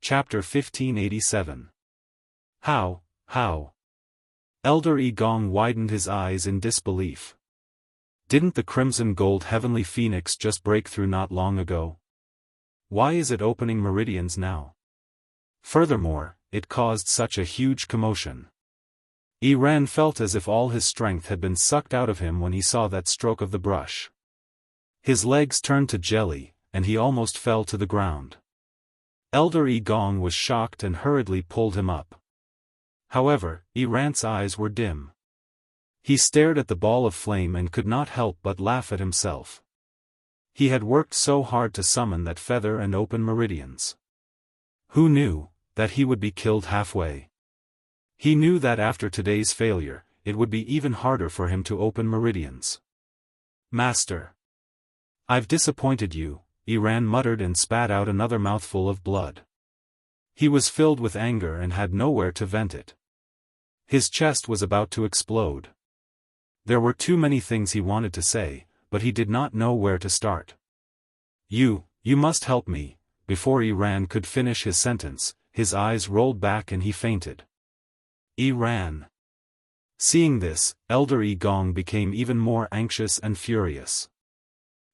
Chapter 1587. How? Elder Yi Gong widened his eyes in disbelief. Didn't the crimson gold heavenly phoenix just break through not long ago? Why is it opening meridians now? Furthermore, it caused such a huge commotion. Yi Ran felt as if all his strength had been sucked out of him when he saw that stroke of the brush. His legs turned to jelly, and he almost fell to the ground. Elder Yi Gong was shocked and hurriedly pulled him up. However, Yi Ran's eyes were dim. He stared at the ball of flame and could not help but laugh at himself. He had worked so hard to summon that feather and open meridians. Who knew that he would be killed halfway? He knew that after today's failure, it would be even harder for him to open meridians. Master! I've disappointed you, Yi Ran muttered and spat out another mouthful of blood. He was filled with anger and had nowhere to vent it. His chest was about to explode. There were too many things he wanted to say, but he did not know where to start. You must help me. Before Yi Ran could finish his sentence, his eyes rolled back and he fainted. Yi Ran. Seeing this, Elder Yi Gong became even more anxious and furious.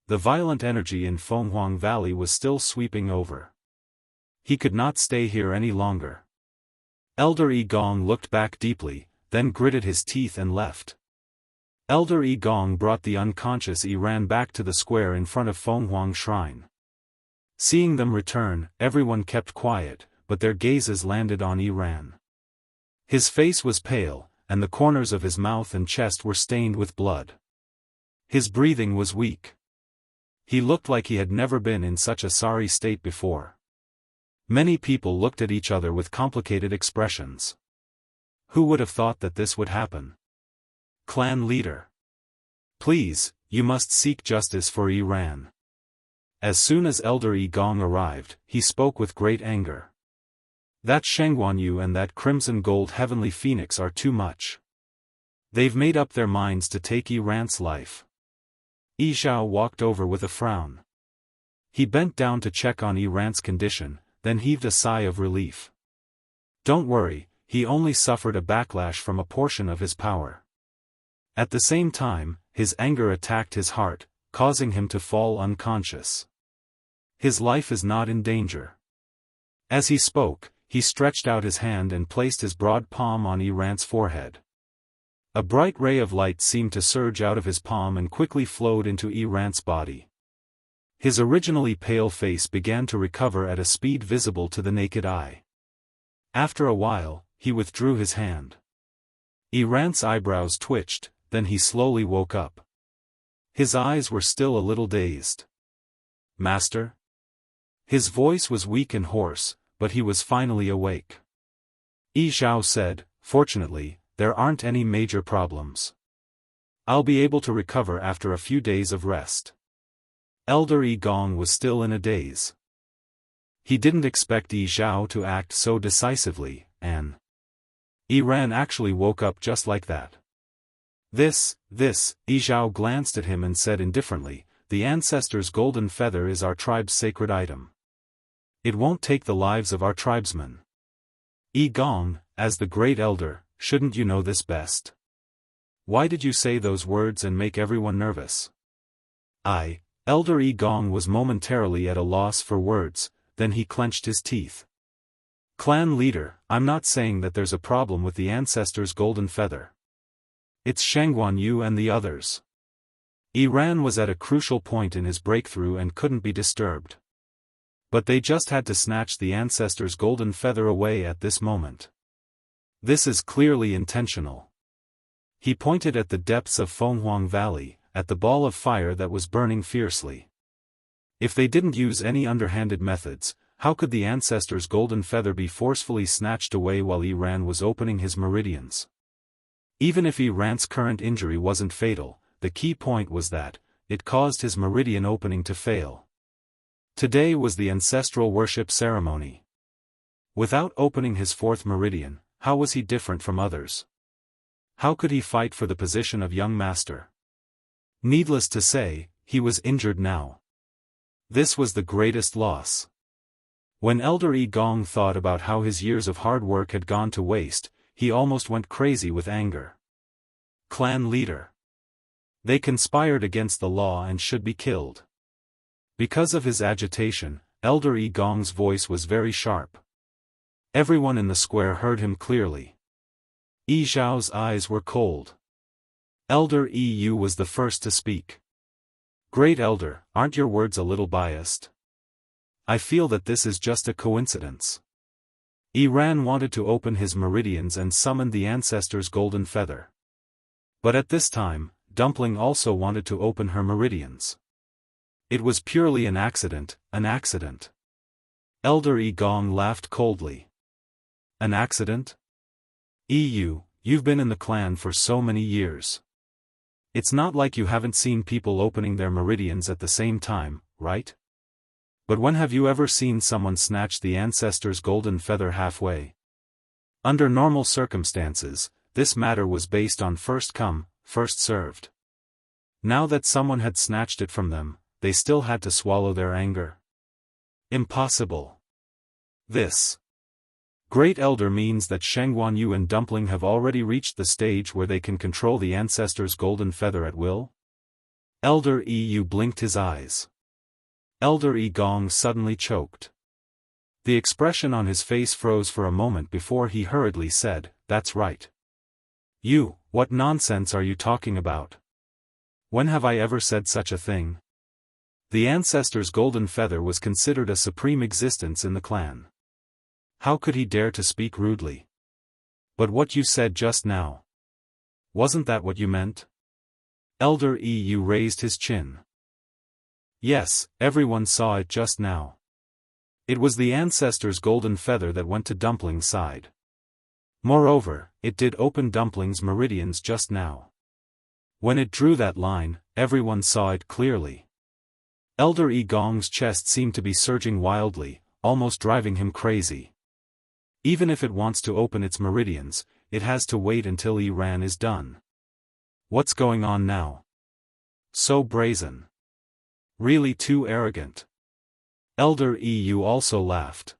The violent energy in Fenghuang Valley was still sweeping over. He could not stay here any longer. Elder Yi Gong looked back deeply, then gritted his teeth and left. Elder Yi Gong brought the unconscious Yi Ran back to the square in front of Fenghuang Shrine. Seeing them return, everyone kept quiet, but their gazes landed on Yi Ran. His face was pale, and the corners of his mouth and chest were stained with blood. His breathing was weak. He looked like he had never been in such a sorry state before. Many people looked at each other with complicated expressions. Who would have thought that this would happen? Clan leader. Please, you must seek justice for Yi Ran. As soon as Elder Yi Gong arrived, he spoke with great anger. That Shengguan Yu and that crimson gold heavenly phoenix are too much. They've made up their minds to take Yi Ran's life. Yi Zhao walked over with a frown. He bent down to check on Yi Ran's condition, then heaved a sigh of relief. Don't worry, he only suffered a backlash from a portion of his power. At the same time, his anger attacked his heart, causing him to fall unconscious. His life is not in danger. As he spoke, he stretched out his hand and placed his broad palm on Yi Ran's forehead. A bright ray of light seemed to surge out of his palm and quickly flowed into Yi Ran's body. His originally pale face began to recover at a speed visible to the naked eye. After a while, he withdrew his hand. Yi Ran's eyebrows twitched, then he slowly woke up. His eyes were still a little dazed. Master? His voice was weak and hoarse, but he was finally awake. Yi Zhao said, Fortunately, there aren't any major problems. I'll be able to recover after a few days of rest. Elder Yi Gong was still in a daze. He didn't expect Yi Zhao to act so decisively, and Yi Ran actually woke up just like that. This, Yi Zhao glanced at him and said indifferently, the ancestor's golden feather is our tribe's sacred item. It won't take the lives of our tribesmen. Yi Gong, as the great elder, shouldn't you know this best? Why did you say those words and make everyone nervous? Elder Yi Gong was momentarily at a loss for words, then he clenched his teeth. Clan leader, I'm not saying that there's a problem with the ancestor's golden feather. It's Shengguan Yu and the others. Yi Ran was at a crucial point in his breakthrough and couldn't be disturbed. But they just had to snatch the ancestor's golden feather away at this moment. This is clearly intentional. He pointed at the depths of Fenghuang Valley, at the ball of fire that was burning fiercely. If they didn't use any underhanded methods, how could the ancestor's golden feather be forcefully snatched away while Yi Ran was opening his meridians? Even if Yi Ran's current injury wasn't fatal, the key point was that it caused his meridian opening to fail. Today was the ancestral worship ceremony. Without opening his fourth meridian, how was he different from others? How could he fight for the position of young master? Needless to say, he was injured now. This was the greatest loss. When Elder Yi Gong thought about how his years of hard work had gone to waste, he almost went crazy with anger. Clan leader. They conspired against the law and should be killed. Because of his agitation, Elder Yi Gong's voice was very sharp. Everyone in the square heard him clearly. Yi Zhao's eyes were cold. Elder Yi Yu was the first to speak. Great Elder, aren't your words a little biased? I feel that this is just a coincidence. Yi Ran wanted to open his meridians and summoned the ancestor's golden feather. But at this time, Dumpling also wanted to open her meridians. It was purely an accident, an accident. Elder Yi Gong laughed coldly. An accident? Yi Yu, you've been in the clan for so many years. It's not like you haven't seen people opening their meridians at the same time, right? But when have you ever seen someone snatch the ancestor's golden feather halfway? Under normal circumstances, this matter was based on first come, first served. Now that someone had snatched it from them, they still had to swallow their anger. Impossible. This Great Elder means that Shengguan Yu and Dumpling have already reached the stage where they can control the ancestor's golden feather at will? Elder Yi Yu blinked his eyes. Elder Yi Gong suddenly choked. The expression on his face froze for a moment before he hurriedly said, "That's right." "You, what nonsense are you talking about? When have I ever said such a thing?" The ancestor's golden feather was considered a supreme existence in the clan. How could he dare to speak rudely? But what you said just now. Wasn't that what you meant? Elder Yi Yu raised his chin. Yes, everyone saw it just now. It was the ancestor's golden feather that went to Dumpling's side. Moreover, it did open Dumpling's meridians just now. When it drew that line, everyone saw it clearly. Elder Yi Gong's chest seemed to be surging wildly, almost driving him crazy. Even if it wants to open its meridians, it has to wait until Yi Ran is done. What's going on now? So brazen. Really too arrogant. Elder Yi Yu also laughed.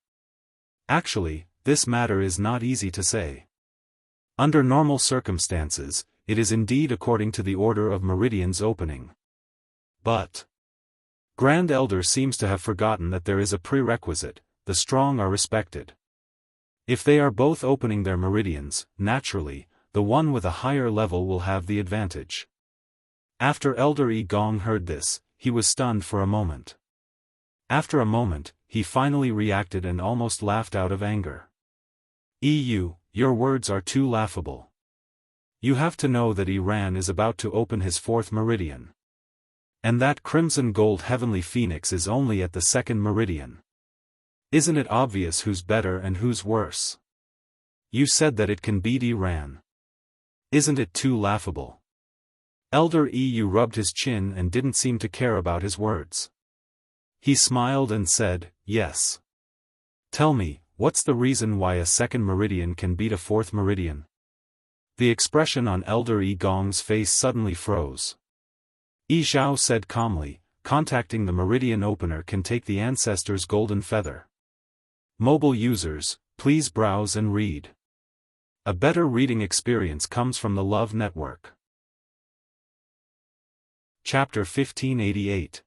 Actually, this matter is not easy to say. Under normal circumstances, it is indeed according to the order of meridians opening. But Grand Elder seems to have forgotten that there is a prerequisite: the strong are respected. If they are both opening their meridians, naturally, the one with a higher level will have the advantage. After Elder Yi Gong heard this, he was stunned for a moment. After a moment, he finally reacted and almost laughed out of anger. Yi Yu, your words are too laughable. You have to know that Yi Ran is about to open his fourth meridian. And that crimson gold heavenly phoenix is only at the second meridian. Isn't it obvious who's better and who's worse? You said that it can beat Yi Ran. Isn't it too laughable? Elder Yi Yu rubbed his chin and didn't seem to care about his words. He smiled and said, "Yes. Tell me, what's the reason why a second meridian can beat a fourth meridian?" The expression on Elder Yi Gong's face suddenly froze. Yi Zhao said calmly, "Contacting the meridian opener can take the ancestor's golden feather." Mobile users, please browse and read. A better reading experience comes from the Love Network. Chapter 1588.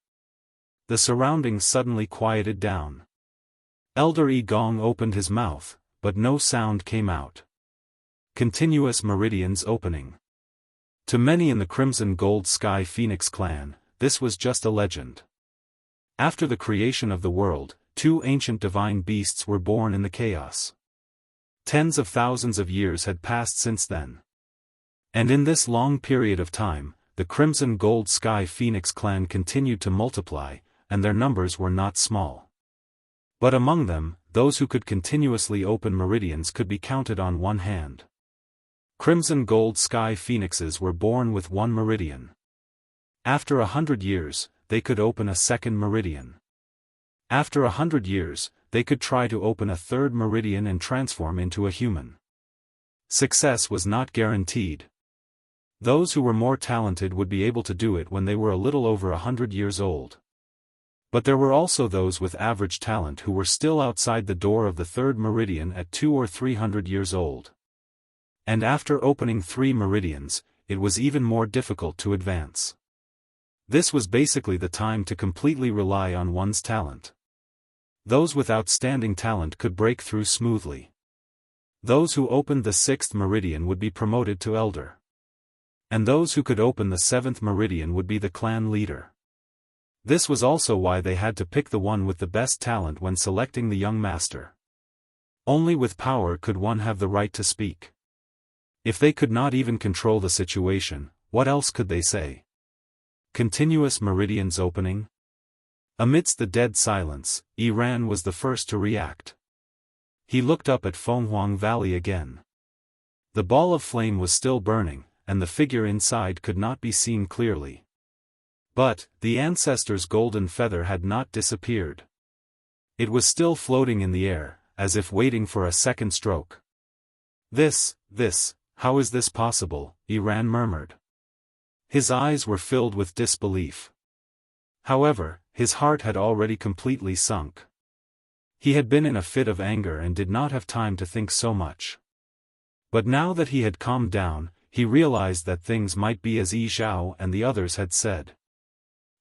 The surroundings suddenly quieted down. Elder Yi Gong opened his mouth, but no sound came out. Continuous meridians opening. To many in the Crimson Gold Sky Phoenix clan, this was just a legend. After the creation of the world, two ancient divine beasts were born in the chaos. Tens of thousands of years had passed since then. And in this long period of time, the Crimson Gold Sky Phoenix clan continued to multiply, and their numbers were not small. But among them, those who could continuously open meridians could be counted on one hand. Crimson Gold Sky Phoenixes were born with one meridian. After 100 years, they could open a second meridian. After 100 years, they could try to open a third meridian and transform into a human. Success was not guaranteed. Those who were more talented would be able to do it when they were a little over 100 years old. But there were also those with average talent who were still outside the door of the third meridian at 200 or 300 years old. And after opening 3 meridians, it was even more difficult to advance. This was basically the time to completely rely on one's talent. Those with outstanding talent could break through smoothly. Those who opened the 6th meridian would be promoted to elder. And those who could open the 7th meridian would be the clan leader. This was also why they had to pick the one with the best talent when selecting the young master. Only with power could one have the right to speak. If they could not even control the situation, what else could they say? Continuous meridians opening? Amidst the dead silence, Iran was the first to react. He looked up at Fenghuang Valley again. The ball of flame was still burning, and the figure inside could not be seen clearly. But, the ancestor's golden feather had not disappeared. It was still floating in the air, as if waiting for a second stroke. How is this possible? Iran murmured. His eyes were filled with disbelief. However, his heart had already completely sunk. He had been in a fit of anger and did not have time to think so much. But now that he had calmed down, he realized that things might be as Yi Zhao and the others had said.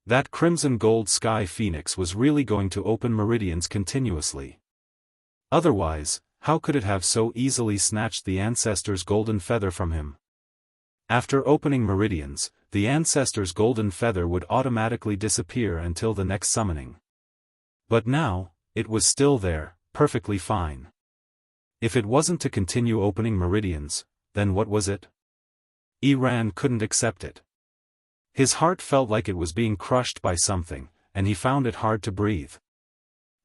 That crimson gold sky phoenix was really going to open meridians continuously. Otherwise, how could it have so easily snatched the ancestor's golden feather from him? After opening meridians, the ancestor's golden feather would automatically disappear until the next summoning. But now, it was still there, perfectly fine. If it wasn't to continue opening meridians, then what was it? Iran couldn't accept it. His heart felt like it was being crushed by something, and he found it hard to breathe.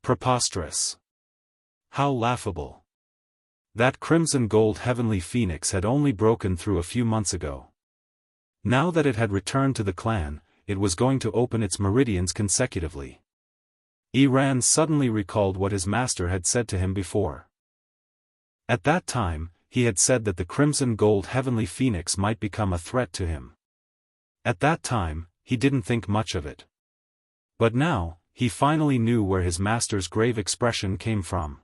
Preposterous. How laughable. That crimson gold heavenly phoenix had only broken through a few months ago. Now that it had returned to the clan, it was going to open its meridians consecutively. Iran suddenly recalled what his master had said to him before. At that time, he had said that the crimson gold heavenly phoenix might become a threat to him. At that time, he didn't think much of it. But now, he finally knew where his master's grave expression came from.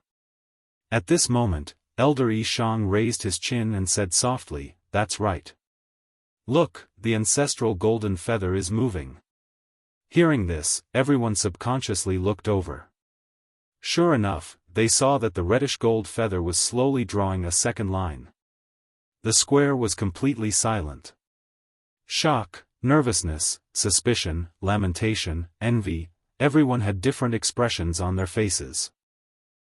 At this moment, Elder Yi Shang raised his chin and said softly, "That's right. Look, the ancestral golden feather is moving." Hearing this, everyone subconsciously looked over. Sure enough, they saw that the reddish gold feather was slowly drawing a second line. The square was completely silent. Shock, nervousness, suspicion, lamentation, envy, everyone had different expressions on their faces.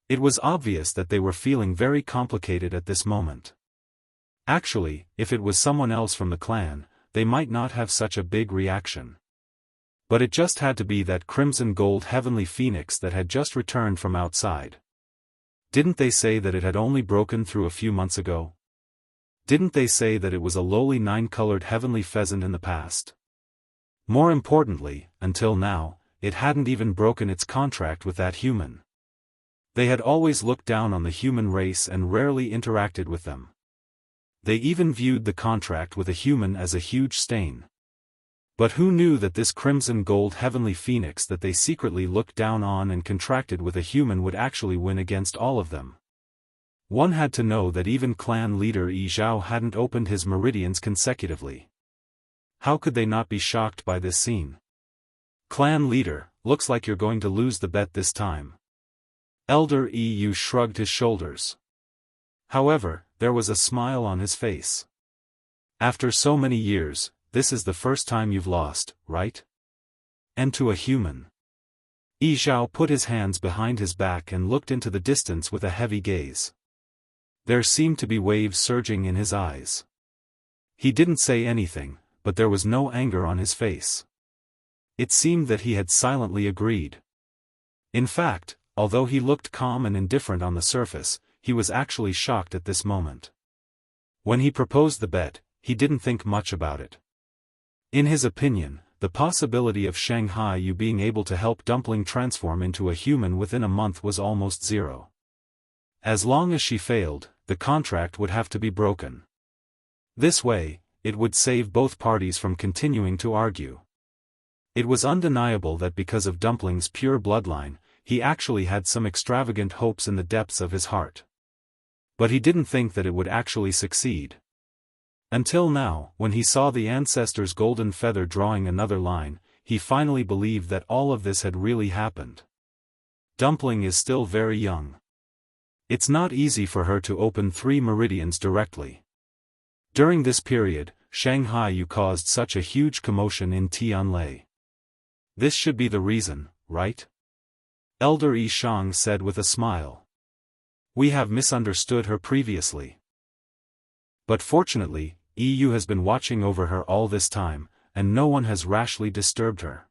It was obvious that they were feeling very complicated at this moment. Actually, if it was someone else from the clan, they might not have such a big reaction. But it just had to be that crimson gold heavenly phoenix that had just returned from outside. Didn't they say that it had only broken through a few months ago? Didn't they say that it was a lowly 9-colored heavenly pheasant in the past? More importantly, until now, it hadn't even broken its contract with that human. They had always looked down on the human race and rarely interacted with them. They even viewed the contract with a human as a huge stain. But who knew that this crimson gold heavenly phoenix that they secretly looked down on and contracted with a human would actually win against all of them? One had to know that even clan leader Yi Zhao hadn't opened his meridians consecutively. How could they not be shocked by this scene? Clan leader, looks like you're going to lose the bet this time. Elder Yu shrugged his shoulders. However, there was a smile on his face. After so many years, this is the first time you've lost, right? And to a human. Yi Zhao put his hands behind his back and looked into the distance with a heavy gaze. There seemed to be waves surging in his eyes. He didn't say anything, but there was no anger on his face. It seemed that he had silently agreed. In fact, although he looked calm and indifferent on the surface, he was actually shocked at this moment. When he proposed the bet, he didn't think much about it. In his opinion, the possibility of Shanghai Yu being able to help Dumpling transform into a human within a month was almost zero. As long as she failed, the contract would have to be broken. This way, it would save both parties from continuing to argue. It was undeniable that because of Dumpling's pure bloodline, he actually had some extravagant hopes in the depths of his heart. But he didn't think that it would actually succeed. Until now, when he saw the ancestor's golden feather drawing another line, he finally believed that all of this had really happened. Dumpling is still very young. It's not easy for her to open 3 meridians directly. During this period, Shanghai Yu caused such a huge commotion in Tianlai. This should be the reason, right? Elder Yi Shang said with a smile. We have misunderstood her previously. But fortunately, Yu has been watching over her all this time, and no one has rashly disturbed her.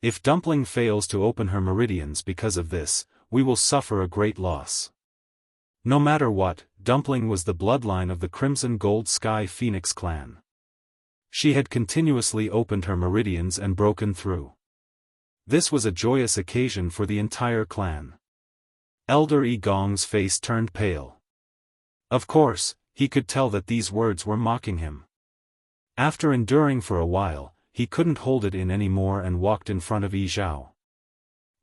If Dumpling fails to open her meridians because of this, we will suffer a great loss. No matter what, Dumpling was the bloodline of the Crimson Gold Sky Phoenix clan. She had continuously opened her meridians and broken through. This was a joyous occasion for the entire clan. Elder Yi Gong's face turned pale. Of course, he could tell that these words were mocking him. After enduring for a while, he couldn't hold it in anymore and walked in front of Yi Zhao.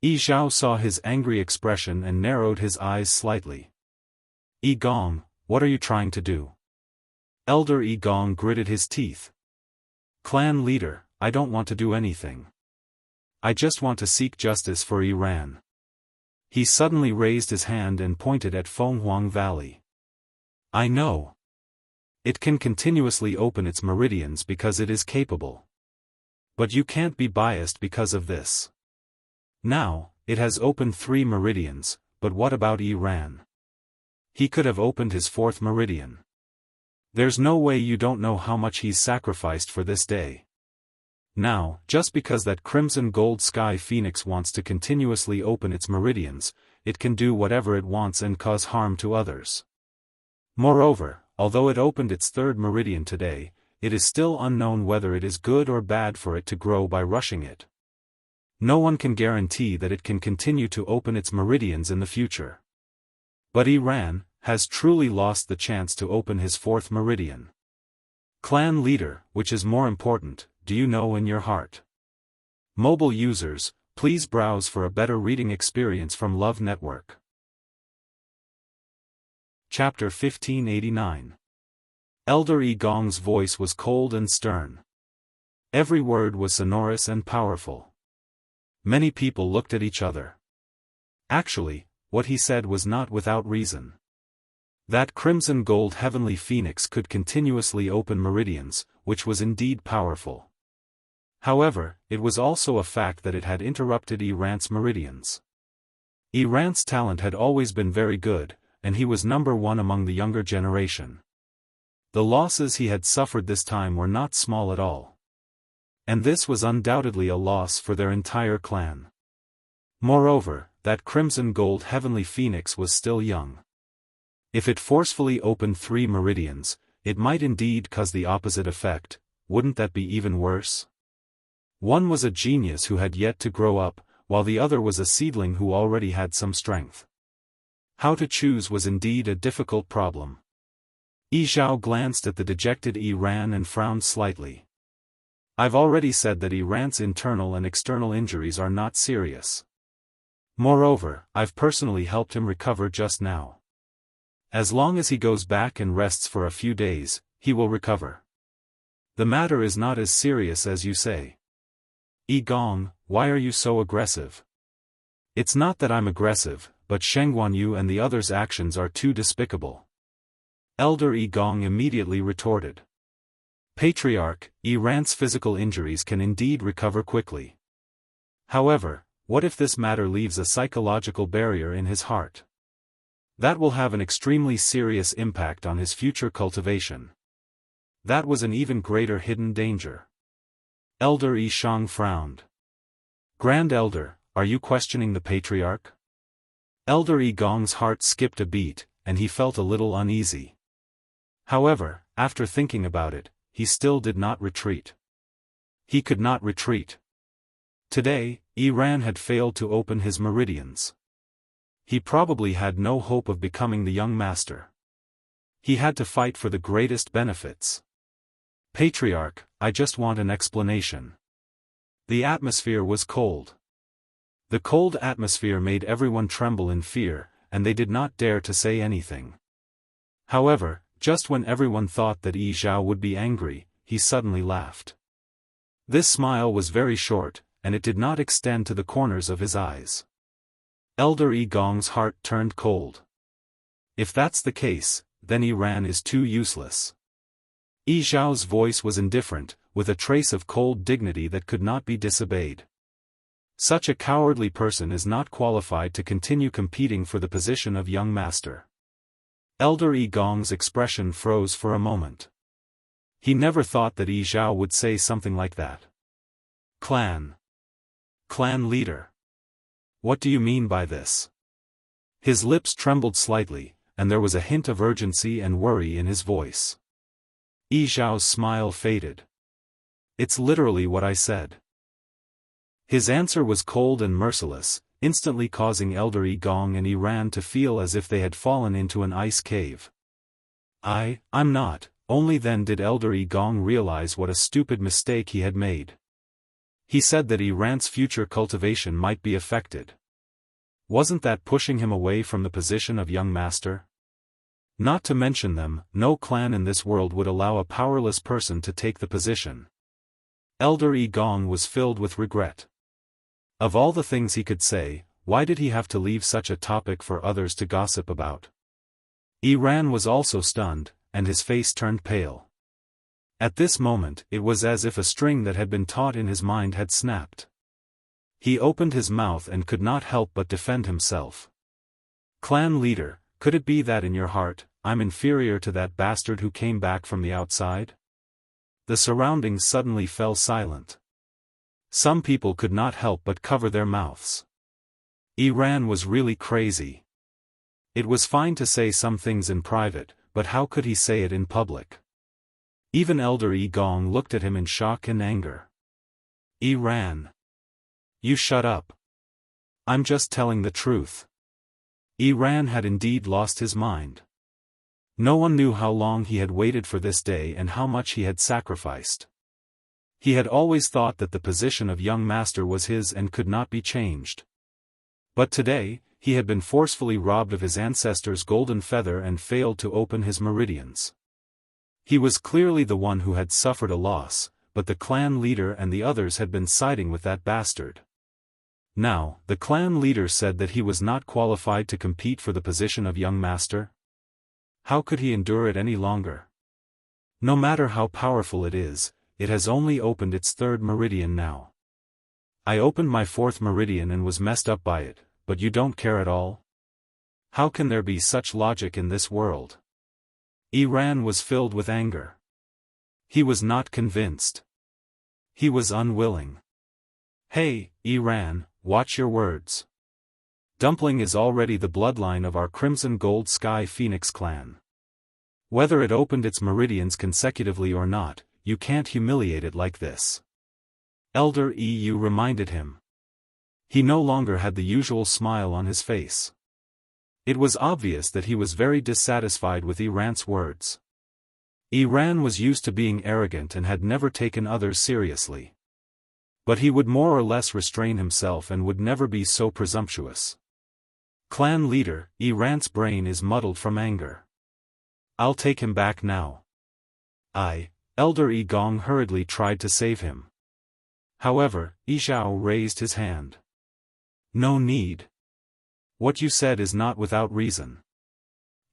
Yi Zhao saw his angry expression and narrowed his eyes slightly. Yi Gong, what are you trying to do? Elder Yi Gong gritted his teeth. Clan leader, I don't want to do anything. I just want to seek justice for Iran. He suddenly raised his hand and pointed at Fenghuang Valley. I know. It can continuously open its meridians because it is capable. But you can't be biased because of this. Now, it has opened 3 meridians, but what about Iran? He could have opened his 4th meridian. There's no way you don't know how much he's sacrificed for this day. Now, just because that Crimson Gold Sky Phoenix wants to continuously open its meridians, it can do whatever it wants and cause harm to others. Moreover, although it opened its 3rd meridian today, it is still unknown whether it is good or bad for it to grow by rushing it. No one can guarantee that it can continue to open its meridians in the future. But Iran has truly lost the chance to open his 4th meridian. Clan leader, which is more important, do you know in your heart? Mobile users, please browse for a better reading experience from Love Network. Chapter 1589. Elder Yi Gong's voice was cold and stern. Every word was sonorous and powerful. Many people looked at each other. Actually, what he said was not without reason. That Crimson Gold Heavenly Phoenix could continuously open meridians, which was indeed powerful. However, it was also a fact that it had interrupted Iran's meridians. Iran's talent had always been very good, and he was number 1 among the younger generation. The losses he had suffered this time were not small at all. And this was undoubtedly a loss for their entire clan. Moreover, that Crimson Gold Heavenly Phoenix was still young. If it forcefully opened 3 meridians, it might indeed cause the opposite effect. Wouldn't that be even worse? One was a genius who had yet to grow up, while the other was a seedling who already had some strength. How to choose was indeed a difficult problem. Yi Zhao glanced at the dejected Iran and frowned slightly. I've already said that Iran's internal and external injuries are not serious. Moreover, I've personally helped him recover just now. As long as he goes back and rests for a few days, he will recover. The matter is not as serious as you say. Yi Gong, why are you so aggressive? It's not that I'm aggressive, but Sheng Guanyu and the others' actions are too despicable. Elder Yi Gong immediately retorted. Patriarch, Iran's physical injuries can indeed recover quickly. However, what if this matter leaves a psychological barrier in his heart? That will have an extremely serious impact on his future cultivation. That was an even greater hidden danger. Elder Yi Shang frowned. Grand Elder, are you questioning the Patriarch? Elder Yi Gong's heart skipped a beat, and he felt a little uneasy. However, after thinking about it, he still did not retreat. He could not retreat. Today, Iran had failed to open his meridians. He probably had no hope of becoming the young master. He had to fight for the greatest benefits. Patriarch, I just want an explanation. The atmosphere was cold. The cold atmosphere made everyone tremble in fear, and they did not dare to say anything. However, just when everyone thought that Yi Zhao would be angry, he suddenly laughed. This smile was very short, and it did not extend to the corners of his eyes. Elder Yi Gong's heart turned cold. If that's the case, then Yi Ran is too useless. Yi Zhao's voice was indifferent, with a trace of cold dignity that could not be disobeyed. Such a cowardly person is not qualified to continue competing for the position of young master. Elder Yi Gong's expression froze for a moment. He never thought that Yi Zhao would say something like that. Clan leader. What do you mean by this? His lips trembled slightly, and there was a hint of urgency and worry in his voice. Yi Zhao's smile faded. It's literally what I said. His answer was cold and merciless, instantly causing Elder Yi Gong and Yi Ran to feel as if they had fallen into an ice cave. I'm not. Only then did Elder Yi Gong realize what a stupid mistake he had made. He said that Yi Ran's future cultivation might be affected. Wasn't that pushing him away from the position of young master? Not to mention them, no clan in this world would allow a powerless person to take the position. Elder Yi Gong was filled with regret. Of all the things he could say, why did he have to leave such a topic for others to gossip about? Yi Ran was also stunned, and his face turned pale. At this moment, it was as if a string that had been taut in his mind had snapped. He opened his mouth and could not help but defend himself. Clan leader, could it be that in your heart, I'm inferior to that bastard who came back from the outside? The surroundings suddenly fell silent. Some people could not help but cover their mouths. Yi Ran was really crazy. It was fine to say some things in private, but how could he say it in public? Even Elder Yi Gong looked at him in shock and anger. Yi Ran. You shut up. I'm just telling the truth. Yi Ran had indeed lost his mind. No one knew how long he had waited for this day and how much he had sacrificed. He had always thought that the position of young master was his and could not be changed. But today, he had been forcefully robbed of his ancestor's golden feather and failed to open his meridians. He was clearly the one who had suffered a loss, but the clan leader and the others had been siding with that bastard. Now, the clan leader said that he was not qualified to compete for the position of young master. How could he endure it any longer? No matter how powerful it is, it has only opened its third meridian now. I opened my fourth meridian and was messed up by it, but you don't care at all? How can there be such logic in this world? Yi Ran was filled with anger. He was not convinced. He was unwilling. Hey, Yi Ran, watch your words. Dumpling is already the bloodline of our Crimson Gold Sky Phoenix clan. Whether it opened its meridians consecutively or not, you can't humiliate it like this. Elder Yi reminded him. He no longer had the usual smile on his face. It was obvious that he was very dissatisfied with Yi Ran's words. Yi Ran was used to being arrogant and had never taken others seriously. But he would more or less restrain himself and would never be so presumptuous. Clan leader, Yi Ran's brain is muddled from anger. I'll take him back now. Elder Yi Gong hurriedly tried to save him. However, Yi Zhao raised his hand. No need. What you said is not without reason.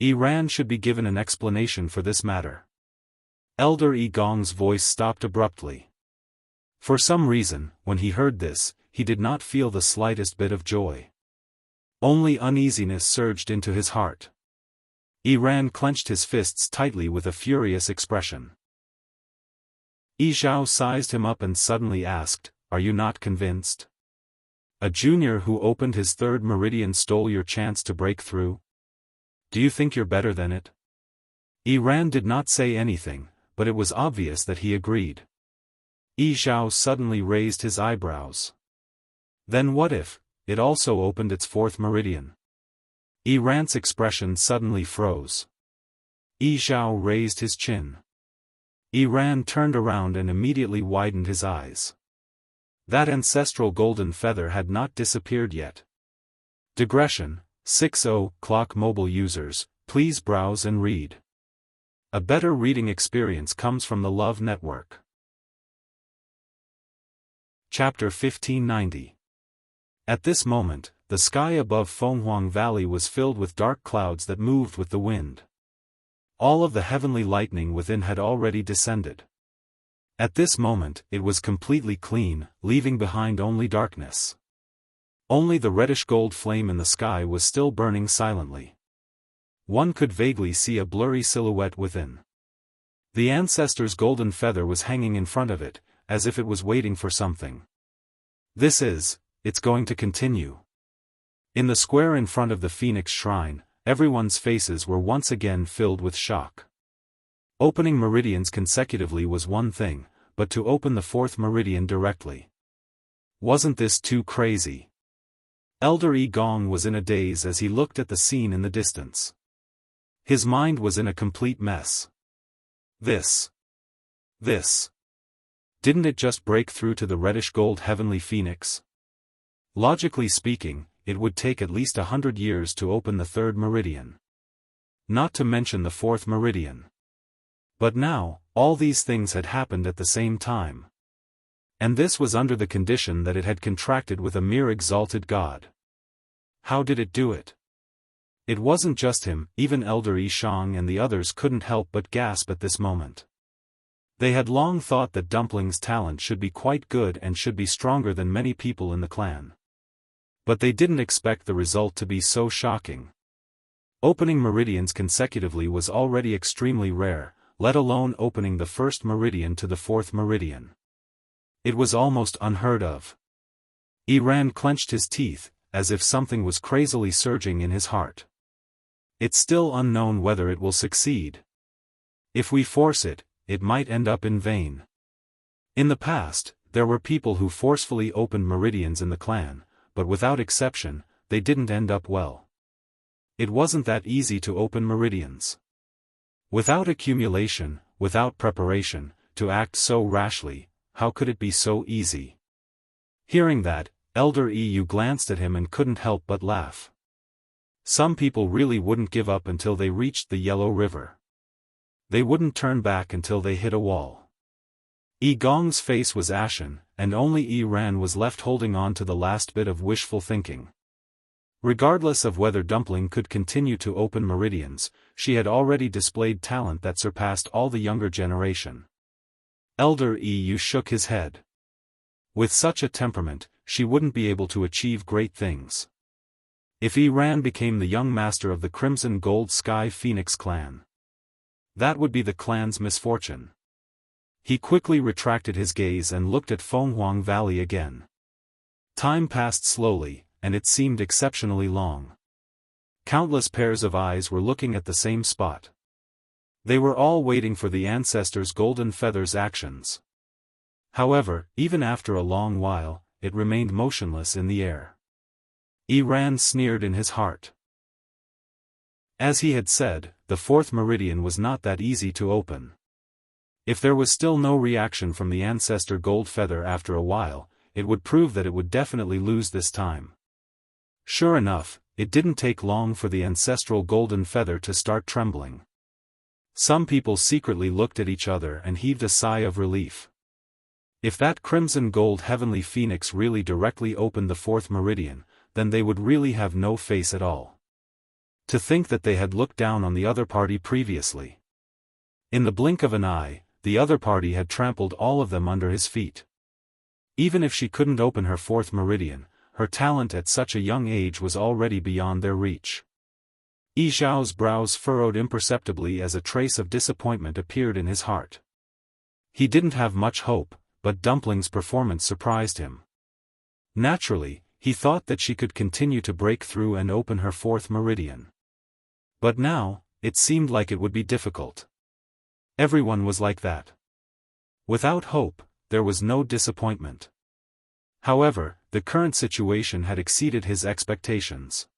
Yi Ran should be given an explanation for this matter. Elder Yi Gong's voice stopped abruptly. For some reason, when he heard this, he did not feel the slightest bit of joy. Only uneasiness surged into his heart. Yi Ran clenched his fists tightly with a furious expression. Yi Zhao sized him up and suddenly asked, "Are you not convinced? A junior who opened his third meridian stole your chance to break through? Do you think you're better than it?" Yi Ran did not say anything, but it was obvious that he agreed. Yi Zhao suddenly raised his eyebrows. Then what if it also opened its fourth meridian? Yi Ran's expression suddenly froze. Yi Zhao raised his chin. Yi Ran turned around and immediately widened his eyes. That ancestral golden feather had not disappeared yet. Digression, 6:0 Clock mobile users, please browse and read. A better reading experience comes from the Love Network. Chapter 1590. At this moment, the sky above Fenghuang Valley was filled with dark clouds that moved with the wind. All of the heavenly lightning within had already descended. At this moment, it was completely clean, leaving behind only darkness. Only the reddish-gold flame in the sky was still burning silently. One could vaguely see a blurry silhouette within. The ancestor's golden feather was hanging in front of it, as if it was waiting for something. It's going to continue. In the square in front of the Phoenix Shrine, everyone's faces were once again filled with shock. Opening meridians consecutively was one thing, but to open the fourth meridian directly. Wasn't this too crazy? Elder Yi Gong was in a daze as he looked at the scene in the distance. His mind was in a complete mess. This. Didn't it just break through to the reddish-gold heavenly phoenix? Logically speaking, it would take at least 100 years to open the third meridian. Not to mention the fourth meridian. But now, all these things had happened at the same time. And this was under the condition that it had contracted with a mere exalted god. How did it do it? It wasn't just him, even Elder Yi Shang and the others couldn't help but gasp at this moment. They had long thought that Dumpling's talent should be quite good and should be stronger than many people in the clan. But they didn't expect the result to be so shocking. Opening meridians consecutively was already extremely rare, let alone opening the first meridian to the fourth meridian. It was almost unheard of. Yi Ran clenched his teeth, as if something was crazily surging in his heart. It's still unknown whether it will succeed. If we force it, it might end up in vain. In the past, there were people who forcefully opened meridians in the clan, but without exception, they didn't end up well. It wasn't that easy to open meridians. Without accumulation, without preparation, to act so rashly, how could it be so easy? Hearing that, Elder Yi glanced at him and couldn't help but laugh. Some people really wouldn't give up until they reached the Yellow River. They wouldn't turn back until they hit a wall. Yi Gong's face was ashen, and only Yi Ran was left holding on to the last bit of wishful thinking. Regardless of whether Dumpling could continue to open meridians, she had already displayed talent that surpassed all the younger generation. Elder Yi shook his head. With such a temperament, she wouldn't be able to achieve great things. If Yi Ran became the young master of the Crimson Gold Sky Phoenix clan, that would be the clan's misfortune. He quickly retracted his gaze and looked at Fenghuang Valley again. Time passed slowly, and it seemed exceptionally long. Countless pairs of eyes were looking at the same spot. They were all waiting for the ancestor's golden feather's actions. However, even after a long while, it remained motionless in the air. Yi Ran sneered in his heart. As he had said, the fourth meridian was not that easy to open. If there was still no reaction from the ancestor gold feather after a while, it would prove that it would definitely lose this time. Sure enough, it didn't take long for the ancestral golden feather to start trembling. Some people secretly looked at each other and heaved a sigh of relief. If that crimson gold heavenly phoenix really directly opened the fourth meridian, then they would really have no face at all. To think that they had looked down on the other party previously. In the blink of an eye, the other party had trampled all of them under his feet. Even if she couldn't open her fourth meridian, her talent at such a young age was already beyond their reach. Yi Zhao's brows furrowed imperceptibly as a trace of disappointment appeared in his heart. He didn't have much hope, but Dumpling's performance surprised him. Naturally, he thought that she could continue to break through and open her fourth meridian. But now, it seemed like it would be difficult. Everyone was like that. Without hope, there was no disappointment. However, the current situation had exceeded his expectations.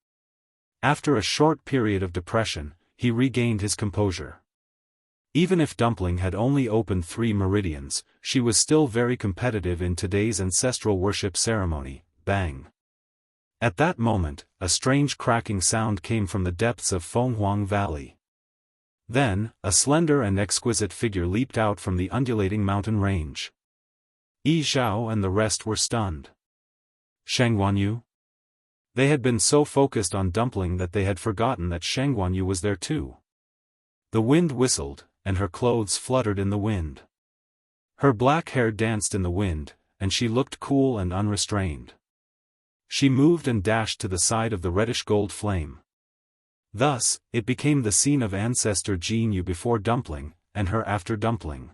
After a short period of depression, he regained his composure. Even if Dumpling had only opened 3 meridians, she was still very competitive in today's ancestral worship ceremony. Bang! At that moment, a strange cracking sound came from the depths of Fenghuang Valley. Then, a slender and exquisite figure leaped out from the undulating mountain range. Yi Zhao and the rest were stunned. Sheng Guanyu? They had been so focused on Dumpling that they had forgotten that Sheng Guanyu was there too. The wind whistled, and her clothes fluttered in the wind. Her black hair danced in the wind, and she looked cool and unrestrained. She moved and dashed to the side of the reddish-gold flame. Thus, it became the scene of ancestor Jinyu before Dumpling, and her after Dumpling.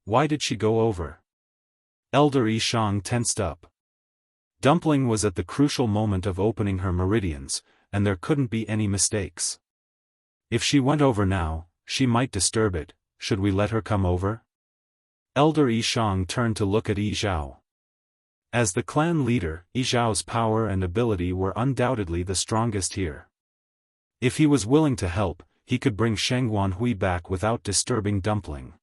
Why did she go over? Elder Yi Shang tensed up. Dumpling was at the crucial moment of opening her meridians, and there couldn't be any mistakes. If she went over now, she might disturb it. Should we let her come over? Elder Yi Shang turned to look at Yi Zhao. As the clan leader, Yi Zhao's power and ability were undoubtedly the strongest here. If he was willing to help, he could bring Sheng Guanhui back without disturbing Dumpling.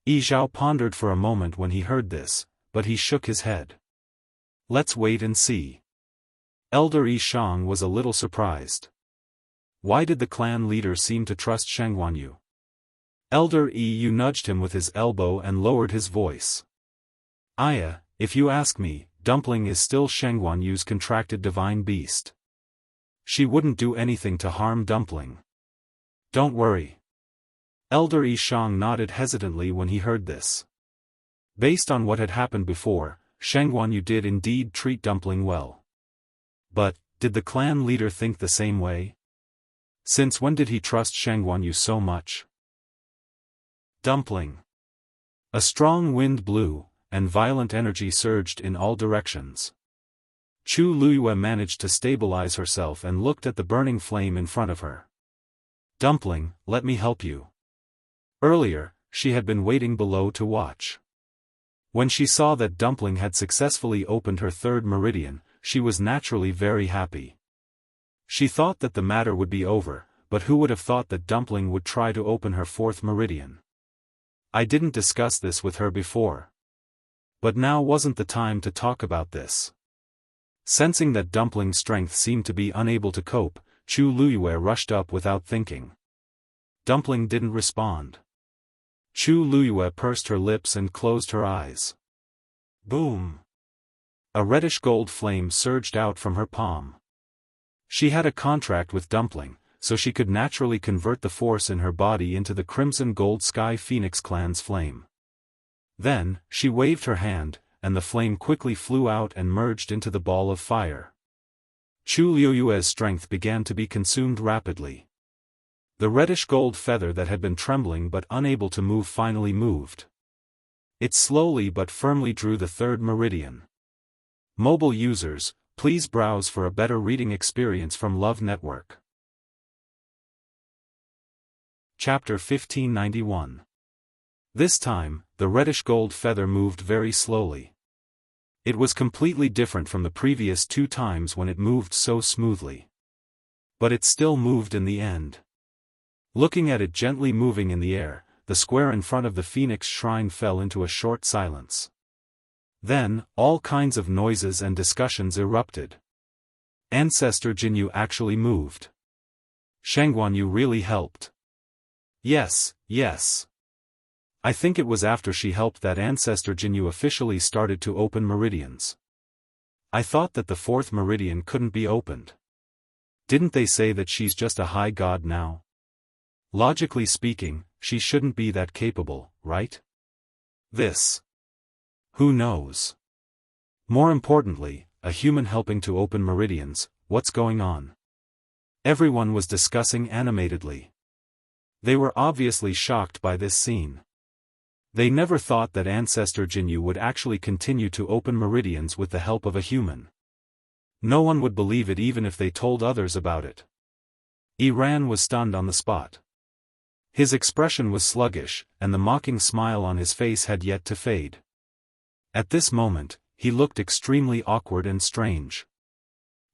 Yi Zhao pondered for a moment when he heard this, but he shook his head. Let's wait and see. Elder Yi Shang was a little surprised. Why did the clan leader seem to trust Sheng Guanyu? Elder Yi nudged him with his elbow and lowered his voice. Aya, if you ask me, Dumpling is still Sheng Guanyu's contracted divine beast. She wouldn't do anything to harm Dumpling. Don't worry. Elder Yi Shang nodded hesitantly when he heard this. Based on what had happened before, Sheng Guanyu did indeed treat Dumpling well. But, did the clan leader think the same way? Since when did he trust Sheng Guanyu so much? Dumpling. A strong wind blew, and violent energy surged in all directions. Chu Luyue managed to stabilize herself and looked at the burning flame in front of her. Dumpling, let me help you. Earlier, she had been waiting below to watch. When she saw that Dumpling had successfully opened her 3rd meridian, she was naturally very happy. She thought that the matter would be over, but who would have thought that Dumpling would try to open her 4th meridian? I didn't discuss this with her before. But now wasn't the time to talk about this. Sensing that Dumpling's strength seemed to be unable to cope, Chu Luyue rushed up without thinking. Dumpling didn't respond. Chu Luyue pursed her lips and closed her eyes. Boom! A reddish-gold flame surged out from her palm. She had a contract with Dumpling, so she could naturally convert the force in her body into the crimson gold Sky Phoenix clan's flame. Then, she waved her hand, and the flame quickly flew out and merged into the ball of fire. Chu Luyue's strength began to be consumed rapidly. The reddish-gold feather that had been trembling but unable to move finally moved. It slowly but firmly drew the 3rd meridian. Mobile users, please browse for a better reading experience from Love Network. Chapter 1591. This time, the reddish-gold feather moved very slowly. It was completely different from the previous 2 times when it moved so smoothly. But it still moved in the end. Looking at it gently moving in the air, the square in front of the Phoenix shrine fell into a short silence. Then, all kinds of noises and discussions erupted. Ancestor Jinyu actually moved. Sheng Guanyu really helped. Yes, yes. I think it was after she helped that Ancestor Jinyu officially started to open meridians. I thought that the 4th meridian couldn't be opened. Didn't they say that she's just a high god now? Logically speaking, she shouldn't be that capable, right? This. Who knows? More importantly, a human helping to open meridians, what's going on? Everyone was discussing animatedly. They were obviously shocked by this scene. They never thought that Ancestor Jinyu would actually continue to open meridians with the help of a human. No one would believe it even if they told others about it. Iran was stunned on the spot. His expression was sluggish, and the mocking smile on his face had yet to fade. At this moment, he looked extremely awkward and strange.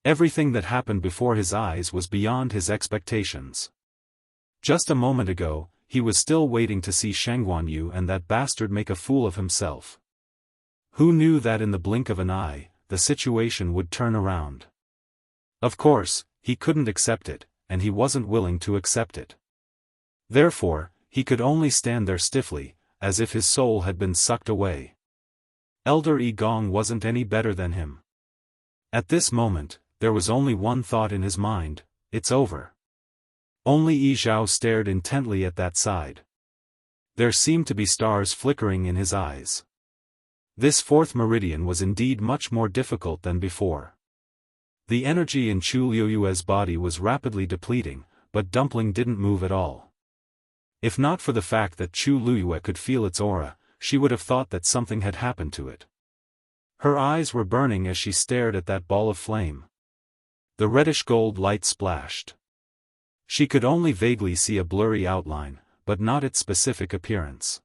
Everything that happened before his eyes was beyond his expectations. Just a moment ago, he was still waiting to see Shangguanyu and that bastard make a fool of himself. Who knew that in the blink of an eye, the situation would turn around? Of course, he couldn't accept it, and he wasn't willing to accept it. Therefore, he could only stand there stiffly, as if his soul had been sucked away. Elder Yi Gong wasn't any better than him. At this moment, there was only one thought in his mind: it's over. Only Yi Zhao stared intently at that side. There seemed to be stars flickering in his eyes. This fourth meridian was indeed much more difficult than before. The energy in Chu Liuyue's body was rapidly depleting, but Dumpling didn't move at all. If not for the fact that Chu Liyue could feel its aura, she would have thought that something had happened to it. Her eyes were burning as she stared at that ball of flame. The reddish-gold light splashed. She could only vaguely see a blurry outline, but not its specific appearance.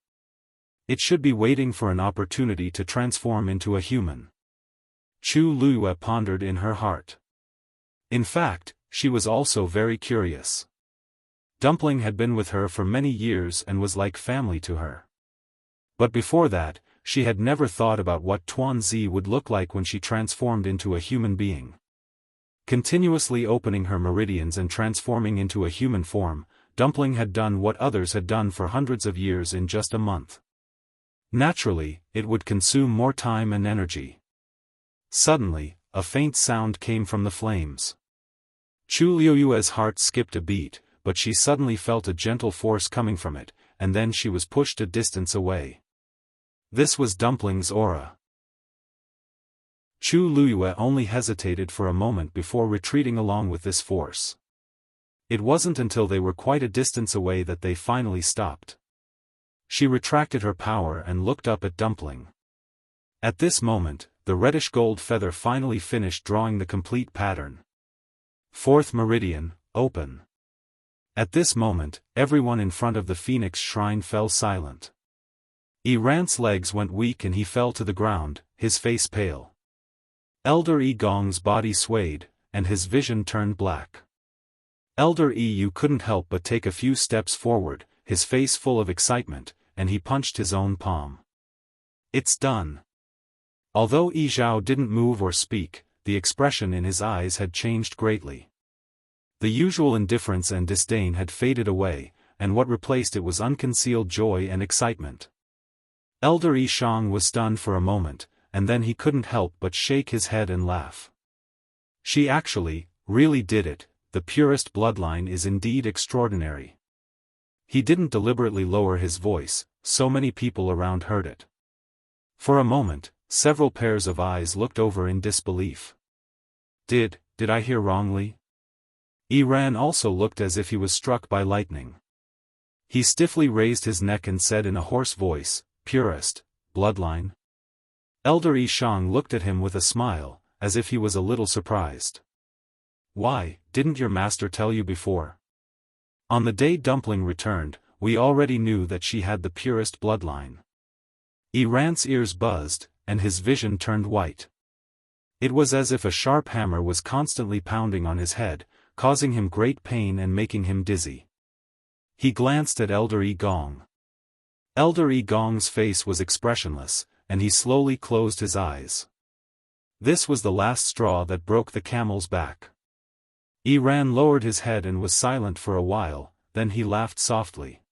It should be waiting for an opportunity to transform into a human. Chu Liyue pondered in her heart. In fact, she was also very curious. Dumpling had been with her for many years and was like family to her. But before that, she had never thought about what Tuanzi would look like when she transformed into a human being. Continuously opening her meridians and transforming into a human form, Dumpling had done what others had done for hundreds of years in just a month. Naturally, it would consume more time and energy. Suddenly, a faint sound came from the flames. Chu Liuyue's heart skipped a beat, but she suddenly felt a gentle force coming from it, and then she was pushed a distance away. This was Dumpling's aura. Chu Liyue only hesitated for a moment before retreating along with this force. It wasn't until they were quite a distance away that they finally stopped. She retracted her power and looked up at Dumpling. At this moment, the reddish-gold feather finally finished drawing the complete pattern. Fourth meridian, open. At this moment, everyone in front of the Phoenix Shrine fell silent. Yi Ran's legs went weak and he fell to the ground, his face pale. Elder Yi Gong's body swayed, and his vision turned black. Elder Yi Yu couldn't help but take a few steps forward, his face full of excitement, and he punched his own palm. It's done. Although Yi Zhao didn't move or speak, the expression in his eyes had changed greatly. The usual indifference and disdain had faded away, and what replaced it was unconcealed joy and excitement. Elder Yi Shang was stunned for a moment, and then he couldn't help but shake his head and laugh. She actually, really did it. The purest bloodline is indeed extraordinary. He didn't deliberately lower his voice, so many people around heard it. For a moment, several pairs of eyes looked over in disbelief. Did I hear wrongly? Yi Ran also looked as if he was struck by lightning. He stiffly raised his neck and said in a hoarse voice, "Purest bloodline?" Elder Yi Shang looked at him with a smile, as if he was a little surprised. "Why, didn't your master tell you before?" On the day Dumpling returned, we already knew that she had the purest bloodline. Yi Ran's ears buzzed, and his vision turned white. It was as if a sharp hammer was constantly pounding on his head, causing him great pain and making him dizzy. He glanced at Elder Yi Gong. Elder Yi Gong's face was expressionless, and he slowly closed his eyes. This was the last straw that broke the camel's back. Yi Ran lowered his head and was silent for a while, then he laughed softly.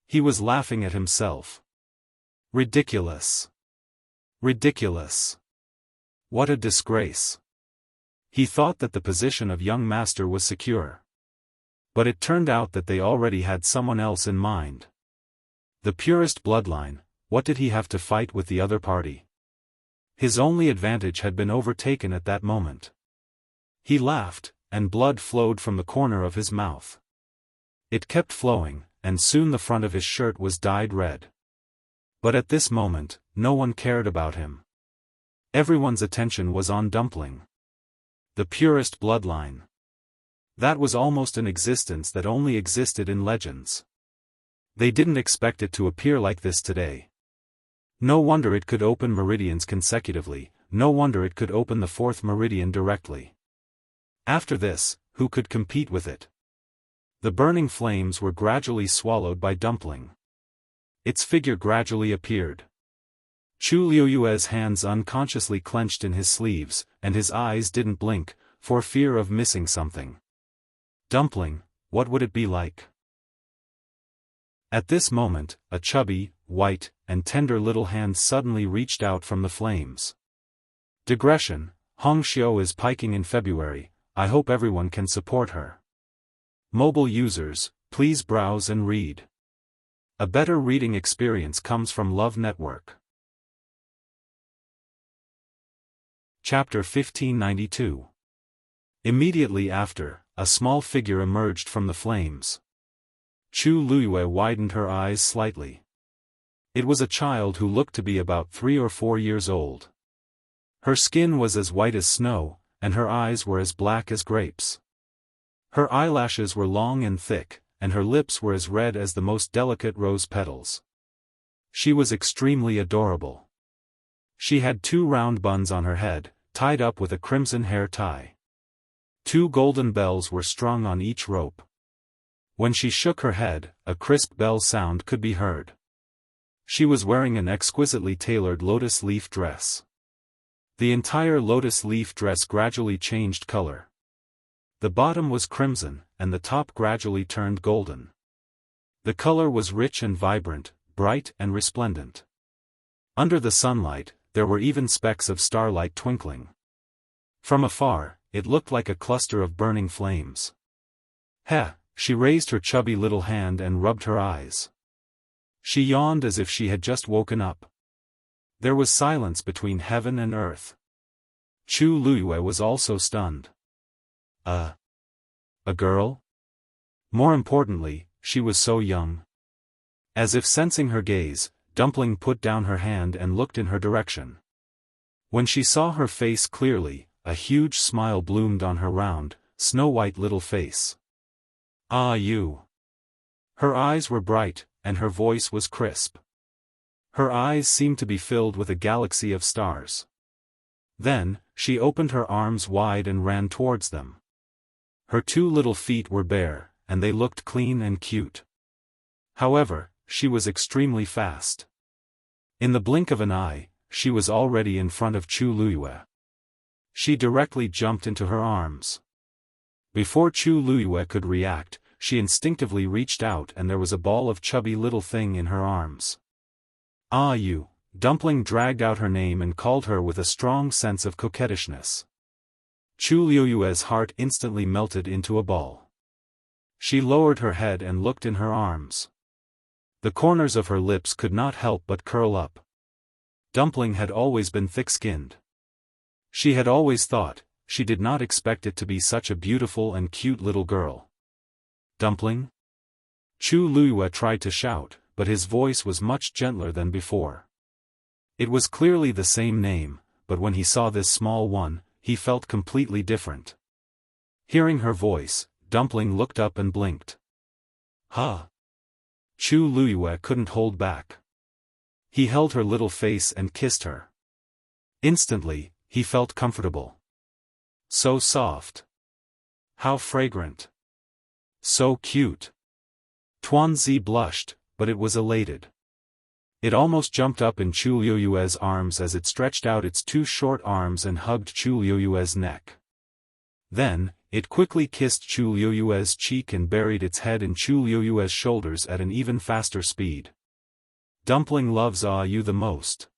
He was laughing at himself. Ridiculous. Ridiculous. What a disgrace. He thought that the position of young master was secure. But it turned out that they already had someone else in mind. The purest bloodline, what did he have to fight with the other party? His only advantage had been overtaken at that moment. He laughed, and blood flowed from the corner of his mouth. It kept flowing, and soon the front of his shirt was dyed red. But at this moment, no one cared about him. Everyone's attention was on Dumpling. The purest bloodline. That was almost an existence that only existed in legends. They didn't expect it to appear like this today. No wonder it could open meridians consecutively, no wonder it could open the fourth meridian directly. After this, who could compete with it? The burning flames were gradually swallowed by Dumpling. Its figure gradually appeared. Chu Liuyue's hands unconsciously clenched in his sleeves, and his eyes didn't blink, for fear of missing something. Dumpling, what would it be like? At this moment, a chubby, white, and tender little hand suddenly reached out from the flames. Digression: Hong Xiao is piking in February. I hope everyone can support her. Mobile users, please browse and read. A better reading experience comes from Love Network. Chapter 1592. Immediately after, a small figure emerged from the flames. Chu Luyue widened her eyes slightly. It was a child who looked to be about 3 or 4 years old. Her skin was as white as snow, and her eyes were as black as grapes. Her eyelashes were long and thick, and her lips were as red as the most delicate rose petals. She was extremely adorable. She had 2 round buns on her head, tied up with a crimson hair tie. 2 golden bells were strung on each rope. When she shook her head, a crisp bell sound could be heard. She was wearing an exquisitely tailored lotus leaf dress. The entire lotus leaf dress gradually changed color. The bottom was crimson, and the top gradually turned golden. The color was rich and vibrant, bright and resplendent. Under the sunlight, there were even specks of starlight twinkling. From afar, it looked like a cluster of burning flames. Heh! She raised her chubby little hand and rubbed her eyes. She yawned as if she had just woken up. There was silence between heaven and earth. Chu Luyue was also stunned. A girl? More importantly, she was so young. As if sensing her gaze, Dumpling put down her hand and looked in her direction. When she saw her face clearly, a huge smile bloomed on her round, snow-white little face. Ah, you! Her eyes were bright, and her voice was crisp. Her eyes seemed to be filled with a galaxy of stars. Then, she opened her arms wide and ran towards them. Her 2 little feet were bare, and they looked clean and cute. However, she was extremely fast. In the blink of an eye, she was already in front of Chu Luyue. She directly jumped into her arms. Before Chu Luyue could react, she instinctively reached out and there was a ball of chubby little thing in her arms. Ah, you! Dumpling dragged out her name and called her with a strong sense of coquettishness. Chu Luyue's heart instantly melted into a ball. She lowered her head and looked in her arms. The corners of her lips could not help but curl up. Dumpling had always been thick-skinned. She had always thought, she did not expect it to be such a beautiful and cute little girl. Dumpling? Chu Luyue tried to shout, but his voice was much gentler than before. It was clearly the same name, but when he saw this small one, he felt completely different. Hearing her voice, Dumpling looked up and blinked. Huh! Chu Luyue couldn't hold back. He held her little face and kissed her. Instantly, he felt comfortable. So soft. How fragrant. So cute. Tuanzi blushed, but it was elated. It almost jumped up in Chu Luyue's arms as it stretched out its 2 short arms and hugged Chu Luyue's neck. Then, it quickly kissed Chu Luyue's cheek and buried its head in Chu Luyue's shoulders at an even faster speed. Dumpling loves you the most.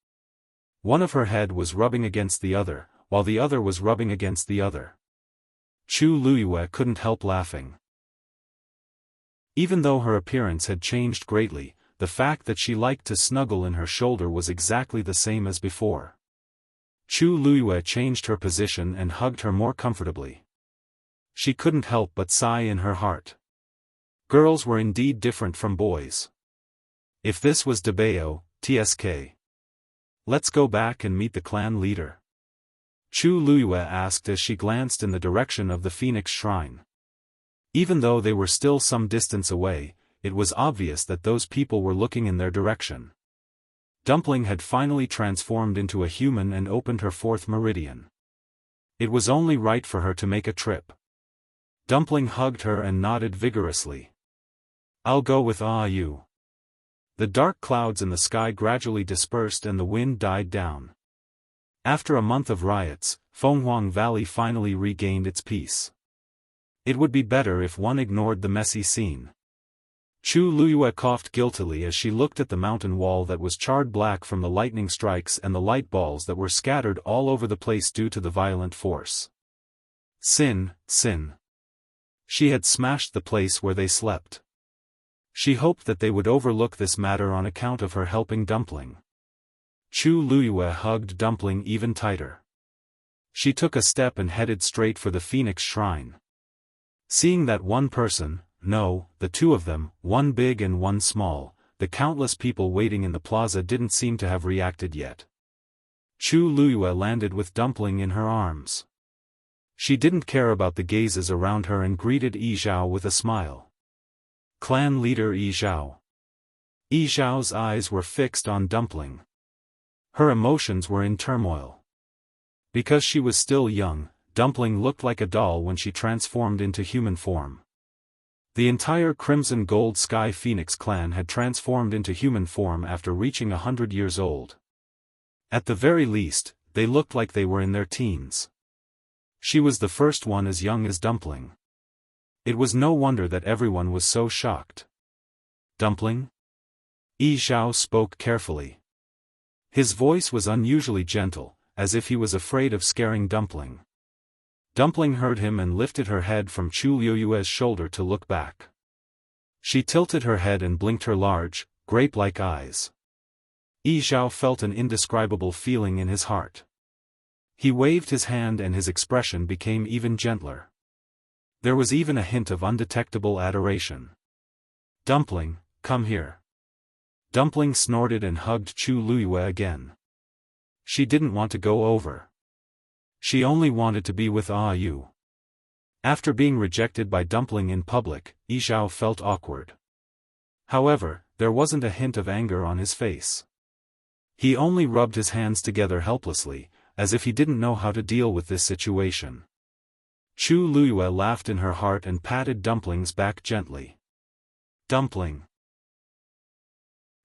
One of her head was rubbing against the other, while the other was rubbing against the other. Chu Luyue couldn't help laughing. Even though her appearance had changed greatly, the fact that she liked to snuggle in her shoulder was exactly the same as before. Chu Luyue changed her position and hugged her more comfortably. She couldn't help but sigh in her heart. Girls were indeed different from boys. If this was Debao, TSK. Let's go back and meet the clan leader. Chu Luyue asked as she glanced in the direction of the Phoenix Shrine. Even though they were still some distance away, it was obvious that those people were looking in their direction. Dumpling had finally transformed into a human and opened her 4th meridian. It was only right for her to make a trip. Dumpling hugged her and nodded vigorously. I'll go with you. The dark clouds in the sky gradually dispersed and the wind died down. After a month of riots, Fenghuang Valley finally regained its peace. It would be better if one ignored the messy scene. Chu Luyue coughed guiltily as she looked at the mountain wall that was charred black from the lightning strikes and the light balls that were scattered all over the place due to the violent force. Sin. She had smashed the place where they slept. She hoped that they would overlook this matter on account of her helping Dumpling. Chu Luyue hugged Dumpling even tighter. She took a step and headed straight for the Phoenix Shrine. Seeing that one person, no, the two of them, one big and one small, the countless people waiting in the plaza didn't seem to have reacted yet. Chu Luyue landed with Dumpling in her arms. She didn't care about the gazes around her and greeted Yi Zhao with a smile. Clan leader Yi Zhao. Yi Zhao's eyes were fixed on Dumpling. Her emotions were in turmoil. Because she was still young, Dumpling looked like a doll when she transformed into human form. The entire Crimson Gold Sky Phoenix clan had transformed into human form after reaching 100 years old. At the very least, they looked like they were in their teens. She was the first one as young as Dumpling. It was no wonder that everyone was so shocked. Dumpling? Yi Zhao spoke carefully. His voice was unusually gentle, as if he was afraid of scaring Dumpling. Dumpling heard him and lifted her head from Chu Luyue's shoulder to look back. She tilted her head and blinked her large, grape-like eyes. Yi Zhao felt an indescribable feeling in his heart. He waved his hand and his expression became even gentler. There was even a hint of undetectable adoration. Dumpling, come here. Dumpling snorted and hugged Chu Luyue again. She didn't want to go over. She only wanted to be with Yu. After being rejected by Dumpling in public, Yi Zhao felt awkward. However, there wasn't a hint of anger on his face. He only rubbed his hands together helplessly, as if he didn't know how to deal with this situation. Chu Luyue laughed in her heart and patted Dumpling's back gently. Dumpling.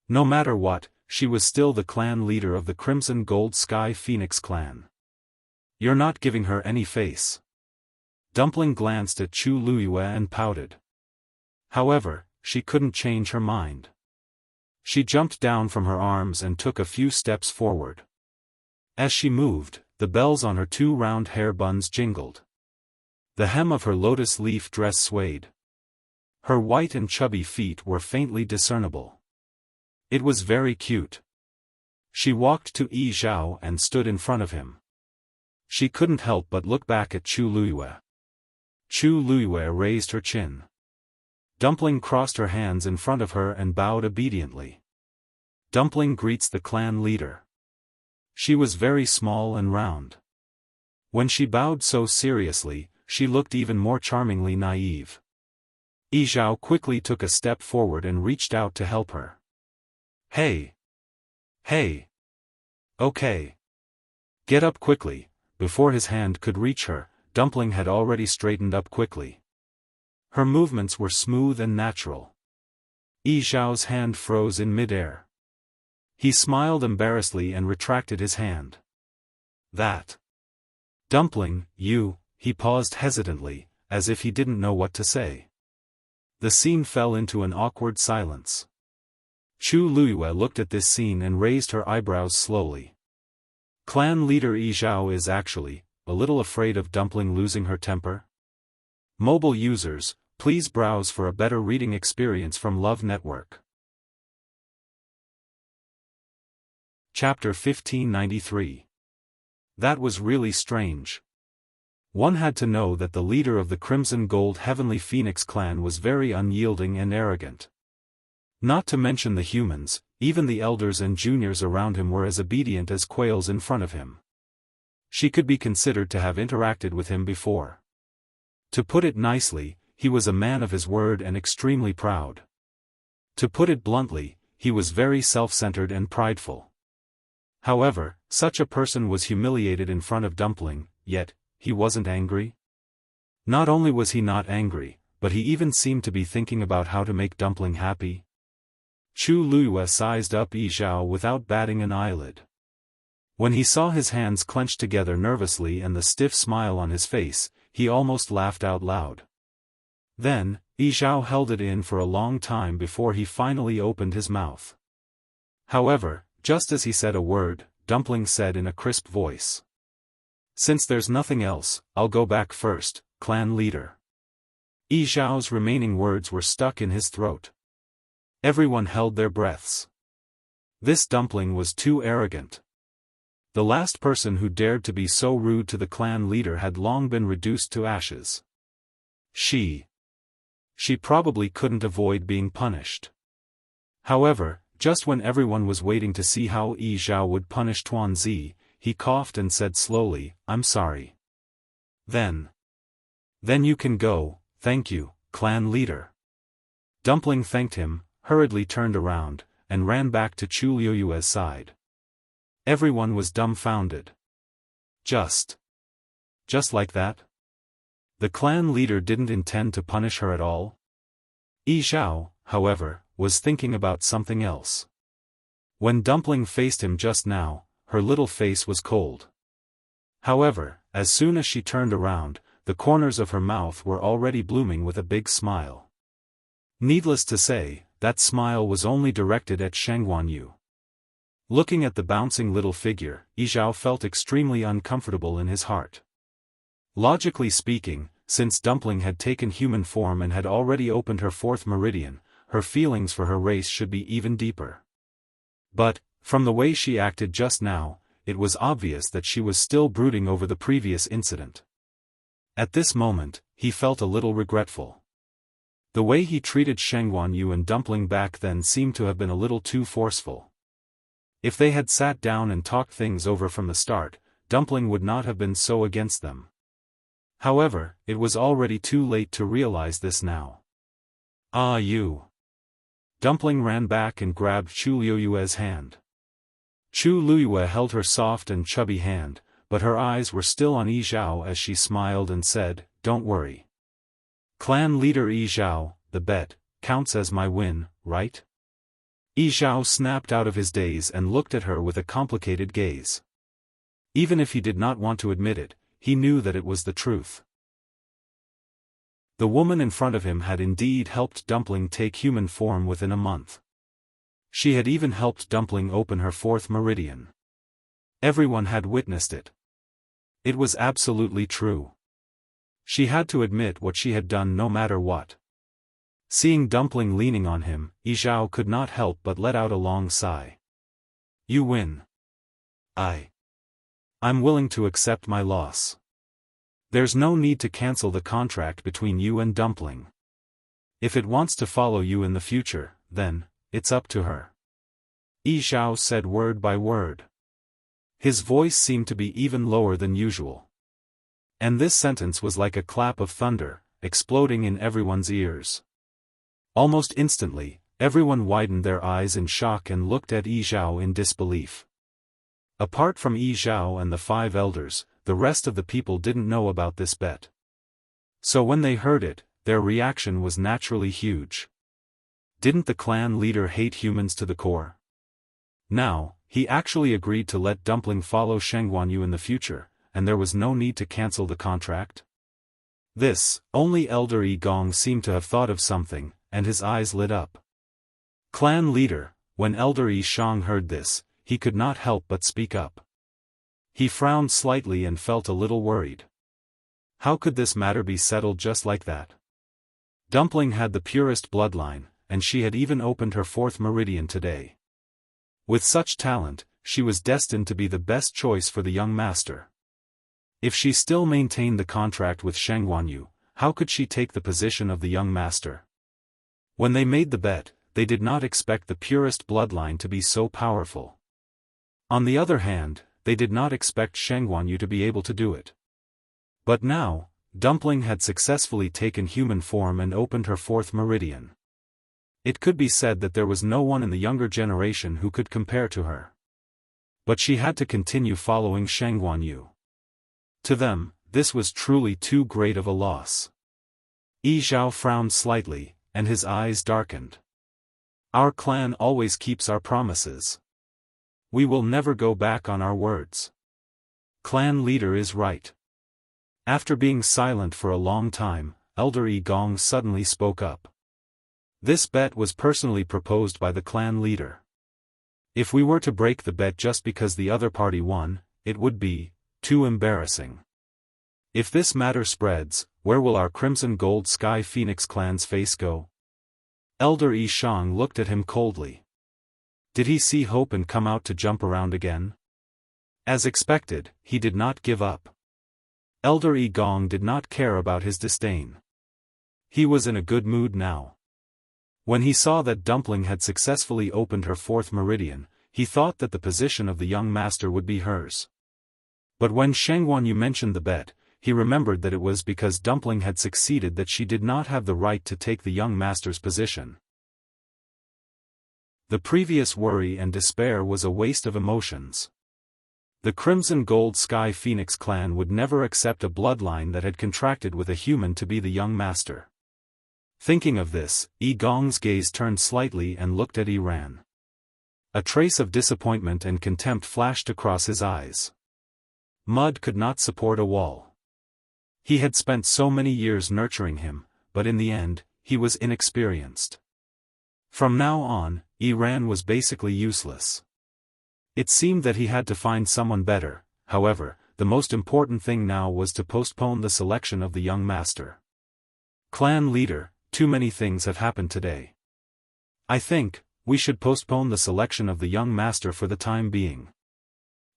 No matter what, she was still the clan leader of the Crimson Gold Sky Phoenix clan. You're not giving her any face. Dumpling glanced at Chu Luyue and pouted. However, she couldn't change her mind. She jumped down from her arms and took a few steps forward. As she moved, the bells on her two round hair buns jingled. The hem of her lotus leaf dress swayed. Her white and chubby feet were faintly discernible. It was very cute. She walked to Yi Zhao and stood in front of him. She couldn't help but look back at Chu Luyue. Chu Luyue raised her chin. Dumpling crossed her hands in front of her and bowed obediently. Dumpling greets the clan leader. She was very small and round. When she bowed so seriously, she looked even more charmingly naive. Yi Zhao quickly took a step forward and reached out to help her. Hey! Hey! Okay. Get up quickly. Before his hand could reach her, Dumpling had already straightened up quickly. Her movements were smooth and natural. Yi Zhao's hand froze in midair. He smiled embarrassedly and retracted his hand. That. Dumpling, you. He paused hesitantly, as if he didn't know what to say. The scene fell into an awkward silence. Chu Luyue looked at this scene and raised her eyebrows slowly. Clan leader Yi Zhao is actually a little afraid of Dumpling losing her temper. Mobile users, please browse for a better reading experience from Love Network. Chapter 1593. That was really strange. One had to know that the leader of the Crimson Gold Heavenly Phoenix clan was very unyielding and arrogant. Not to mention the humans, even the elders and juniors around him were as obedient as quails in front of him. She could be considered to have interacted with him before. To put it nicely, he was a man of his word and extremely proud. To put it bluntly, he was very self-centered and prideful. However, such a person was humiliated in front of Dumpling, yet, he wasn't angry. Not only was he not angry, but he even seemed to be thinking about how to make Dumpling happy. Chu Luiyue sized up Yi Zhao without batting an eyelid. When he saw his hands clenched together nervously and the stiff smile on his face, he almost laughed out loud. Then, Yi Zhao held it in for a long time before he finally opened his mouth. However, just as he said a word, Dumpling said in a crisp voice. "Since there's nothing else, I'll go back first, clan leader." Yi Zhao's remaining words were stuck in his throat. Everyone held their breaths. This Dumpling was too arrogant. The last person who dared to be so rude to the clan leader had long been reduced to ashes. She probably couldn't avoid being punished. However, just when everyone was waiting to see how Yi Zhao would punish Tuanzi, he coughed and said slowly, "I'm sorry." Then you can go, thank you, clan leader." Dumpling thanked him, hurriedly turned around, and ran back to Chu Luiyue's side. Everyone was dumbfounded. Just like that? The clan leader didn't intend to punish her at all? Yi Zhao, however, was thinking about something else. When Dumpling faced him just now, her little face was cold. However, as soon as she turned around, the corners of her mouth were already blooming with a big smile. Needless to say, that smile was only directed at Sheng Guanyu. Looking at the bouncing little figure, Yi Zhao felt extremely uncomfortable in his heart. Logically speaking, since Dumpling had taken human form and had already opened her fourth meridian, her feelings for her race should be even deeper. But, from the way she acted just now, it was obvious that she was still brooding over the previous incident. At this moment, he felt a little regretful. The way he treated Sheng Guanyu and Dumpling back then seemed to have been a little too forceful. If they had sat down and talked things over from the start, Dumpling would not have been so against them. However, it was already too late to realize this now. "Ah, you." Dumpling ran back and grabbed Chu Luiyue's hand. Chu Luiyue held her soft and chubby hand, but her eyes were still on Yi Zhao as she smiled and said, "Don't worry. Clan leader Yi Zhao, the bet counts as my win, right?" Yi Zhao snapped out of his daze and looked at her with a complicated gaze. Even if he did not want to admit it, he knew that it was the truth. The woman in front of him had indeed helped Dumpling take human form within a month. She had even helped Dumpling open her fourth meridian. Everyone had witnessed it. It was absolutely true. She had to admit what she had done no matter what. Seeing Dumpling leaning on him, Yi Zhao could not help but let out a long sigh. "You win. I'm willing to accept my loss. There's no need to cancel the contract between you and Dumpling. If it wants to follow you in the future, then, it's up to her." Yi Zhao said word by word. His voice seemed to be even lower than usual. And this sentence was like a clap of thunder, exploding in everyone's ears. Almost instantly, everyone widened their eyes in shock and looked at Yi Zhao in disbelief. Apart from Yi Zhao and the 5 elders, the rest of the people didn't know about this bet. So when they heard it, their reaction was naturally huge. Didn't the clan leader hate humans to the core? Now, he actually agreed to let Dumpling follow Sheng Guanyu in the future, and there was no need to cancel the contract? Only Elder Yi Gong seemed to have thought of something, and his eyes lit up. Clan leader, when Elder Yi Shang heard this, he could not help but speak up. He frowned slightly and felt a little worried. How could this matter be settled just like that? Dumpling had the purest bloodline, and she had even opened her fourth meridian today. With such talent, she was destined to be the best choice for the young master. If she still maintained the contract with Sheng Guanyu, how could she take the position of the young master? When they made the bet, they did not expect the purest bloodline to be so powerful. On the other hand, they did not expect Sheng Guanyu to be able to do it. But now, Dumpling had successfully taken human form and opened her fourth meridian. It could be said that there was no one in the younger generation who could compare to her. But she had to continue following Sheng Guanyu. To them, this was truly too great of a loss. Yi Zhao frowned slightly, and his eyes darkened. Our clan always keeps our promises. We will never go back on our words. Clan leader is right. After being silent for a long time, Elder Yi Gong suddenly spoke up. This bet was personally proposed by the clan leader. If we were to break the bet just because the other party won, it would be too embarrassing. If this matter spreads, where will our Crimson Gold Sky Phoenix clan's face go? Elder Yi Shang looked at him coldly. Did he see hope and come out to jump around again? As expected, he did not give up. Elder Yi Gong did not care about his disdain. He was in a good mood now. When he saw that Dumpling had successfully opened her fourth meridian, he thought that the position of the young master would be hers. But when Sheng Wanyu mentioned the bet, he remembered that it was because Dumpling had succeeded that she did not have the right to take the young master's position. The previous worry and despair was a waste of emotions. The Crimson Gold Sky Phoenix clan would never accept a bloodline that had contracted with a human to be the young master. Thinking of this, Yi Gong's gaze turned slightly and looked at Yi Ran. A trace of disappointment and contempt flashed across his eyes. Mud could not support a wall. He had spent so many years nurturing him, but in the end, he was inexperienced. From now on, Yi Ran was basically useless. It seemed that he had to find someone better. However, the most important thing now was to postpone the selection of the young master. Clan leader, too many things have happened today. I think we should postpone the selection of the young master for the time being.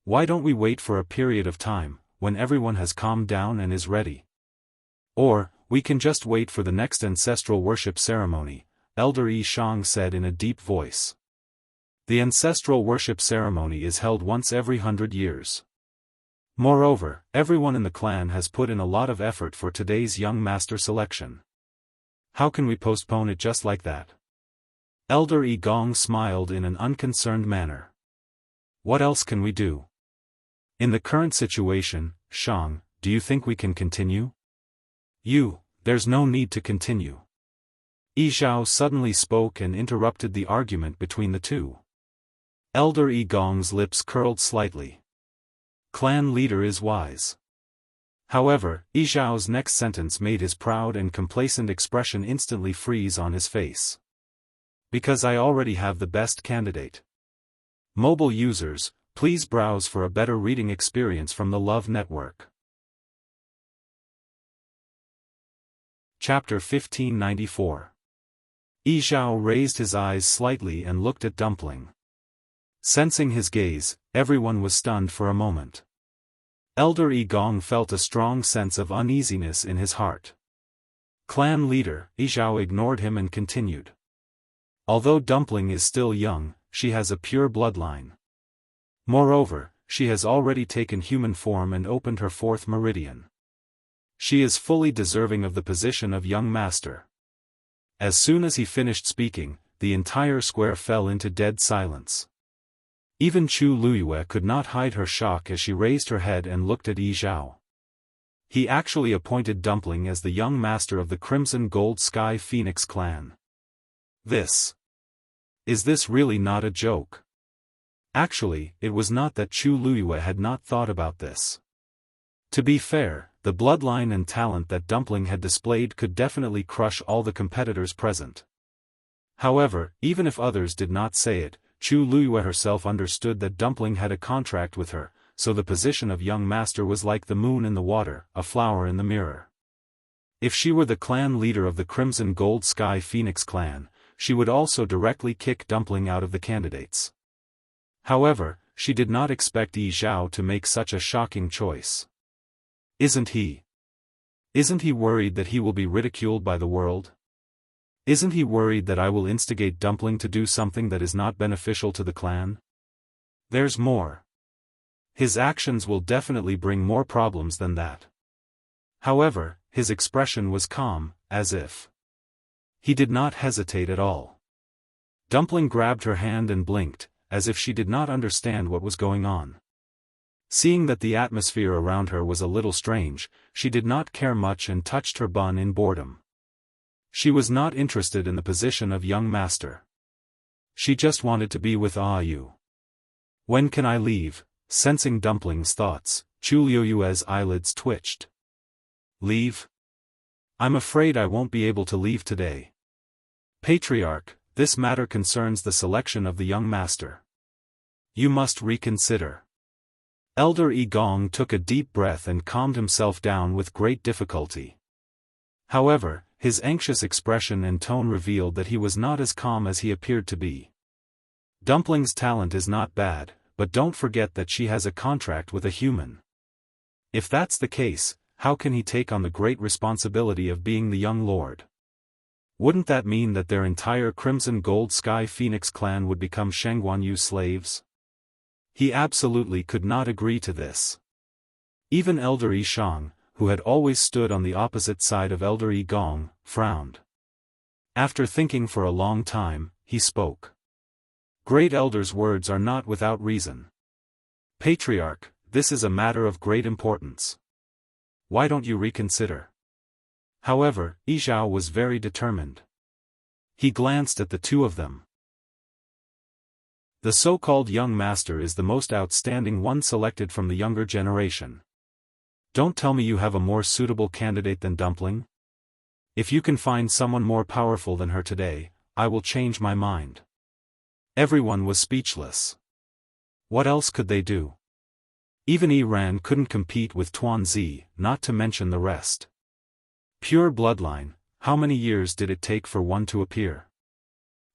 Why don't we wait for a period of time, when everyone has calmed down and is ready? Or, we can just wait for the next ancestral worship ceremony, Elder Yi Shang said in a deep voice. The ancestral worship ceremony is held once every 100 years. Moreover, everyone in the clan has put in a lot of effort for today's young master selection. How can we postpone it just like that? Elder Yi Gong smiled in an unconcerned manner. What else can we do? In the current situation, Shang, do you think we can continue? There's no need to continue. Yi Zhao suddenly spoke and interrupted the argument between the two. Elder Yi Gong's lips curled slightly. Clan leader is wise. However, Yi Zhao's next sentence made his proud and complacent expression instantly freeze on his face. Because I already have the best candidate. Mobile users, please browse for a better reading experience from the Love Network. Chapter 1594. Yi Zhao raised his eyes slightly and looked at Dumpling. Sensing his gaze, everyone was stunned for a moment. Elder Yi Gong felt a strong sense of uneasiness in his heart. Clan leader, Yi Zhao ignored him and continued. Although Dumpling is still young, she has a pure bloodline. Moreover, she has already taken human form and opened her fourth meridian. She is fully deserving of the position of young master. As soon as he finished speaking, the entire square fell into dead silence. Even Chu Luyue could not hide her shock as she raised her head and looked at Yi Zhao. He actually appointed Dumpling as the young master of the Crimson Gold Sky Phoenix clan. Is this really not a joke? Actually, it was not that Chu Luyue had not thought about this. To be fair, the bloodline and talent that Dumpling had displayed could definitely crush all the competitors present. However, even if others did not say it, Chu Luyue herself understood that Dumpling had a contract with her, so the position of young master was like the moon in the water, a flower in the mirror. If she were the clan leader of the Crimson Gold Sky Phoenix clan, she would also directly kick Dumpling out of the candidates. However, she did not expect Yi Zhao to make such a shocking choice. Isn't he worried that he will be ridiculed by the world? Isn't he worried that I will instigate Dumpling to do something that is not beneficial to the clan? There's more. His actions will definitely bring more problems than that. However, his expression was calm, as if he did not hesitate at all. Dumpling grabbed her hand and blinked, as if she did not understand what was going on. Seeing that the atmosphere around her was a little strange, she did not care much and touched her bun in boredom. She was not interested in the position of young master. She just wanted to be with Yu. When can I leave? Sensing Dumpling's thoughts, Chu Liuyue's eyelids twitched. Leave? I'm afraid I won't be able to leave today. Patriarch, this matter concerns the selection of the young master. You must reconsider. Elder Yi Gong took a deep breath and calmed himself down with great difficulty. However, his anxious expression and tone revealed that he was not as calm as he appeared to be. Dumpling's talent is not bad, but don't forget that she has a contract with a human. If that's the case, how can he take on the great responsibility of being the young lord? Wouldn't that mean that their entire Crimson Gold Sky Phoenix clan would become Shangguanyu slaves? He absolutely could not agree to this. Even Elder Yi Shang, who had always stood on the opposite side of Elder Yi Gong, frowned. After thinking for a long time, he spoke. Great Elder's words are not without reason. Patriarch, this is a matter of great importance. Why don't you reconsider? However, Yi Zhao was very determined. He glanced at the two of them. The so-called young master is the most outstanding one selected from the younger generation. Don't tell me you have a more suitable candidate than Dumpling? If you can find someone more powerful than her today, I will change my mind. Everyone was speechless. What else could they do? Even Yi Ran couldn't compete with Tuanzi, not to mention the rest. Pure bloodline, how many years did it take for one to appear?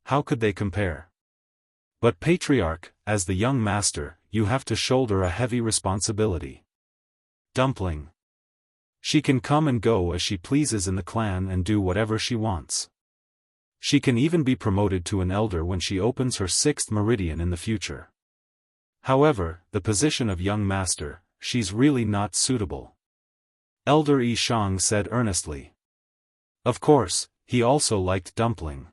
How could they compare? But Patriarch, as the young master, you have to shoulder a heavy responsibility. Dumpling. She can come and go as she pleases in the clan and do whatever she wants. She can even be promoted to an elder when she opens her 6th meridian in the future. However, the position of young master, she's really not suitable. Elder Yi Shang said earnestly. Of course, he also liked Dumpling.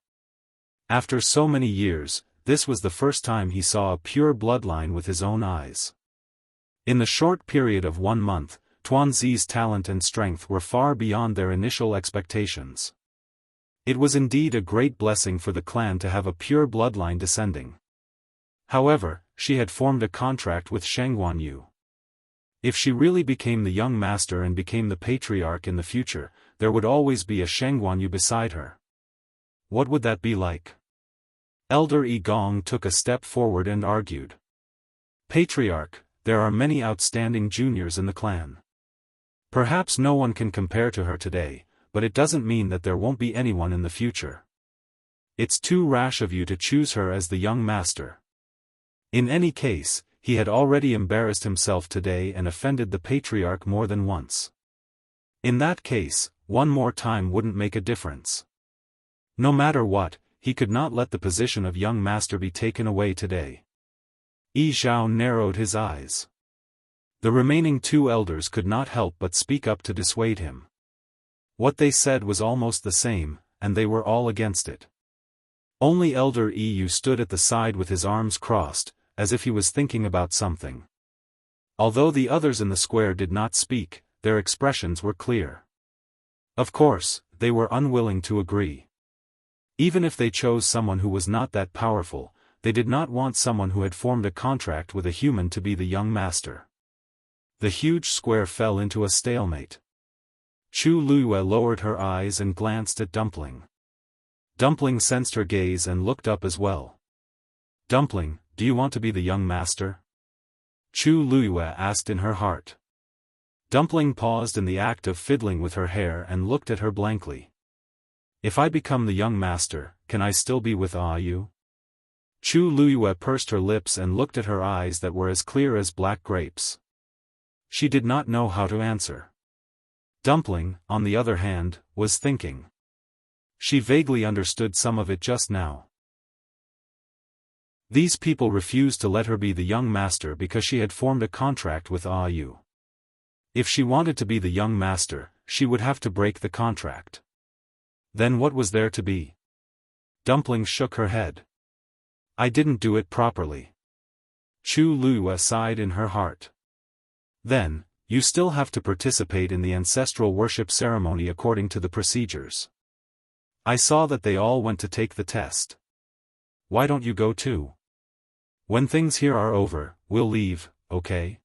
After so many years, this was the first time he saw a pure bloodline with his own eyes. In the short period of 1 month, Tuanzi's talent and strength were far beyond their initial expectations. It was indeed a great blessing for the clan to have a pure bloodline descending. However, she had formed a contract with Shangguanyu. If she really became the young master and became the patriarch in the future, there would always be a Shangguanyu beside her. What would that be like? Elder Yi Gong took a step forward and argued. Patriarch, there are many outstanding juniors in the clan. Perhaps no one can compare to her today, but it doesn't mean that there won't be anyone in the future. It's too rash of you to choose her as the young master. In any case, he had already embarrassed himself today and offended the patriarch more than once. In that case, one more time wouldn't make a difference. No matter what, he could not let the position of young master be taken away today. Yi Zhao narrowed his eyes. The remaining 2 elders could not help but speak up to dissuade him. What they said was almost the same, and they were all against it. Only Elder Yu stood at the side with his arms crossed, as if he was thinking about something. Although the others in the square did not speak, their expressions were clear. Of course, they were unwilling to agree. Even if they chose someone who was not that powerful, they did not want someone who had formed a contract with a human to be the young master. The huge square fell into a stalemate. Chu Luiyue lowered her eyes and glanced at Dumpling. Dumpling sensed her gaze and looked up as well. Dumpling, do you want to be the young master? Chu Luiyue asked in her heart. Dumpling paused in the act of fiddling with her hair and looked at her blankly. If I become the young master, can I still be with Yu? Chu Luiyue pursed her lips and looked at her eyes that were as clear as black grapes. She did not know how to answer. Dumpling, on the other hand, was thinking. She vaguely understood some of it just now. These people refused to let her be the young master because she had formed a contract with Yu. If she wanted to be the young master, she would have to break the contract. Then what was there to be? Dumpling shook her head. I didn't do it properly. Chu Luiyue sighed in her heart. Then, you still have to participate in the ancestral worship ceremony according to the procedures. I saw that they all went to take the test. Why don't you go too? When things here are over, we'll leave, okay?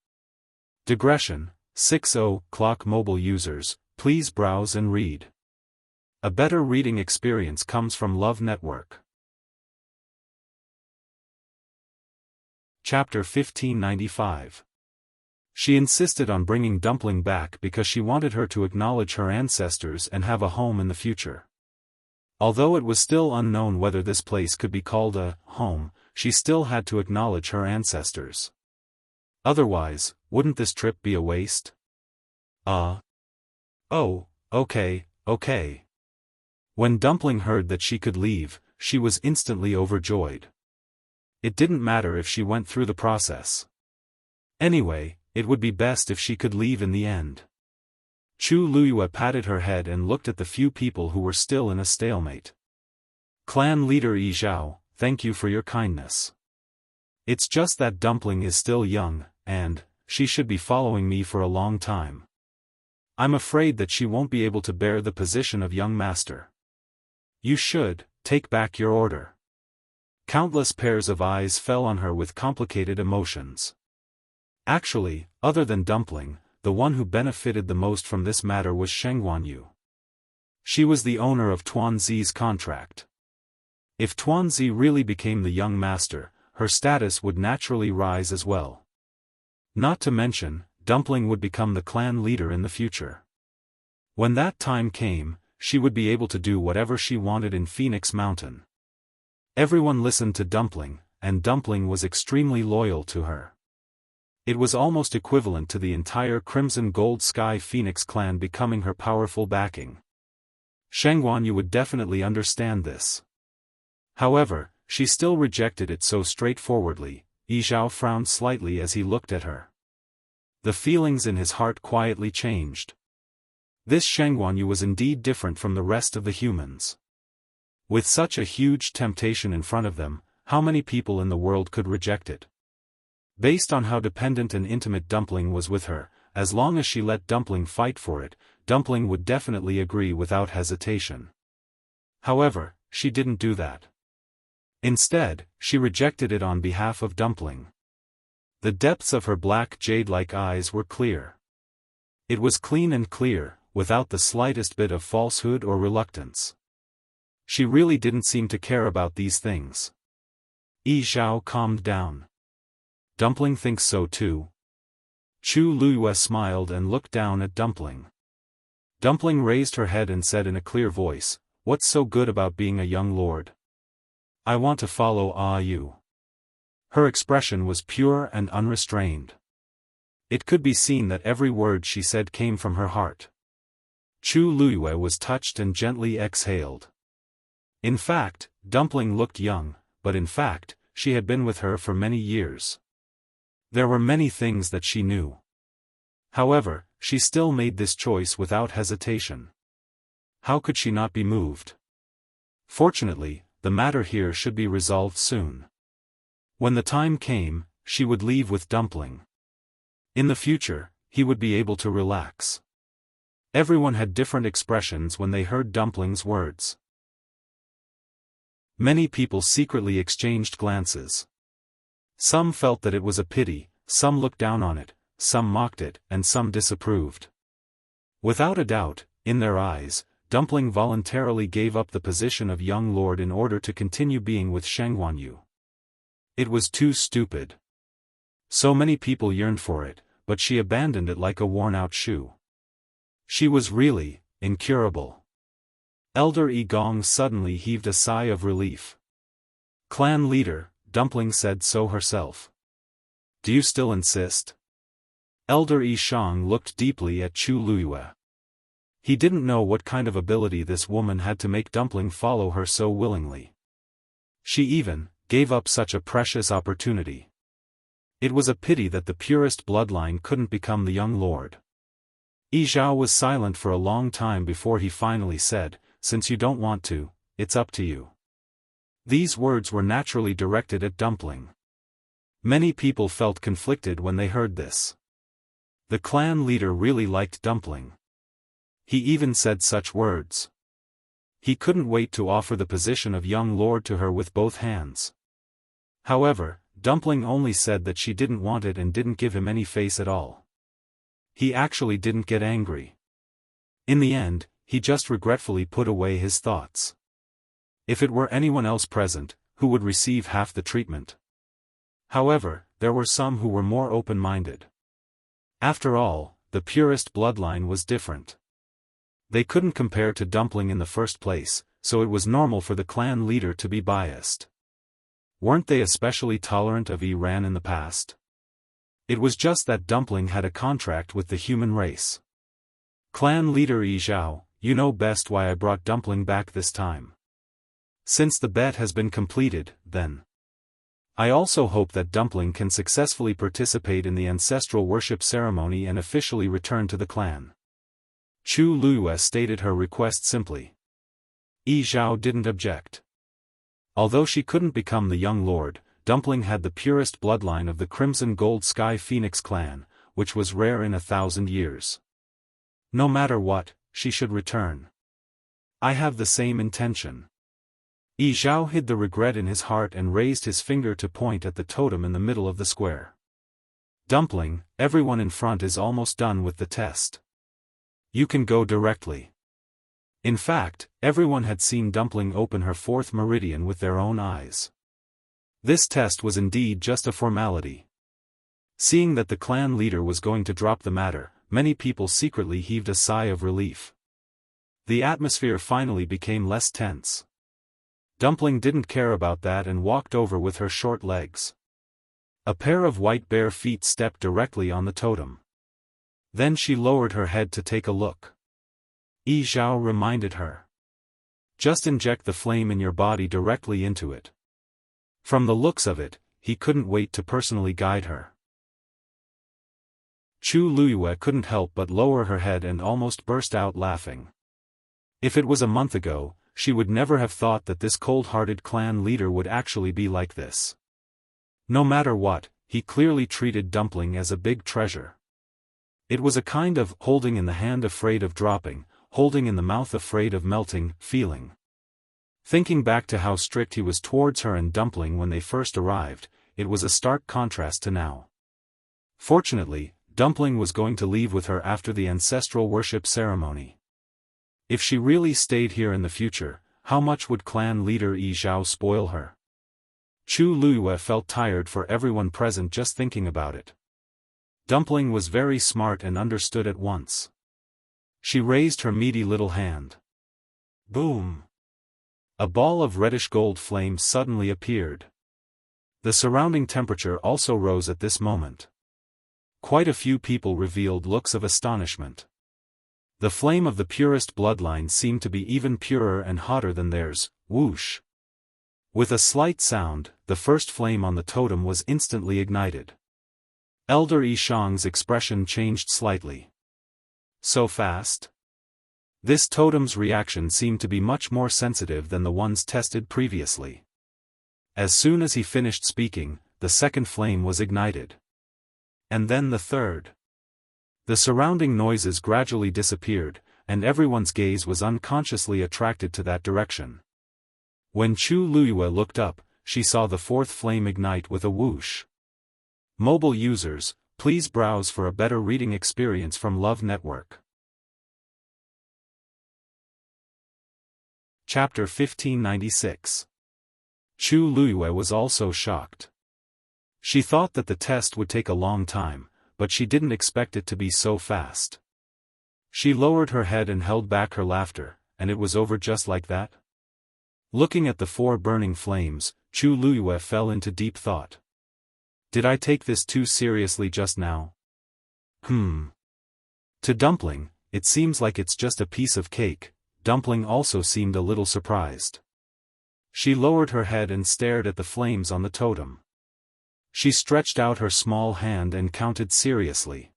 Digression, 6:00 mobile users, please browse and read. A better reading experience comes from Love Network. Chapter 1595. She insisted on bringing Dumpling back because she wanted her to acknowledge her ancestors and have a home in the future. Although it was still unknown whether this place could be called a home, she still had to acknowledge her ancestors. Otherwise, wouldn't this trip be a waste? Oh, okay. When Dumpling heard that she could leave, she was instantly overjoyed. It didn't matter if she went through the process. Anyway, it would be best if she could leave in the end. Chu Luyue patted her head and looked at the few people who were still in a stalemate. Clan leader Yi Zhao, thank you for your kindness. It's just that Dumpling is still young, and she should be following me for a long time. I'm afraid that she won't be able to bear the position of young master. You should take back your order. Countless pairs of eyes fell on her with complicated emotions. Actually, other than Dumpling, the one who benefited the most from this matter was Sheng Guanyu. She was the owner of Tuanzi's contract. If Tuanzi really became the young master, her status would naturally rise as well. Not to mention, Dumpling would become the clan leader in the future. When that time came, she would be able to do whatever she wanted in Phoenix Mountain. Everyone listened to Dumpling, and Dumpling was extremely loyal to her. It was almost equivalent to the entire Crimson Gold Sky Phoenix clan becoming her powerful backing. Sheng Guanyu would definitely understand this. However, she still rejected it so straightforwardly. Yi Zhao frowned slightly as he looked at her. The feelings in his heart quietly changed. This Sheng Guanyu was indeed different from the rest of the humans. With such a huge temptation in front of them, how many people in the world could reject it? Based on how dependent and intimate Dumpling was with her, as long as she let Dumpling fight for it, Dumpling would definitely agree without hesitation. However, she didn't do that. Instead, she rejected it on behalf of Dumpling. The depths of her black jade-like eyes were clear. It was clean and clear, without the slightest bit of falsehood or reluctance. She really didn't seem to care about these things. Yi Zhao calmed down. Dumpling thinks so too. Chu Luyue smiled and looked down at Dumpling. Dumpling raised her head and said in a clear voice, "What's so good about being a young lord? I want to follow you." Her expression was pure and unrestrained. It could be seen that every word she said came from her heart. Chu Luyue was touched and gently exhaled. In fact, Dumpling looked young, but in fact, she had been with her for many years. There were many things that she knew. However, she still made this choice without hesitation. How could she not be moved? Fortunately, the matter here should be resolved soon. When the time came, she would leave with Dumpling. In the future, he would be able to relax. Everyone had different expressions when they heard Dumpling's words. Many people secretly exchanged glances. Some felt that it was a pity, some looked down on it, some mocked it, and some disapproved. Without a doubt, in their eyes, Dumpling voluntarily gave up the position of young lord in order to continue being with Sheng Guanyu. It was too stupid. So many people yearned for it, but she abandoned it like a worn-out shoe. She was really incurable. Elder Yi Gong suddenly heaved a sigh of relief. Clan leader, Dumpling said so herself. Do you still insist? Elder Yi Shang looked deeply at Chu Luyue. He didn't know what kind of ability this woman had to make Dumpling follow her so willingly. She even gave up such a precious opportunity. It was a pity that the purest bloodline couldn't become the young lord. Yi Zhao was silent for a long time before he finally said, "Since you don't want to, it's up to you." These words were naturally directed at Dumpling. Many people felt conflicted when they heard this. The clan leader really liked Dumpling. He even said such words. He couldn't wait to offer the position of young lord to her with both hands. However, Dumpling only said that she didn't want it and didn't give him any face at all. He actually didn't get angry. In the end, he just regretfully put away his thoughts. If it were anyone else present, who would receive half the treatment? However, there were some who were more open-minded. After all, the purest bloodline was different. They couldn't compare to Dumpling in the first place, so it was normal for the clan leader to be biased. Weren't they especially tolerant of Iran in the past? It was just that Dumpling had a contract with the human race. Clan leader Yi Zhao, you know best why I brought Dumpling back this time. Since the bet has been completed, then. I also hope that Dumpling can successfully participate in the ancestral worship ceremony and officially return to the clan. Chu Luiyue stated her request simply. Yi Zhao didn't object. Although she couldn't become the young lord, Dumpling had the purest bloodline of the Crimson Gold Sky Phoenix clan, which was rare in 1,000 years. No matter what, she should return. I have the same intention. Yi Zhao hid the regret in his heart and raised his finger to point at the totem in the middle of the square. Dumpling, everyone in front is almost done with the test. You can go directly. In fact, everyone had seen Dumpling open her fourth meridian with their own eyes. This test was indeed just a formality. Seeing that the clan leader was going to drop the matter, many people secretly heaved a sigh of relief. The atmosphere finally became less tense. Dumpling didn't care about that and walked over with her short legs. A pair of white bare feet stepped directly on the totem. Then she lowered her head to take a look. Yi Zhao reminded her. Just inject the flame in your body directly into it. From the looks of it, he couldn't wait to personally guide her. Chu Luiyue couldn't help but lower her head and almost burst out laughing. If it was a month ago, she would never have thought that this cold-hearted clan leader would actually be like this. No matter what, he clearly treated Dumpling as a big treasure. It was a kind of holding in the hand afraid of dropping, holding in the mouth afraid of melting feeling. Thinking back to how strict he was towards her and Dumpling when they first arrived, it was a stark contrast to now. Fortunately, Dumpling was going to leave with her after the ancestral worship ceremony. If she really stayed here in the future, how much would clan leader Yi Zhao spoil her? Chu Luiyue felt tired for everyone present just thinking about it. Dumpling was very smart and understood at once. She raised her meaty little hand. Boom! A ball of reddish gold flame suddenly appeared. The surrounding temperature also rose at this moment. Quite a few people revealed looks of astonishment. The flame of the purest bloodline seemed to be even purer and hotter than theirs. Whoosh! With a slight sound, the first flame on the totem was instantly ignited. Elder Yi Shang's expression changed slightly. So fast? This totem's reaction seemed to be much more sensitive than the ones tested previously. As soon as he finished speaking, the second flame was ignited. And then the third. The surrounding noises gradually disappeared, and everyone's gaze was unconsciously attracted to that direction. When Chu Luiyue looked up, she saw the fourth flame ignite with a whoosh. Mobile users, please browse for a better reading experience from Love Network. Chapter 1596. Chu Luiyue was also shocked. She thought that the test would take a long time, but she didn't expect it to be so fast. She lowered her head and held back her laughter, and it was over just like that? Looking at the four burning flames, Chu Luiyue fell into deep thought. Did I take this too seriously just now? To Dumpling, it seems like it's just a piece of cake. Dumpling also seemed a little surprised. She lowered her head and stared at the flames on the totem. She stretched out her small hand and counted seriously.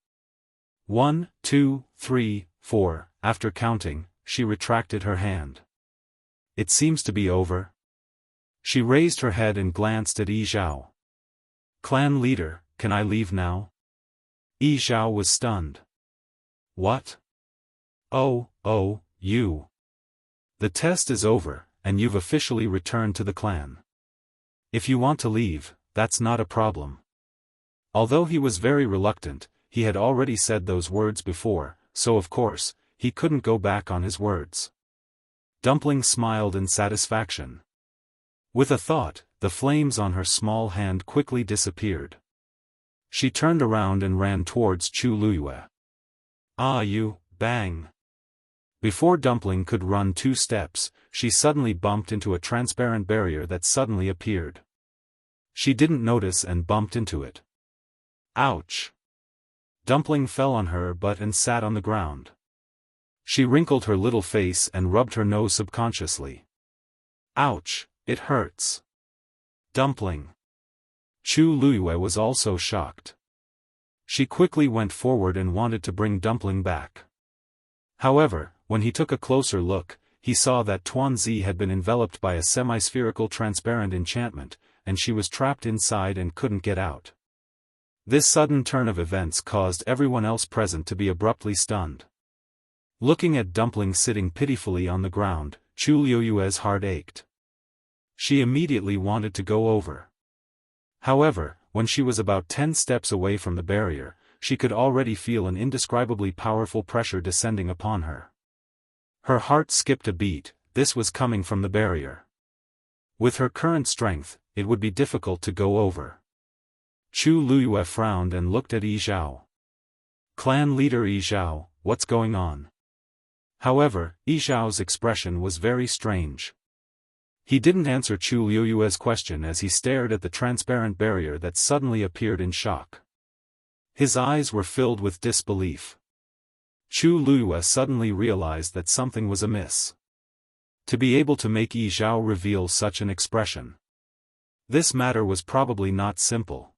1, 2, 3, 4. After counting, she retracted her hand. It seems to be over. She raised her head and glanced at Yi Zhao. Clan leader, can I leave now? Yi Zhao was stunned. What? Oh, you. The test is over, and you've officially returned to the clan. If you want to leave, that's not a problem. Although he was very reluctant, he had already said those words before, so of course, he couldn't go back on his words. Dumpling smiled in satisfaction. With a thought, the flames on her small hand quickly disappeared. She turned around and ran towards Chu Luyue. Ah, you, bang! Before Dumpling could run 2 steps, she suddenly bumped into a transparent barrier that suddenly appeared. She didn't notice and bumped into it. Ouch! Dumpling fell on her butt and sat on the ground. She wrinkled her little face and rubbed her nose subconsciously. Ouch, it hurts. Dumpling. Chu Luyue was also shocked. She quickly went forward and wanted to bring Dumpling back. However, when he took a closer look, he saw that Tuanzi had been enveloped by a semi-spherical transparent enchantment, and she was trapped inside and couldn't get out. This sudden turn of events caused everyone else present to be abruptly stunned. Looking at Dumpling sitting pitifully on the ground, Chu Luyue's heart ached. She immediately wanted to go over. However, when she was about 10 steps away from the barrier, she could already feel an indescribably powerful pressure descending upon her. Her heart skipped a beat. This was coming from the barrier. With her current strength, it would be difficult to go over. Chu Luyue frowned and looked at Yi Zhao. Clan leader Yi Zhao, what's going on? However, Yi Zhao's expression was very strange. He didn't answer Chu Luyue's question as he stared at the transparent barrier that suddenly appeared in shock. His eyes were filled with disbelief. Chu Luyue suddenly realized that something was amiss. To be able to make Yi Zhao reveal such an expression. This matter was probably not simple.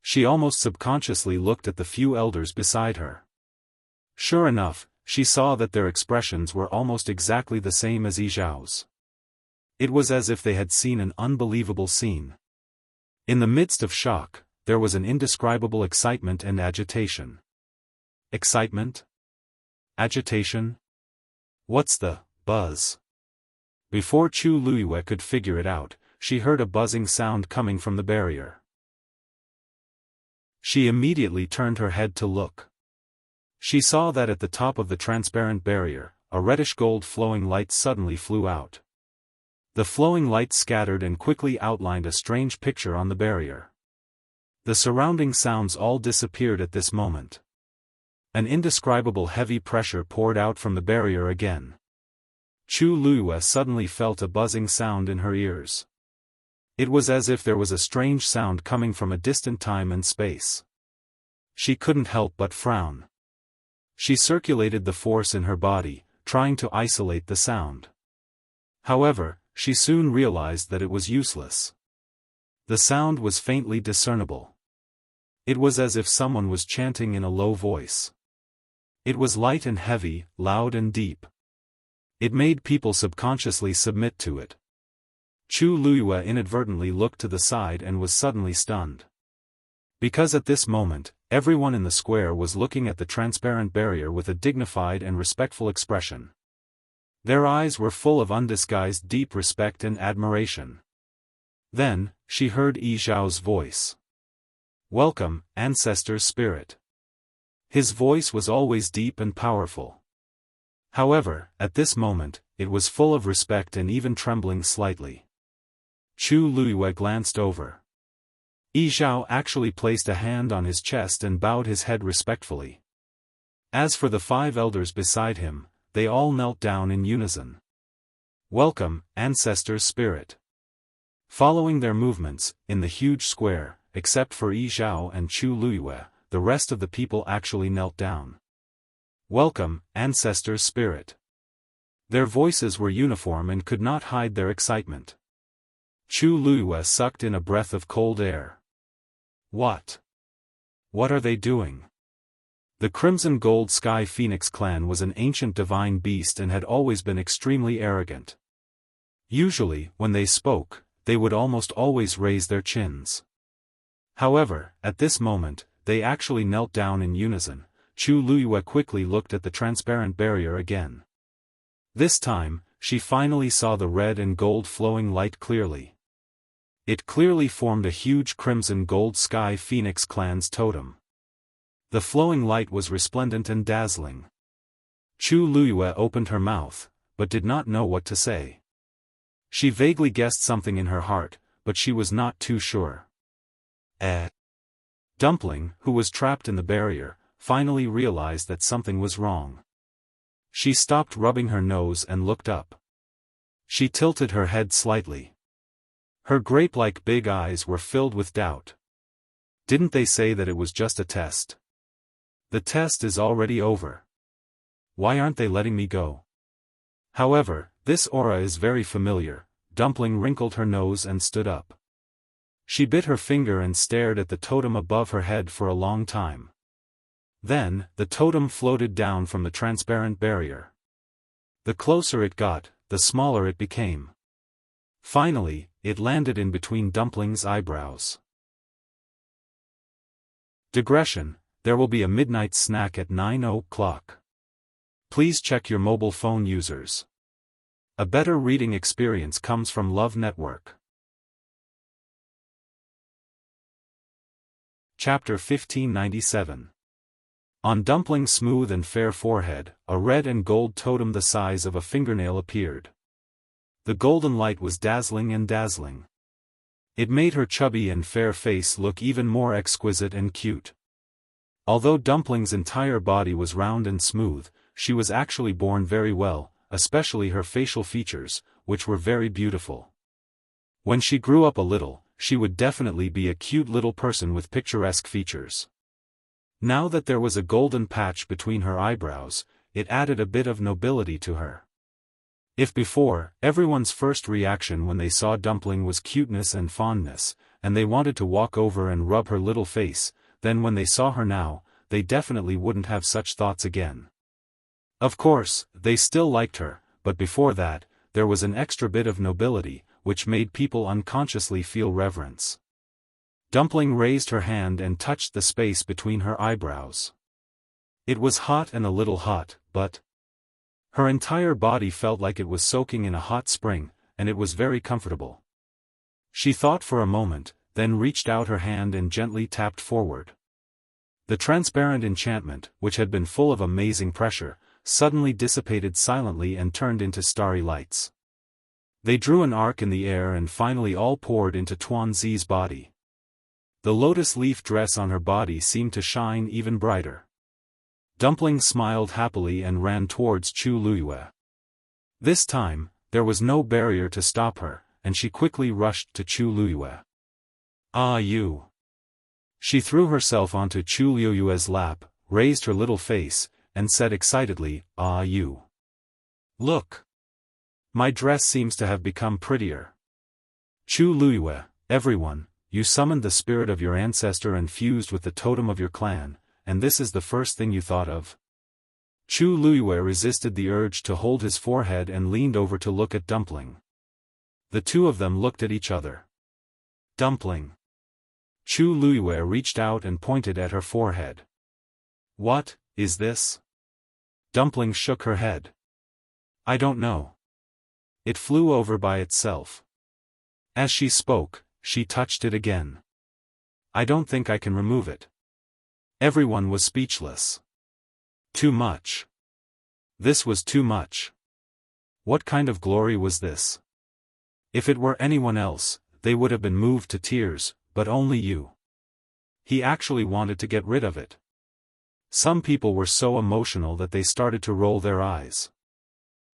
She almost subconsciously looked at the few elders beside her. Sure enough, she saw that their expressions were almost exactly the same as Yi Zhao's. It was as if they had seen an unbelievable scene. In the midst of shock, there was an indescribable excitement and agitation. Excitement? Agitation? What's the buzz? Before Chu Luyue could figure it out, she heard a buzzing sound coming from the barrier. She immediately turned her head to look. She saw that at the top of the transparent barrier, a reddish-gold flowing light suddenly flew out. The flowing light scattered and quickly outlined a strange picture on the barrier. The surrounding sounds all disappeared at this moment. An indescribable heavy pressure poured out from the barrier again. Chu Luyue suddenly felt a buzzing sound in her ears. It was as if there was a strange sound coming from a distant time and space. She couldn't help but frown. She circulated the force in her body, trying to isolate the sound. However, she soon realized that it was useless. The sound was faintly discernible. It was as if someone was chanting in a low voice. It was light and heavy, loud and deep. It made people subconsciously submit to it. Chu Luyue inadvertently looked to the side and was suddenly stunned. Because at this moment, everyone in the square was looking at the transparent barrier with a dignified and respectful expression. Their eyes were full of undisguised deep respect and admiration. Then, she heard Yi Zhao's voice. "Welcome, ancestor spirit." His voice was always deep and powerful. However, at this moment, it was full of respect and even trembling slightly. Chu Luyue glanced over. Yi Zhao actually placed a hand on his chest and bowed his head respectfully. As for the 5 elders beside him, they all knelt down in unison. "Welcome, ancestor spirit." Following their movements, in the huge square, except for Yi Zhao and Chu Luyue, the rest of the people actually knelt down. "Welcome, ancestor spirit." Their voices were uniform and could not hide their excitement. Chu Luyue sucked in a breath of cold air. What are they doing? The Crimson Gold Sky Phoenix clan was an ancient divine beast and had always been extremely arrogant. Usually, when they spoke, they would almost always raise their chins. However, at this moment, they actually knelt down in unison. Chu Luyue quickly looked at the transparent barrier again. This time, she finally saw the red and gold flowing light clearly. It clearly formed a huge crimson-gold Sky Phoenix clan's totem. The flowing light was resplendent and dazzling. Chu Luyue opened her mouth, but did not know what to say. She vaguely guessed something in her heart, but she was not too sure. Dumpling, who was trapped in the barrier, finally realized that something was wrong. She stopped rubbing her nose and looked up. She tilted her head slightly. Her grape-like big eyes were filled with doubt. Didn't they say that it was just a test? The test is already over. Why aren't they letting me go? However, this aura is very familiar. Dumpling wrinkled her nose and stood up. She bit her finger and stared at the totem above her head for a long time. Then, the totem floated down from the transparent barrier. The closer it got, the smaller it became. Finally, it landed in between Dumpling's eyebrows. Digression: there will be a midnight snack at 9 o'clock. Please check your mobile phone users. A better reading experience comes from Love Network. Chapter 1597. On Dumpling's smooth and fair forehead, a red and gold totem the size of a fingernail appeared. The golden light was dazzling and dazzling. It made her chubby and fair face look even more exquisite and cute. Although Dumpling's entire body was round and smooth, she was actually born very well, especially her facial features, which were very beautiful. When she grew up a little, she would definitely be a cute little person with picturesque features. Now that there was a golden patch between her eyebrows, it added a bit of nobility to her. If before, everyone's first reaction when they saw Dumpling was cuteness and fondness, and they wanted to walk over and rub her little face, then when they saw her now, they definitely wouldn't have such thoughts again. Of course, they still liked her, but before that, there was an extra bit of nobility, which made people unconsciously feel reverence. Dumpling raised her hand and touched the space between her eyebrows. It was hot and a little hot, but her entire body felt like it was soaking in a hot spring, and it was very comfortable. She thought for a moment, then reached out her hand and gently tapped forward. The transparent enchantment, which had been full of amazing pressure, suddenly dissipated silently and turned into starry lights. They drew an arc in the air and finally all poured into Tuanzi's body. The lotus leaf dress on her body seemed to shine even brighter. Dumpling smiled happily and ran towards Chu Luyue. This time, there was no barrier to stop her, and she quickly rushed to Chu Luyue. "Ah, you!" She threw herself onto Chu Luyue's lap, raised her little face, and said excitedly, "Ah, you! Look! My dress seems to have become prettier. Chu Luyue, everyone, you summoned the spirit of your ancestor and fused with the totem of your clan, and this is the first thing you thought of?" Chu Luyue resisted the urge to hold his forehead and leaned over to look at Dumpling. The two of them looked at each other. "Dumpling." Chu Luyue reached out and pointed at her forehead. "What is this?" Dumpling shook her head. "I don't know. It flew over by itself." As she spoke, she touched it again. "I don't think I can remove it." Everyone was speechless. Too much. This was too much. What kind of glory was this? If it were anyone else, they would have been moved to tears, but only you. He actually wanted to get rid of it. Some people were so emotional that they started to roll their eyes.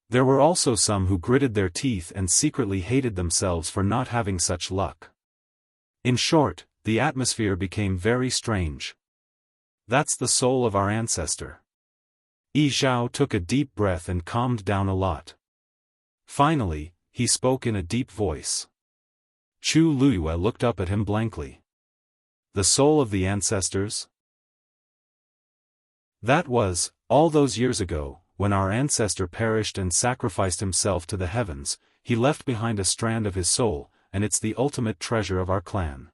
There were also some who gritted their teeth and secretly hated themselves for not having such luck. In short, the atmosphere became very strange. "That's the soul of our ancestor." Yi Zhao took a deep breath and calmed down a lot. Finally, he spoke in a deep voice. Chu Luyue looked up at him blankly. "The soul of the ancestors?" "That was, all those years ago, when our ancestor perished and sacrificed himself to the heavens, he left behind a strand of his soul, and it's the ultimate treasure of our clan."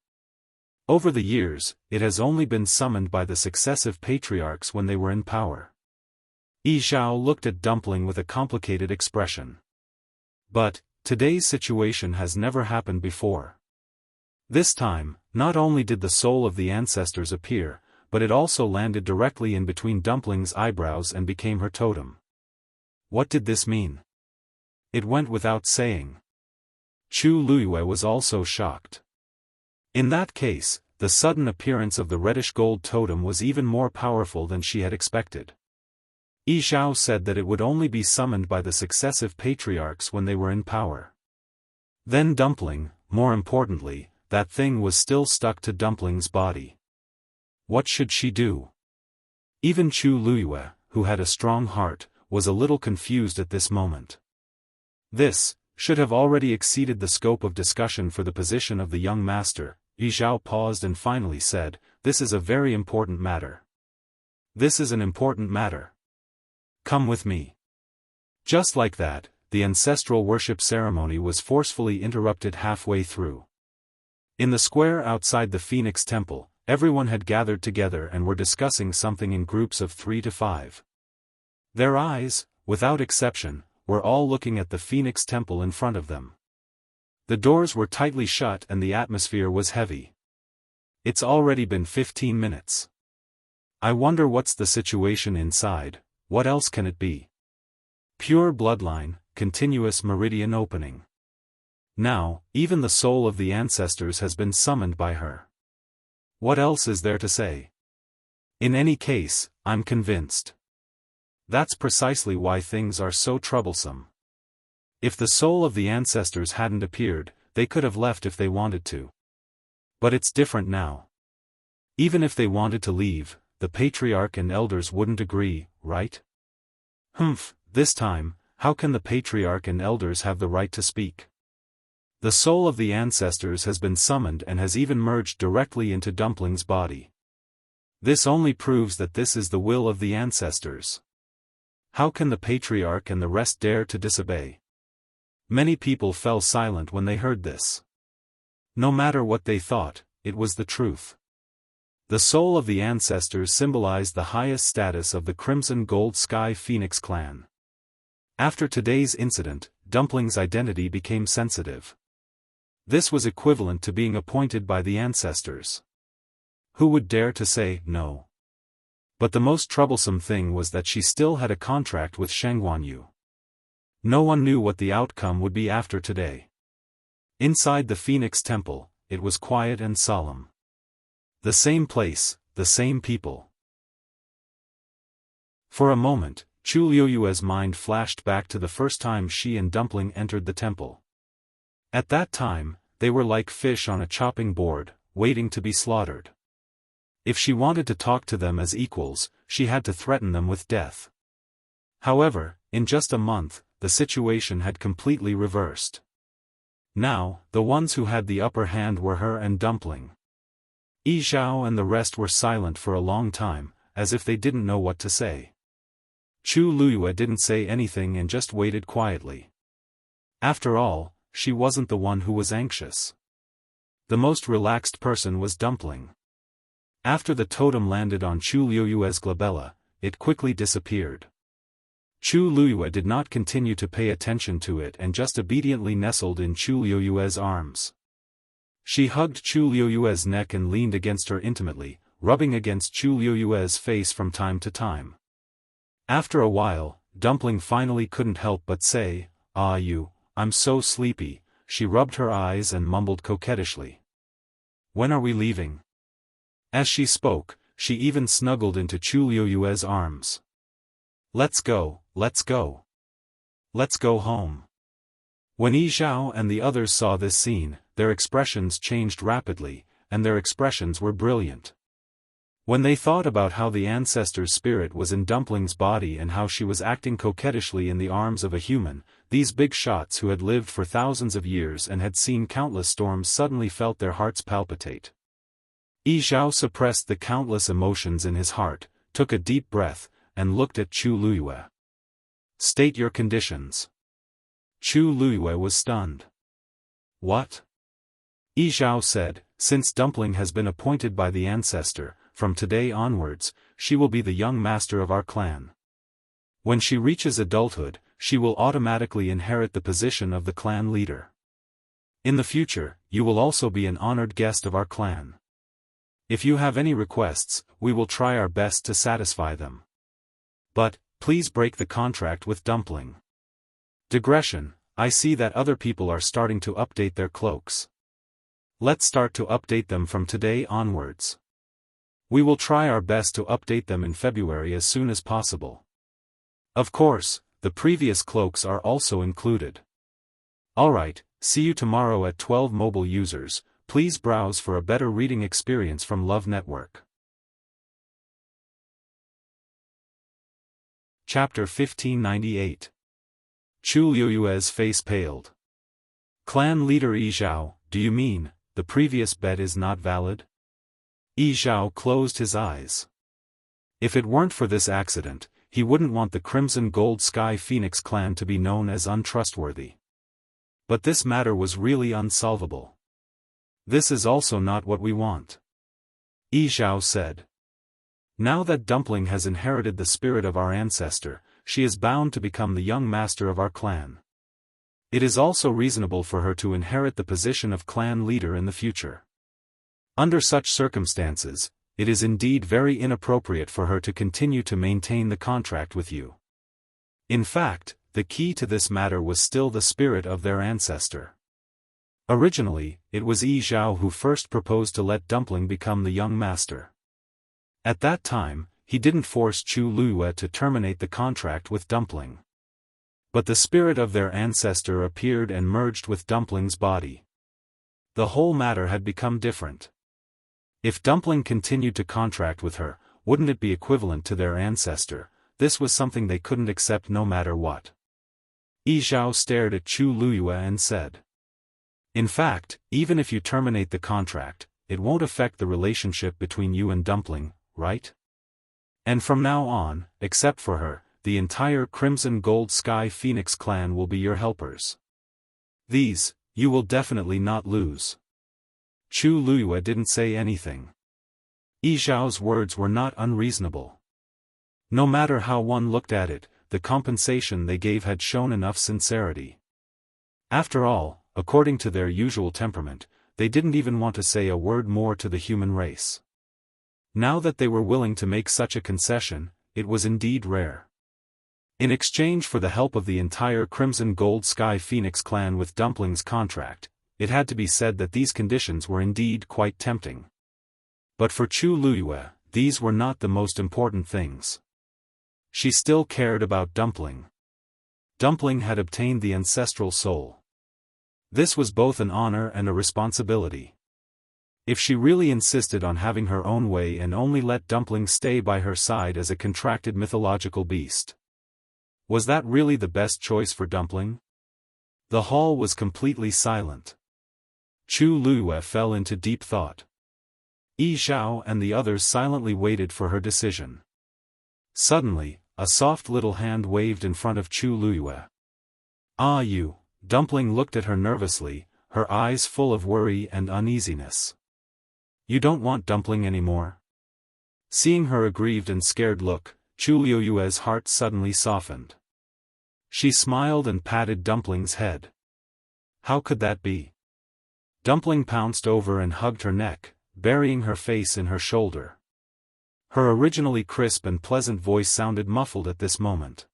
Over the years, it has only been summoned by the successive patriarchs when they were in power. Yi Zhao looked at Dumpling with a complicated expression. But, today's situation has never happened before. This time, not only did the soul of the ancestors appear, but it also landed directly in between Dumpling's eyebrows and became her totem. What did this mean? It went without saying. Chu Luiyue was also shocked. In that case, the sudden appearance of the reddish-gold totem was even more powerful than she had expected. Yi Zhao said that it would only be summoned by the successive patriarchs when they were in power. Then Dumpling, more importantly, that thing was still stuck to Dumpling's body. What should she do? Even Chu Luiyue, who had a strong heart, was a little confused at this moment. This should have already exceeded the scope of discussion for the position of the young master. Yi Zhao paused and finally said, "This is a very important matter. This is an important matter. Come with me." Just like that, the ancestral worship ceremony was forcefully interrupted halfway through. In the square outside the Phoenix Temple, everyone had gathered together and were discussing something in groups of 3 to 5. Their eyes, without exception, were all looking at the Phoenix Temple in front of them. The doors were tightly shut and the atmosphere was heavy. It's already been 15 minutes. I wonder what's the situation inside. What else can it be? Pure bloodline, continuous meridian opening. Now, even the soul of the ancestors has been summoned by her. What else is there to say? In any case, I'm convinced. That's precisely why things are so troublesome. If the soul of the ancestors hadn't appeared, they could have left if they wanted to. But it's different now. Even if they wanted to leave, the patriarch and elders wouldn't agree, right? This time, how can the patriarch and elders have the right to speak? The soul of the ancestors has been summoned and has even merged directly into Dumpling's body. This only proves that this is the will of the ancestors. How can the patriarch and the rest dare to disobey? Many people fell silent when they heard this. No matter what they thought, it was the truth. The soul of the ancestors symbolized the highest status of the Crimson Gold Sky Phoenix clan. After today's incident, Dumpling's identity became sensitive. This was equivalent to being appointed by the ancestors. Who would dare to say no? But the most troublesome thing was that she still had a contract with Shengguanyu. No one knew what the outcome would be after today. Inside the Phoenix Temple, it was quiet and solemn. The same place, the same people. For a moment, Chu Luiyue's mind flashed back to the first time she and Dumpling entered the temple. At that time, they were like fish on a chopping board, waiting to be slaughtered. If she wanted to talk to them as equals, she had to threaten them with death. However, in just a month, the situation had completely reversed. Now, the ones who had the upper hand were her and Dumpling. Yi Zhao and the rest were silent for a long time, as if they didn't know what to say. Chu Luiyue didn't say anything and just waited quietly. After all, she wasn't the one who was anxious. The most relaxed person was Dumpling. After the totem landed on Chu Luiyue's glabella, it quickly disappeared. Chu Luiyue did not continue to pay attention to it and just obediently nestled in Chu Luiyue's arms. She hugged Chu Luiyue's neck and leaned against her intimately, rubbing against Chu Luiyue's face from time to time. After a while, Dumpling finally couldn't help but say, "Ah, I'm so sleepy." She rubbed her eyes and mumbled coquettishly. "When are we leaving?" As she spoke, she even snuggled into Chu Luiyue's arms. Let's go, let's go. Let's go home." When Yi Zhao and the others saw this scene, their expressions changed rapidly, and their expressions were brilliant. When they thought about how the ancestor's spirit was in Dumpling's body and how she was acting coquettishly in the arms of a human, these big shots who had lived for thousands of years and had seen countless storms suddenly felt their hearts palpitate. Yi Zhao suppressed the countless emotions in his heart, took a deep breath, and looked at Chu Luiyue. "State your conditions." Chu Luiyue was stunned. "What?" Yi Zhao said, since Dumpling has been appointed by the ancestor, from today onwards, she will be the young master of our clan. When she reaches adulthood, she will automatically inherit the position of the clan leader. In the future, you will also be an honored guest of our clan. If you have any requests, we will try our best to satisfy them. But, please break the contract with Dumpling. Digression, I see that other people are starting to update their cloaks. Let's start to update them from today onwards. We will try our best to update them in February as soon as possible. Of course, the previous cloaks are also included. Alright, see you tomorrow at 12 mobile users, please browse for a better reading experience from Love Network. Chapter 1598. Chu Liuyue's face paled. Clan leader Yi Zhao, do you mean, the previous bet is not valid? Yi Zhao closed his eyes. If it weren't for this accident, he wouldn't want the Crimson Gold Sky Phoenix clan to be known as untrustworthy. But this matter was really unsolvable. This is also not what we want. Yi Zhao said. Now that Dumpling has inherited the spirit of our ancestor, she is bound to become the young master of our clan. It is also reasonable for her to inherit the position of clan leader in the future. Under such circumstances, it is indeed very inappropriate for her to continue to maintain the contract with you. In fact, the key to this matter was still the spirit of their ancestor. Originally, it was Yi Zhao who first proposed to let Dumpling become the young master. At that time, he didn't force Chu Liyue to terminate the contract with Dumpling. But the spirit of their ancestor appeared and merged with Dumpling's body. The whole matter had become different. If Dumpling continued to contract with her, wouldn't it be equivalent to their ancestor? This was something they couldn't accept no matter what. Yi Zhao stared at Chu Liyue and said. In fact, even if you terminate the contract, it won't affect the relationship between you and Dumpling, right? And from now on, except for her, the entire Crimson Gold Sky Phoenix clan will be your helpers. These, you will definitely not lose. Chu Liyue didn't say anything. Yi Zhao's words were not unreasonable. No matter how one looked at it, the compensation they gave had shown enough sincerity. After all, according to their usual temperament, they didn't even want to say a word more to the human race. Now that they were willing to make such a concession, it was indeed rare. In exchange for the help of the entire Crimson Gold Sky Phoenix clan with Dumpling's contract, it had to be said that these conditions were indeed quite tempting. But for Chu Liyue, these were not the most important things. She still cared about Dumpling. Dumpling had obtained the ancestral soul. This was both an honor and a responsibility. If she really insisted on having her own way and only let Dumpling stay by her side as a contracted mythological beast. Was that really the best choice for Dumpling? The hall was completely silent. Chu Liyue fell into deep thought. Yi Zhao and the others silently waited for her decision. Suddenly, a soft little hand waved in front of Chu Liyue. Ah, you. Dumpling looked at her nervously, her eyes full of worry and uneasiness. You don't want Dumpling anymore? Seeing her aggrieved and scared look, Chu Liyue's heart suddenly softened. She smiled and patted Dumpling's head. How could that be? Dumpling pounced over and hugged her neck, burying her face in her shoulder. Her originally crisp and pleasant voice sounded muffled at this moment.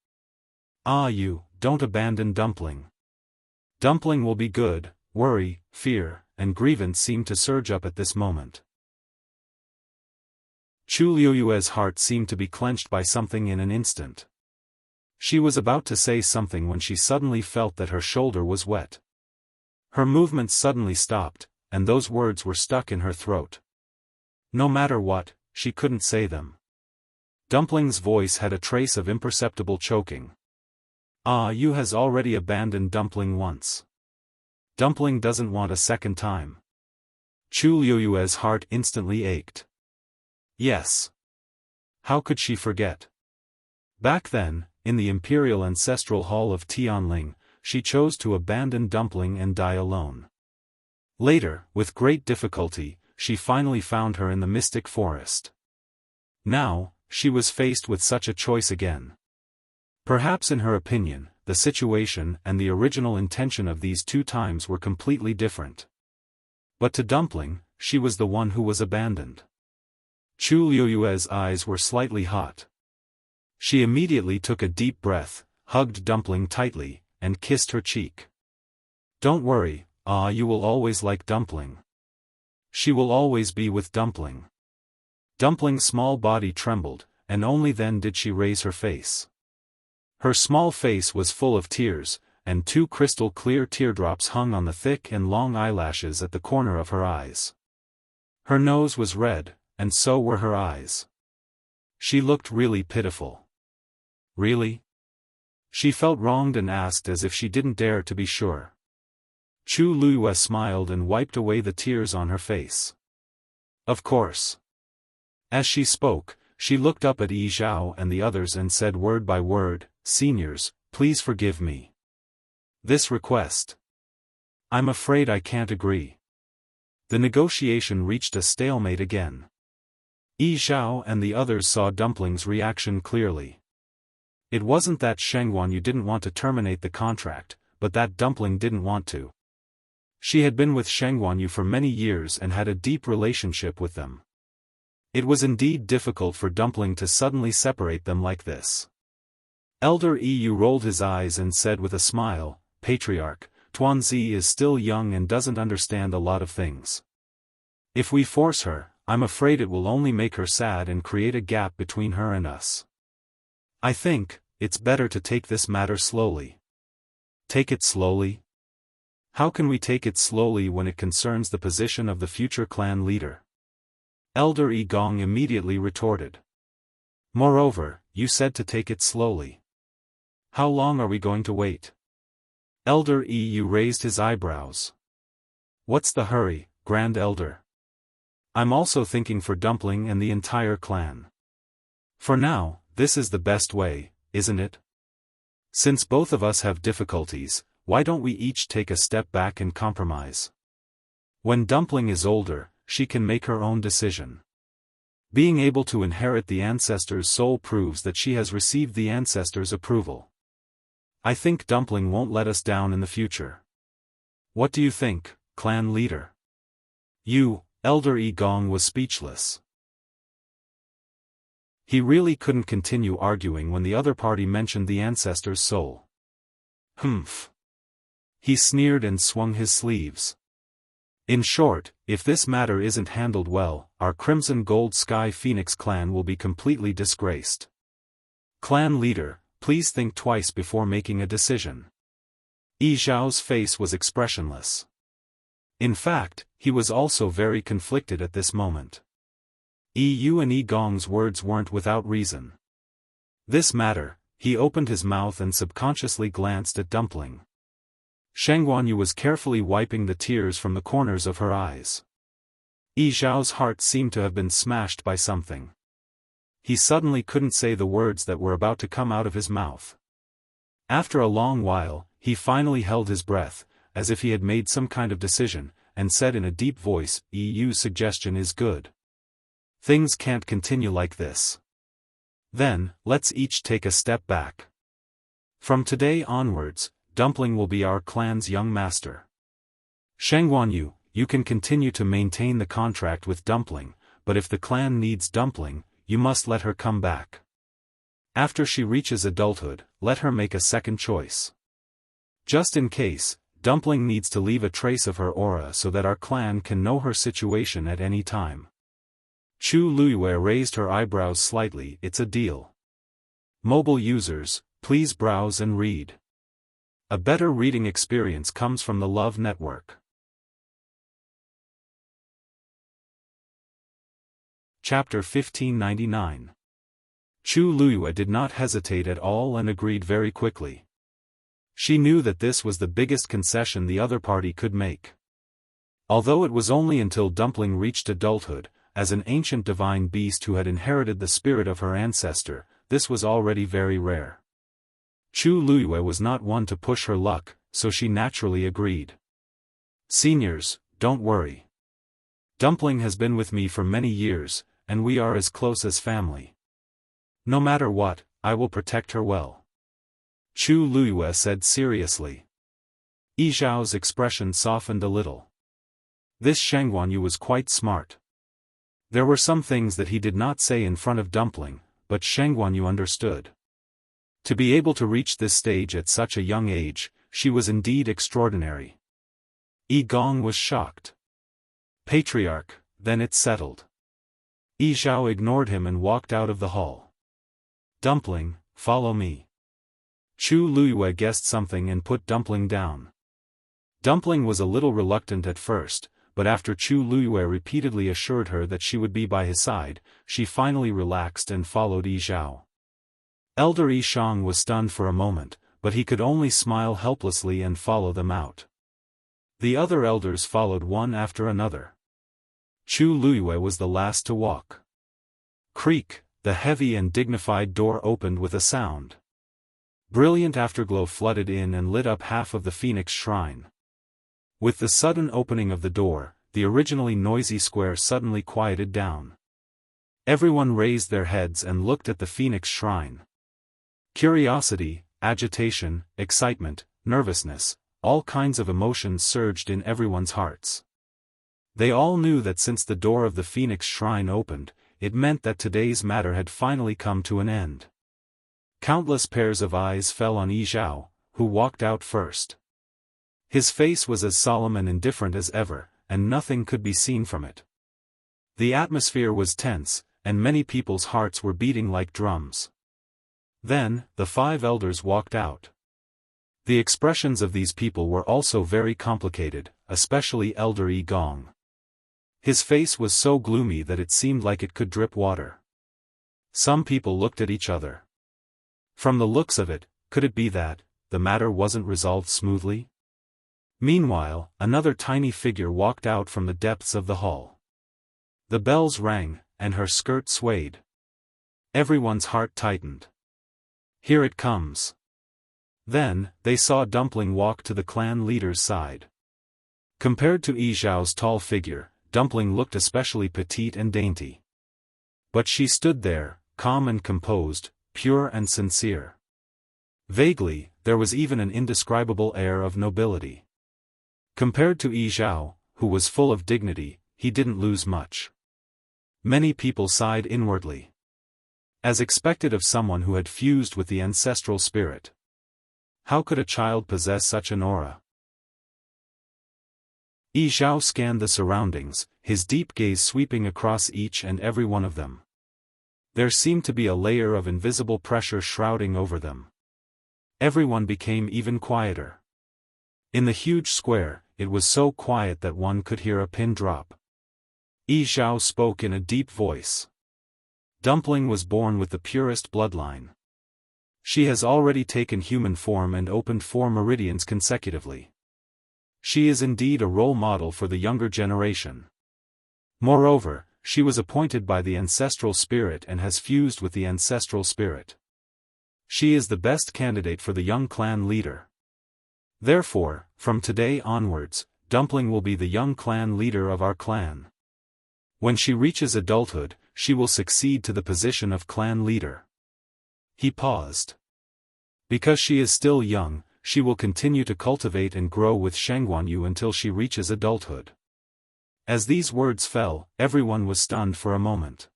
Ah, you, don't abandon Dumpling. Dumpling will be good. Worry, fear, and grievance seemed to surge up at this moment. Chu Liyue's heart seemed to be clenched by something in an instant. She was about to say something when she suddenly felt that her shoulder was wet. Her movements suddenly stopped, and those words were stuck in her throat. No matter what, she couldn't say them. Dumpling's voice had a trace of imperceptible choking. Ah, you has already abandoned Dumpling once. Dumpling doesn't want a second time. Chu Liyue's heart instantly ached. Yes. How could she forget? Back then, in the Imperial Ancestral Hall of Tianling, she chose to abandon Dumpling and die alone. Later, with great difficulty, she finally found her in the mystic forest. Now, she was faced with such a choice again. Perhaps in her opinion, the situation and the original intention of these two times were completely different. But to Dumpling, she was the one who was abandoned. Chu Liuyue's eyes were slightly hot. She immediately took a deep breath, hugged Dumpling tightly, and kissed her cheek. "Don't worry, you will always like Dumpling. She will always be with Dumpling." Dumpling's small body trembled, and only then did she raise her face. Her small face was full of tears, and two crystal-clear teardrops hung on the thick and long eyelashes at the corner of her eyes. Her nose was red, and so were her eyes. She looked really pitiful. "Really?" She felt wronged and asked as if she didn't dare to be sure. Chu Luyue smiled and wiped away the tears on her face. "Of course." As she spoke, she looked up at Yi Zhao and the others and said word by word, "Seniors, please forgive me. This request. I'm afraid I can't agree." The negotiation reached a stalemate again. Yi Zhao and the others saw Dumpling's reaction clearly. It wasn't that Shengguanyu didn't want to terminate the contract, but that Dumpling didn't want to. She had been with Shengguanyu for many years and had a deep relationship with them. It was indeed difficult for Dumpling to suddenly separate them like this. Elder Yu rolled his eyes and said with a smile, "Patriarch, Tuanzi is still young and doesn't understand a lot of things. If we force her, I'm afraid it will only make her sad and create a gap between her and us. I think, it's better to take this matter slowly." "Take it slowly? How can we take it slowly when it concerns the position of the future clan leader?" Elder Yi Gong immediately retorted. "Moreover, you said to take it slowly. How long are we going to wait?" Elder Yu raised his eyebrows. "What's the hurry, Grand Elder? I'm also thinking for Dumpling and the entire clan. For now, this is the best way, isn't it? Since both of us have difficulties, why don't we each take a step back and compromise? When Dumpling is older, she can make her own decision. Being able to inherit the ancestors' soul proves that she has received the ancestors' approval. I think Dumpling won't let us down in the future. What do you think, clan leader?" Elder Yi Gong was speechless. He really couldn't continue arguing when the other party mentioned the ancestors' soul. "Humph." He sneered and swung his sleeves. "In short, if this matter isn't handled well, our Crimson Gold Sky Phoenix clan will be completely disgraced. Clan leader, please think twice before making a decision." Yi Zhao's face was expressionless. In fact, he was also very conflicted at this moment. Yu and Yi Gong's words weren't without reason. This matter, he opened his mouth and subconsciously glanced at Dumpling. Shengguanyu was carefully wiping the tears from the corners of her eyes. Yi Zhao's heart seemed to have been smashed by something. He suddenly couldn't say the words that were about to come out of his mouth. After a long while, he finally held his breath, as if he had made some kind of decision, and said in a deep voice, "Yu's suggestion is good. Things can't continue like this. Then, let's each take a step back. From today onwards, Dumpling will be our clan's young master. Shengguanyu, you can continue to maintain the contract with Dumpling, but if the clan needs Dumpling, you must let her come back. After she reaches adulthood, let her make a second choice. Just in case, Dumpling needs to leave a trace of her aura so that our clan can know her situation at any time." Chu Luyue raised her eyebrows slightly. "It's a deal. Mobile users, please browse and read. A better reading experience comes from the Love Network." Chapter 1599. Chu Luyue did not hesitate at all and agreed very quickly. She knew that this was the biggest concession the other party could make. Although it was only until Dumpling reached adulthood, as an ancient divine beast who had inherited the spirit of her ancestor, this was already very rare. Chu Luyue was not one to push her luck, so she naturally agreed. "Seniors, don't worry. Dumpling has been with me for many years, and we are as close as family. No matter what, I will protect her well. Chu Luiyue said seriously. Yi Zhao's expression softened a little. This Sheng Guanyu was quite smart. There were some things that he did not say in front of Dumpling, but Sheng Guanyu understood. To be able to reach this stage at such a young age, she was indeed extraordinary. Yi Gong was shocked. Patriarch, then it's settled. Yi Zhao ignored him and walked out of the hall. Dumpling, follow me. Chu Luiyue guessed something and put Dumpling down. Dumpling was a little reluctant at first, but after Chu Luiyue repeatedly assured her that she would be by his side, she finally relaxed and followed Yi Zhao. Elder Yi Shang was stunned for a moment, but he could only smile helplessly and follow them out. The other elders followed one after another. Chu Luiyue was the last to walk. Creak, the heavy and dignified door opened with a sound. Brilliant afterglow flooded in and lit up half of the Phoenix Shrine. With the sudden opening of the door, the originally noisy square suddenly quieted down. Everyone raised their heads and looked at the Phoenix Shrine. Curiosity, agitation, excitement, nervousness, all kinds of emotions surged in everyone's hearts. They all knew that since the door of the Phoenix Shrine opened, it meant that today's matter had finally come to an end. Countless pairs of eyes fell on Yi Zhao, who walked out first. His face was as solemn and indifferent as ever, and nothing could be seen from it. The atmosphere was tense, and many people's hearts were beating like drums. Then, the 5 elders walked out. The expressions of these people were also very complicated, especially Elder Yi Gong. His face was so gloomy that it seemed like it could drip water. Some people looked at each other. From the looks of it, could it be that the matter wasn't resolved smoothly? Meanwhile, another tiny figure walked out from the depths of the hall. The bells rang, and her skirt swayed. Everyone's heart tightened. Here it comes. Then, they saw Dumpling walk to the clan leader's side. Compared to Yi Zhao's tall figure, Dumpling looked especially petite and dainty. But she stood there, calm and composed, pure and sincere. Vaguely, there was even an indescribable air of nobility. Compared to Yi Zhao, who was full of dignity, he didn't lose much. Many people sighed inwardly. As expected of someone who had fused with the ancestral spirit. How could a child possess such an aura? Yi Zhao scanned the surroundings, his deep gaze sweeping across each and every one of them. There seemed to be a layer of invisible pressure shrouding over them. Everyone became even quieter. In the huge square, it was so quiet that one could hear a pin drop. Yi Zhao spoke in a deep voice. Dumpling was born with the purest bloodline. She has already taken human form and opened 4 meridians consecutively. She is indeed a role model for the younger generation. Moreover, she was appointed by the ancestral spirit and has fused with the ancestral spirit. She is the best candidate for the young clan leader. Therefore, from today onwards, Dumpling will be the young clan leader of our clan. When she reaches adulthood, she will succeed to the position of clan leader. He paused. Because she is still young, she will continue to cultivate and grow with Sheng Guanyu until she reaches adulthood. As these words fell, everyone was stunned for a moment.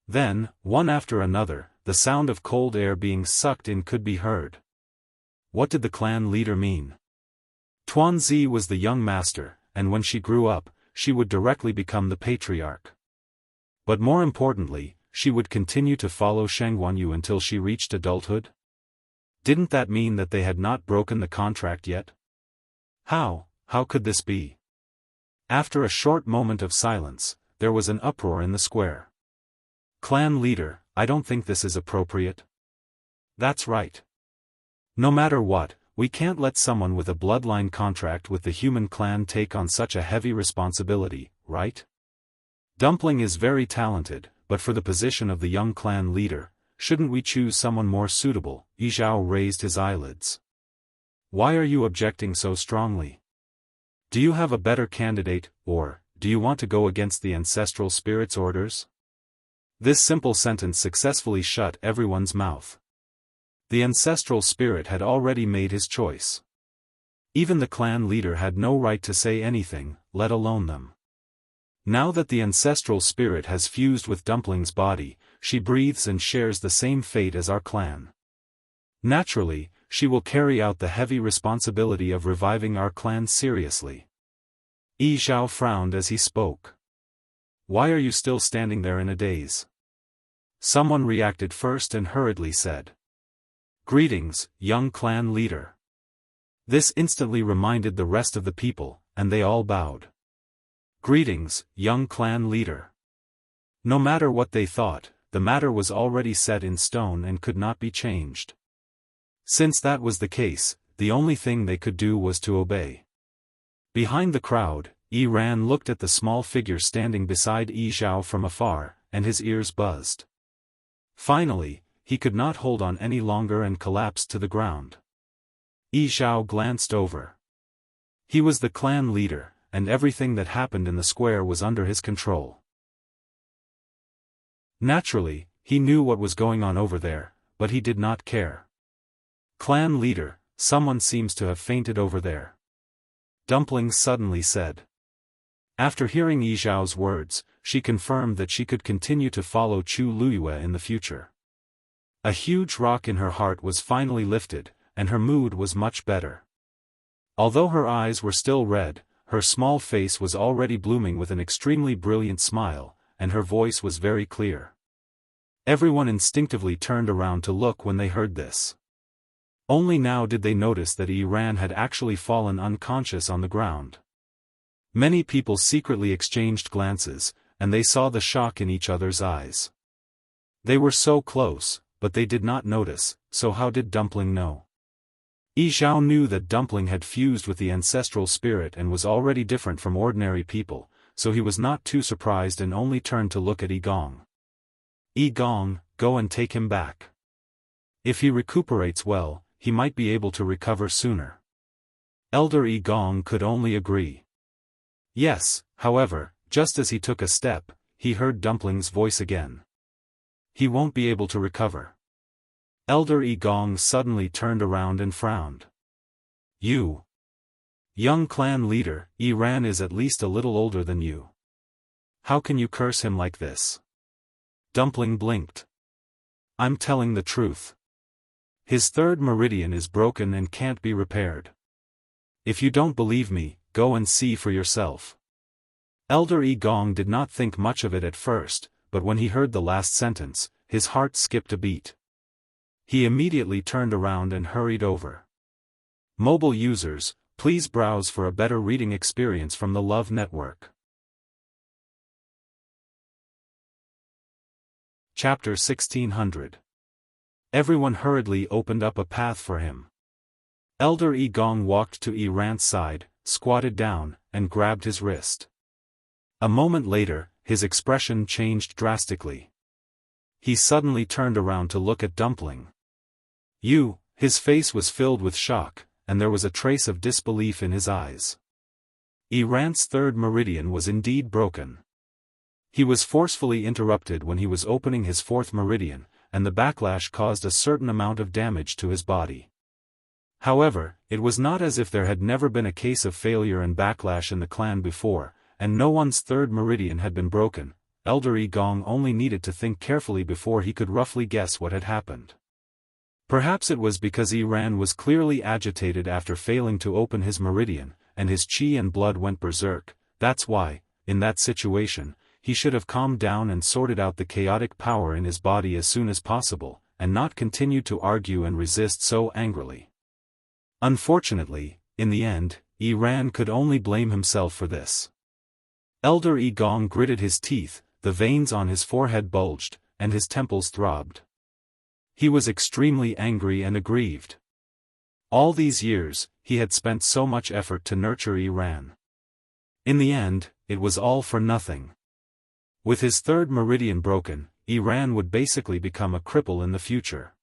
Then, one after another, the sound of cold air being sucked in could be heard. What did the clan leader mean? Tuanzi was the young master, and when she grew up, she would directly become the patriarch. But more importantly, she would continue to follow Sheng Guanyu until she reached adulthood? Didn't that mean that they had not broken the contract yet? How could this be? After a short moment of silence, there was an uproar in the square. Clan leader, I don't think this is appropriate. That's right. No matter what, we can't let someone with a bloodline contract with the human clan take on such a heavy responsibility, right? Dumpling is very talented, but for the position of the young clan leader, shouldn't we choose someone more suitable? Yi Zhao raised his eyelids. Why are you objecting so strongly? Do you have a better candidate, or, do you want to go against the ancestral spirit's orders? This simple sentence successfully shut everyone's mouth. The ancestral spirit had already made his choice. Even the clan leader had no right to say anything, let alone them. Now that the ancestral spirit has fused with Dumpling's body, she breathes and shares the same fate as our clan. Naturally, she will carry out the heavy responsibility of reviving our clan seriously. Yi Xiao frowned as he spoke. Why are you still standing there in a daze? Someone reacted first and hurriedly said. Greetings, young clan leader. This instantly reminded the rest of the people, and they all bowed. Greetings, young clan leader. No matter what they thought, the matter was already set in stone and could not be changed. Since that was the case, the only thing they could do was to obey. Behind the crowd, Yi Ran looked at the small figure standing beside Yi Xiao from afar, and his ears buzzed. Finally, he could not hold on any longer and collapsed to the ground. Yi Xiao glanced over. He was the clan leader, and everything that happened in the square was under his control. Naturally, he knew what was going on over there, but he did not care. Clan leader, someone seems to have fainted over there. Dumpling suddenly said. After hearing Yi Xiao's words, she confirmed that she could continue to follow Chu Luyue in the future. A huge rock in her heart was finally lifted, and her mood was much better. Although her eyes were still red, her small face was already blooming with an extremely brilliant smile, and her voice was very clear. Everyone instinctively turned around to look when they heard this. Only now did they notice that Yi Ran had actually fallen unconscious on the ground. Many people secretly exchanged glances, and they saw the shock in each other's eyes. They were so close, but they did not notice, so how did Dumpling know? Yi Xiao knew that Dumpling had fused with the ancestral spirit and was already different from ordinary people, so he was not too surprised and only turned to look at Yi Gong. Yi Gong, go and take him back. If he recuperates well, he might be able to recover sooner. Elder Yi Gong could only agree. Yes, however, just as he took a step, he heard Dumpling's voice again. He won't be able to recover. Elder Yi Gong suddenly turned around and frowned. You. Young clan leader, Yi Ran is at least a little older than you. How can you curse him like this? Dumpling blinked. I'm telling the truth. His third meridian is broken and can't be repaired. If you don't believe me, go and see for yourself. Elder Yi Gong did not think much of it at first, but when he heard the last sentence, his heart skipped a beat. He immediately turned around and hurried over. Mobile users, please browse for a better reading experience from the Love Network. Chapter 1600. Everyone hurriedly opened up a path for him. Elder Yi Gong walked to Yi Ran's side, squatted down, and grabbed his wrist. A moment later, his expression changed drastically. He suddenly turned around to look at Dumpling. His face was filled with shock, and there was a trace of disbelief in his eyes. Yi Ran's third meridian was indeed broken. He was forcefully interrupted when he was opening his fourth meridian, and the backlash caused a certain amount of damage to his body. However, it was not as if there had never been a case of failure and backlash in the clan before, and no one's third meridian had been broken. Elder Yi Gong only needed to think carefully before he could roughly guess what had happened. Perhaps it was because Yi Ran was clearly agitated after failing to open his meridian, and his qi and blood went berserk. That's why, in that situation, he should have calmed down and sorted out the chaotic power in his body as soon as possible, and not continued to argue and resist so angrily. Unfortunately, in the end, Yi Ran could only blame himself for this. Elder Yi Gong gritted his teeth, the veins on his forehead bulged, and his temples throbbed. He was extremely angry and aggrieved. All these years, he had spent so much effort to nurture Yi Ran. In the end, it was all for nothing. With his third meridian broken, Yi Ran would basically become a cripple in the future.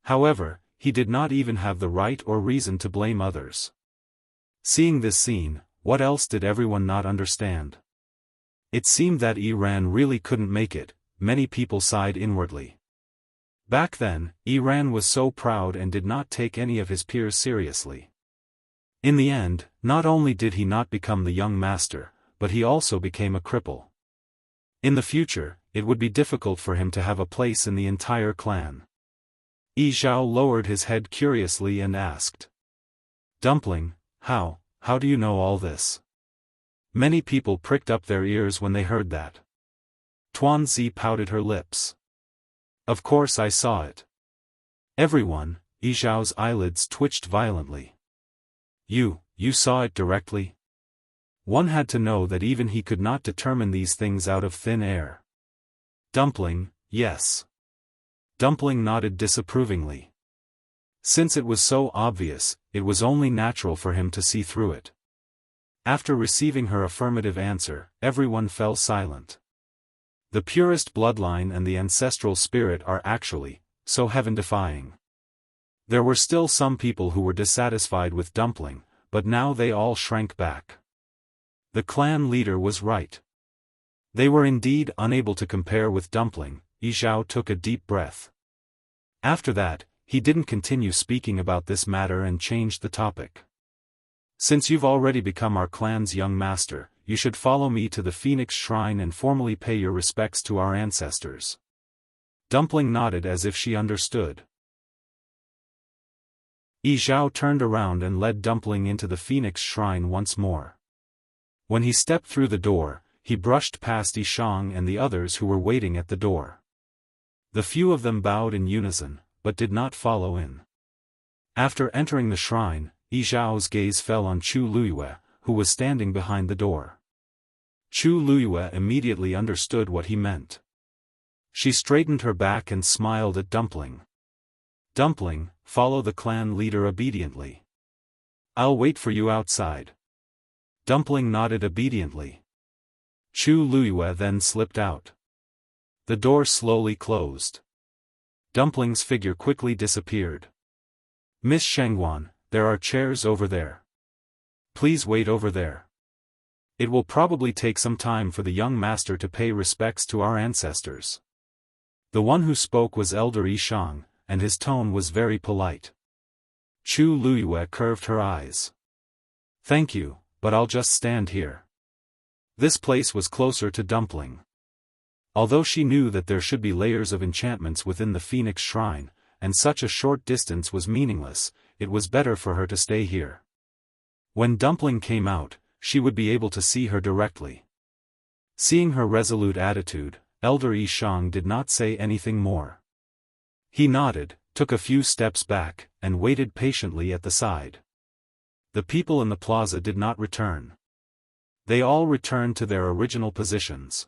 However, he did not even have the right or reason to blame others. Seeing this scene, what else did everyone not understand? It seemed that Iran really couldn't make it, many people sighed inwardly. Back then, Iran was so proud and did not take any of his peers seriously. In the end, not only did he not become the young master, but he also became a cripple. In the future, it would be difficult for him to have a place in the entire clan. Yi Zhao lowered his head curiously and asked. Dumpling, how do you know all this? Many people pricked up their ears when they heard that. Tuanzi pouted her lips. Of course I saw it. Everyone, Yi Zhao's eyelids twitched violently. You saw it directly? One had to know that even he could not determine these things out of thin air. Dumpling, yes. Dumpling nodded disapprovingly. Since it was so obvious, it was only natural for him to see through it. After receiving her affirmative answer, everyone fell silent. The purest bloodline and the ancestral spirit are actually so heaven-defying. There were still some people who were dissatisfied with Dumpling, but now they all shrank back. The clan leader was right. They were indeed unable to compare with Dumpling. Yi Zhao took a deep breath. After that, he didn't continue speaking about this matter and changed the topic. Since you've already become our clan's young master, you should follow me to the Phoenix Shrine and formally pay your respects to our ancestors. Dumpling nodded as if she understood. Yi Zhao turned around and led Dumpling into the Phoenix Shrine once more. When he stepped through the door, he brushed past Yishang and the others who were waiting at the door. The few of them bowed in unison, but did not follow in. After entering the shrine, Yi Zhao's gaze fell on Chu Luiyue, who was standing behind the door. Chu Luiyue immediately understood what he meant. She straightened her back and smiled at Dumpling. Dumpling, follow the clan leader obediently. I'll wait for you outside. Dumpling nodded obediently. Chu Luiyue then slipped out. The door slowly closed. Dumpling's figure quickly disappeared. Miss Shangguan, there are chairs over there. Please wait over there. It will probably take some time for the young master to pay respects to our ancestors. The one who spoke was Elder Yishang, and his tone was very polite. Chu Luiyue curved her eyes. Thank you, but I'll just stand here. This place was closer to Dumpling. Although she knew that there should be layers of enchantments within the Phoenix Shrine, and such a short distance was meaningless, it was better for her to stay here. When Dumpling came out, she would be able to see her directly. Seeing her resolute attitude, Elder Yishang did not say anything more. He nodded, took a few steps back, and waited patiently at the side. The people in the plaza did not return. They all returned to their original positions.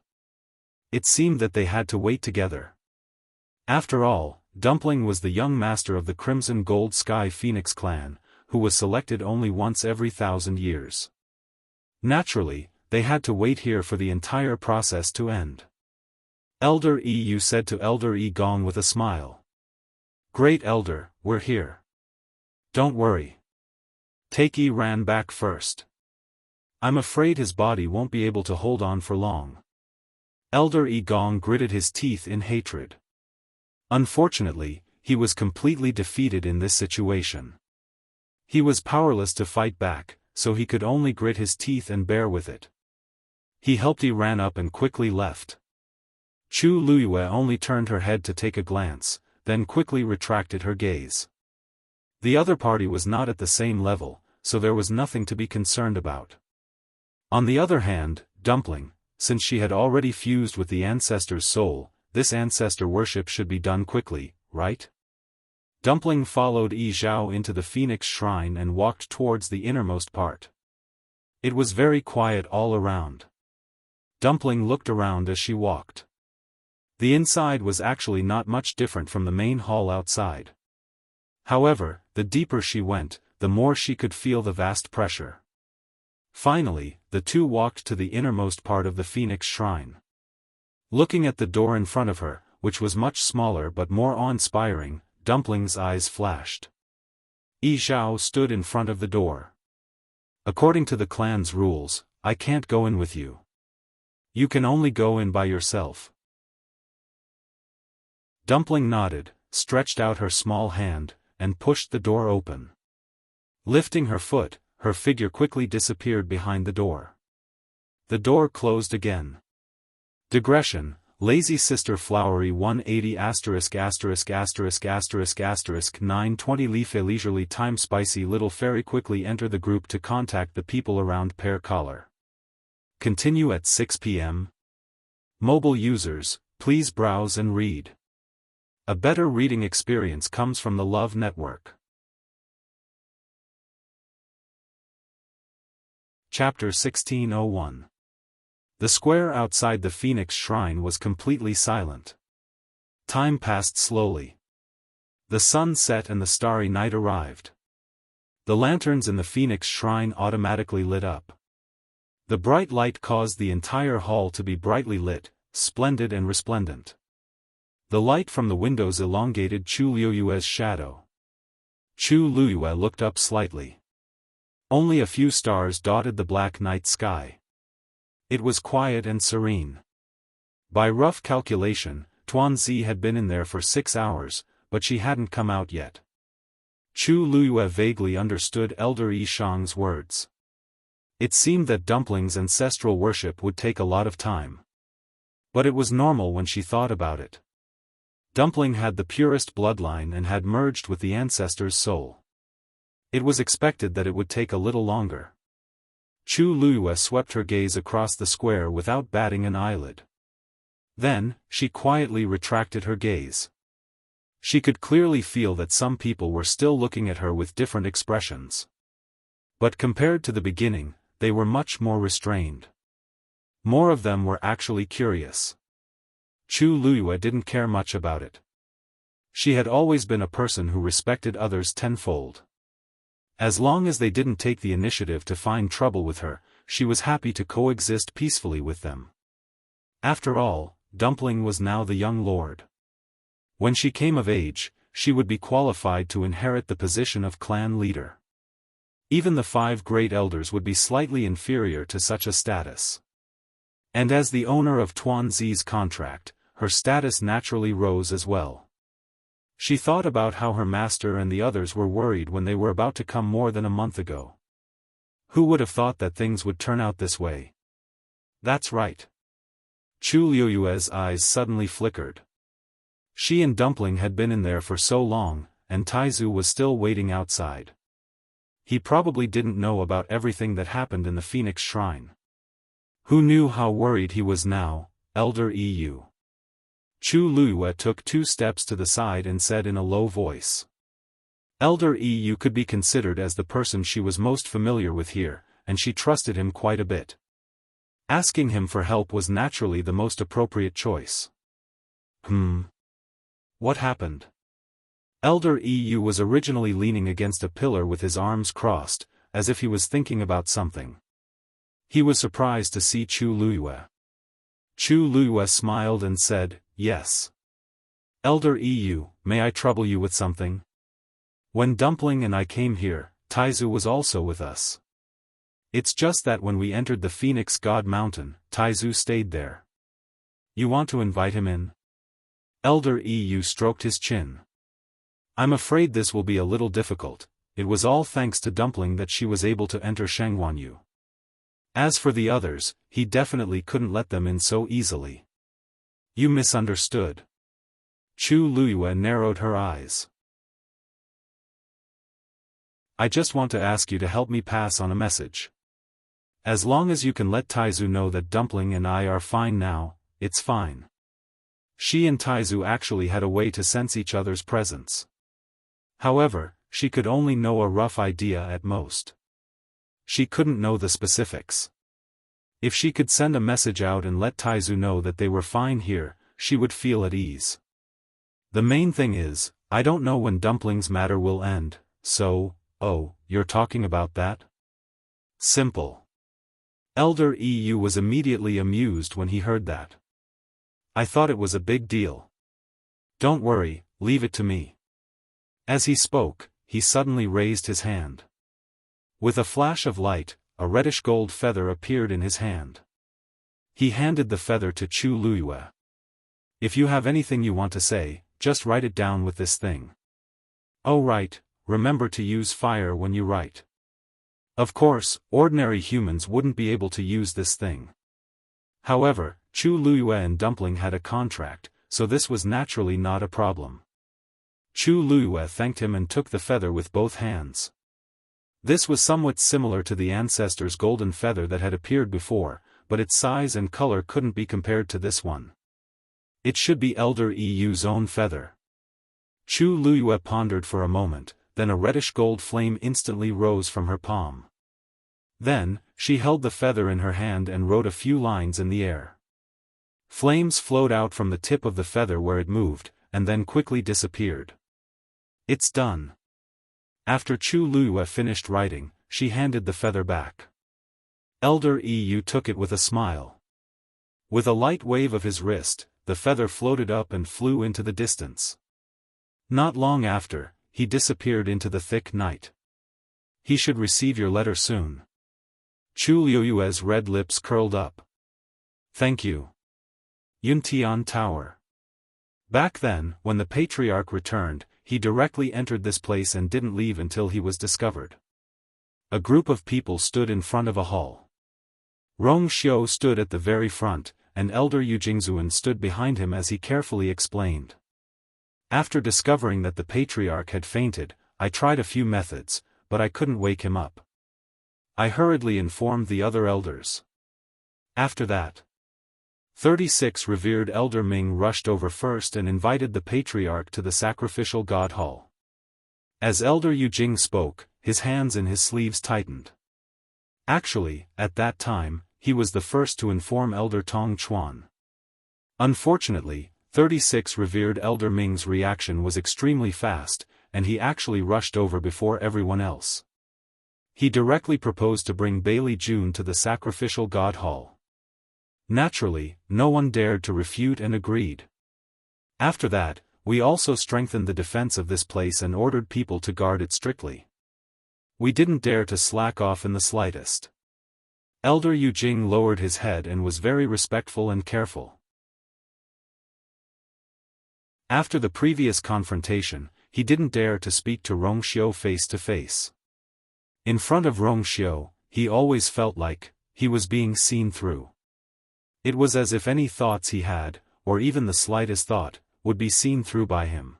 It seemed that they had to wait together. After all, Dumpling was the young master of the Crimson Gold Sky Phoenix clan, who was selected only once every 1,000 years. Naturally, they had to wait here for the entire process to end. Elder Yu said to Elder Yi Gong with a smile. Great Elder, we're here. Don't worry. Takei ran back first. I'm afraid his body won't be able to hold on for long. Elder Yi Gong gritted his teeth in hatred. Unfortunately, he was completely defeated in this situation. He was powerless to fight back, so he could only grit his teeth and bear with it. He helped Yi ran up and quickly left. Chu Luiyue only turned her head to take a glance, then quickly retracted her gaze. The other party was not at the same level, so there was nothing to be concerned about. On the other hand, Dumpling, since she had already fused with the ancestor's soul, this ancestor worship should be done quickly, right? Dumpling followed Yi Zhao into the Phoenix Shrine and walked towards the innermost part. It was very quiet all around. Dumpling looked around as she walked. The inside was actually not much different from the main hall outside. However, the deeper she went, the more she could feel the vast pressure. Finally, the two walked to the innermost part of the Phoenix Shrine. Looking at the door in front of her, which was much smaller but more awe-inspiring, Dumpling's eyes flashed. Yi Zhao stood in front of the door. According to the clan's rules, I can't go in with you. You can only go in by yourself. Dumpling nodded, stretched out her small hand, and pushed the door open. Lifting her foot, her figure quickly disappeared behind the door. The door closed again. Digression, Lazy Sister Flowery 180 ******* 920 Leaf a leisurely time Spicy Little Fairy quickly enter the group to contact the people around Pear Collar. Continue at 6 p.m. Mobile users, please browse and read. A better reading experience comes from the Love Network. Chapter 1601. The square outside the Phoenix Shrine was completely silent. Time passed slowly. The sun set and the starry night arrived. The lanterns in the Phoenix Shrine automatically lit up. The bright light caused the entire hall to be brightly lit, splendid and resplendent. The light from the windows elongated Chu Liuyue's shadow. Chu Liyue looked up slightly. Only a few stars dotted the black night sky. It was quiet and serene. By rough calculation, Tuanzi had been in there for 6 hours, but she hadn't come out yet. Chu Liyue vaguely understood Elder Yi Shang's words. It seemed that Dumpling's ancestral worship would take a lot of time. But it was normal when she thought about it. Dumpling had the purest bloodline and had merged with the ancestor's soul. It was expected that it would take a little longer. Chu Liyue swept her gaze across the square without batting an eyelid. Then, she quietly retracted her gaze. She could clearly feel that some people were still looking at her with different expressions. But compared to the beginning, they were much more restrained. More of them were actually curious. Chu Liyue didn't care much about it. She had always been a person who respected others tenfold. As long as they didn't take the initiative to find trouble with her, she was happy to coexist peacefully with them. After all, Dumpling was now the young lord. When she came of age, she would be qualified to inherit the position of clan leader. Even the 5 great elders would be slightly inferior to such a status. And as the owner of Tuanzi's contract, her status naturally rose as well. She thought about how her master and the others were worried when they were about to come more than a month ago. Who would have thought that things would turn out this way? That's right. Chu Liyue's eyes suddenly flickered. She and Dumpling had been in there for so long, and Taizu was still waiting outside. He probably didn't know about everything that happened in the Phoenix Shrine. Who knew how worried he was now, Elder EU? Chu Liyue took 2 steps to the side and said in a low voice. Elder EU could be considered as the person she was most familiar with here, and she trusted him quite a bit. Asking him for help was naturally the most appropriate choice. What happened? Elder EU was originally leaning against a pillar with his arms crossed, as if he was thinking about something. He was surprised to see Chu Liyue. Chu Liyue smiled and said, yes. Elder EU, may I trouble you with something? When Dumpling and I came here, Taizu was also with us. It's just that when we entered the Phoenix God Mountain, Taizu stayed there. You want to invite him in? Elder EU stroked his chin. I'm afraid this will be a little difficult. It was all thanks to Dumpling that she was able to enter Shangguanyu. As for the others, he definitely couldn't let them in so easily. You misunderstood. Chu Liyue narrowed her eyes. I just want to ask you to help me pass on a message. As long as you can let Taizu know that Dumpling and I are fine now, it's fine. She and Taizu actually had a way to sense each other's presence. However, she could only know a rough idea at most. She couldn't know the specifics. If she could send a message out and let Taizu know that they were fine here, she would feel at ease. The main thing is, I don't know when Dumpling's matter will end, so, oh, you're talking about that? Simple. Elder EU was immediately amused when he heard that. I thought it was a big deal. Don't worry, leave it to me. As he spoke, he suddenly raised his hand. With a flash of light, a reddish-gold feather appeared in his hand. He handed the feather to Chu Luiyue. If you have anything you want to say, just write it down with this thing. Oh right, remember to use fire when you write. Of course, ordinary humans wouldn't be able to use this thing. However, Chu Luiyue and Dumpling had a contract, so this was naturally not a problem. Chu Luiyue thanked him and took the feather with both hands. This was somewhat similar to the ancestor's golden feather that had appeared before, but its size and color couldn't be compared to this one. It should be Elder Yu's own feather. Chu Luiyue pondered for a moment, then a reddish-gold flame instantly rose from her palm. Then, she held the feather in her hand and wrote a few lines in the air. Flames flowed out from the tip of the feather where it moved, and then quickly disappeared. It's done. After Chu Luiyue finished writing, she handed the feather back. Elder Yu took it with a smile. With a light wave of his wrist, the feather floated up and flew into the distance. Not long after, he disappeared into the thick night. He should receive your letter soon. Chu Luiyue's red lips curled up. Thank you. Yuntian Tower. Back then, when the patriarch returned, he directly entered this place and didn't leave until he was discovered. A group of people stood in front of a hall. Rong Xiu stood at the very front, and Elder Yu Jingzuan stood behind him as he carefully explained. After discovering that the patriarch had fainted, I tried a few methods, but I couldn't wake him up. I hurriedly informed the other elders. After that, 36 revered Elder Ming rushed over first and invited the patriarch to the sacrificial god hall. As Elder Yu Jing spoke, his hands in his sleeves tightened. Actually, at that time, he was the first to inform Elder Tong Chuan. Unfortunately, 36 revered Elder Ming's reaction was extremely fast, and he actually rushed over before everyone else. He directly proposed to bring Bailey June to the sacrificial god hall. Naturally, no one dared to refute and agreed. After that, we also strengthened the defense of this place and ordered people to guard it strictly. We didn't dare to slack off in the slightest. Elder Yu Jing lowered his head and was very respectful and careful. After the previous confrontation, he didn't dare to speak to Rong Xiu face to face. In front of Rong Xiu, he always felt like he was being seen through. It was as if any thoughts he had, or even the slightest thought, would be seen through by him.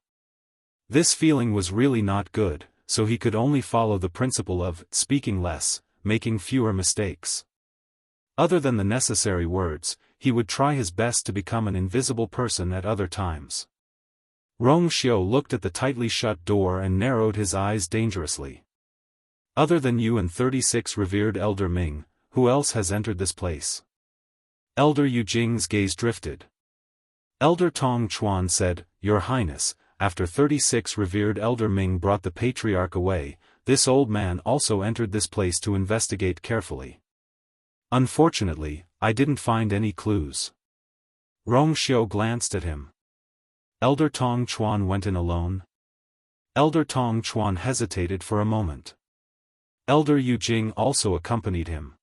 This feeling was really not good, so he could only follow the principle of speaking less, making fewer mistakes. Other than the necessary words, he would try his best to become an invisible person at other times. Rong Xiu looked at the tightly shut door and narrowed his eyes dangerously. Other than you and 36 revered Elder Ming, who else has entered this place? Elder Yu Jing's gaze drifted. Elder Tong Chuan said, Your Highness, after 36 revered Elder Ming brought the patriarch away, this old man also entered this place to investigate carefully. Unfortunately, I didn't find any clues. Rong Xiu glanced at him. Elder Tong Chuan went in alone? Elder Tong Chuan hesitated for a moment. Elder Yu Jing also accompanied him.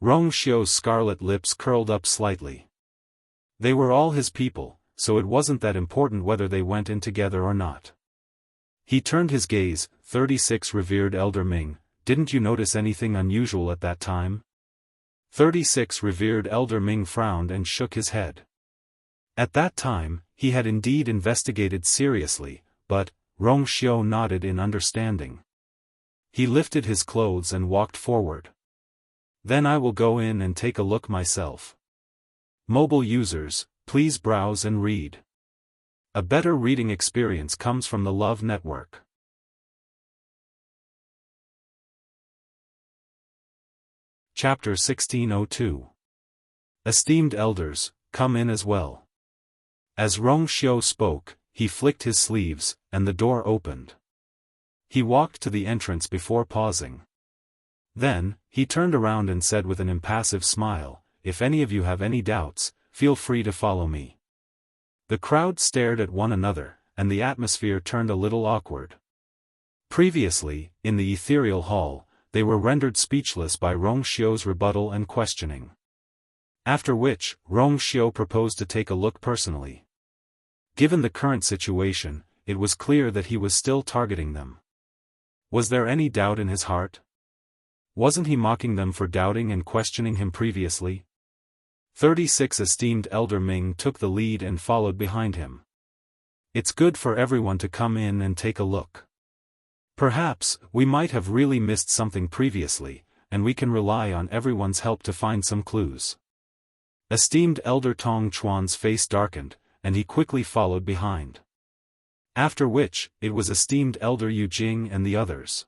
Rong Xiu's scarlet lips curled up slightly. They were all his people, so it wasn't that important whether they went in together or not. He turned his gaze, 36 revered Elder Ming, didn't you notice anything unusual at that time? 36 revered Elder Ming frowned and shook his head. At that time, he had indeed investigated seriously, but, Rong Xiu nodded in understanding. He lifted his clothes and walked forward. Then I will go in and take a look myself. Mobile users, please browse and read. A better reading experience comes from the Love Network. Chapter 1602. Esteemed elders, come in as well. As Rong Xiu spoke, he flicked his sleeves, and the door opened. He walked to the entrance before pausing. Then, he turned around and said with an impassive smile, If any of you have any doubts, feel free to follow me. The crowd stared at one another, and the atmosphere turned a little awkward. Previously, in the ethereal hall, they were rendered speechless by Rong Xiu's rebuttal and questioning. After which, Rong Xiu proposed to take a look personally. Given the current situation, it was clear that he was still targeting them. Was there any doubt in his heart? Wasn't he mocking them for doubting and questioning him previously? 36 Esteemed Elder Ming took the lead and followed behind him. It's good for everyone to come in and take a look. Perhaps, we might have really missed something previously, and we can rely on everyone's help to find some clues. Esteemed Elder Tong Chuan's face darkened, and he quickly followed behind. After which, it was Esteemed Elder Yu Jing and the others.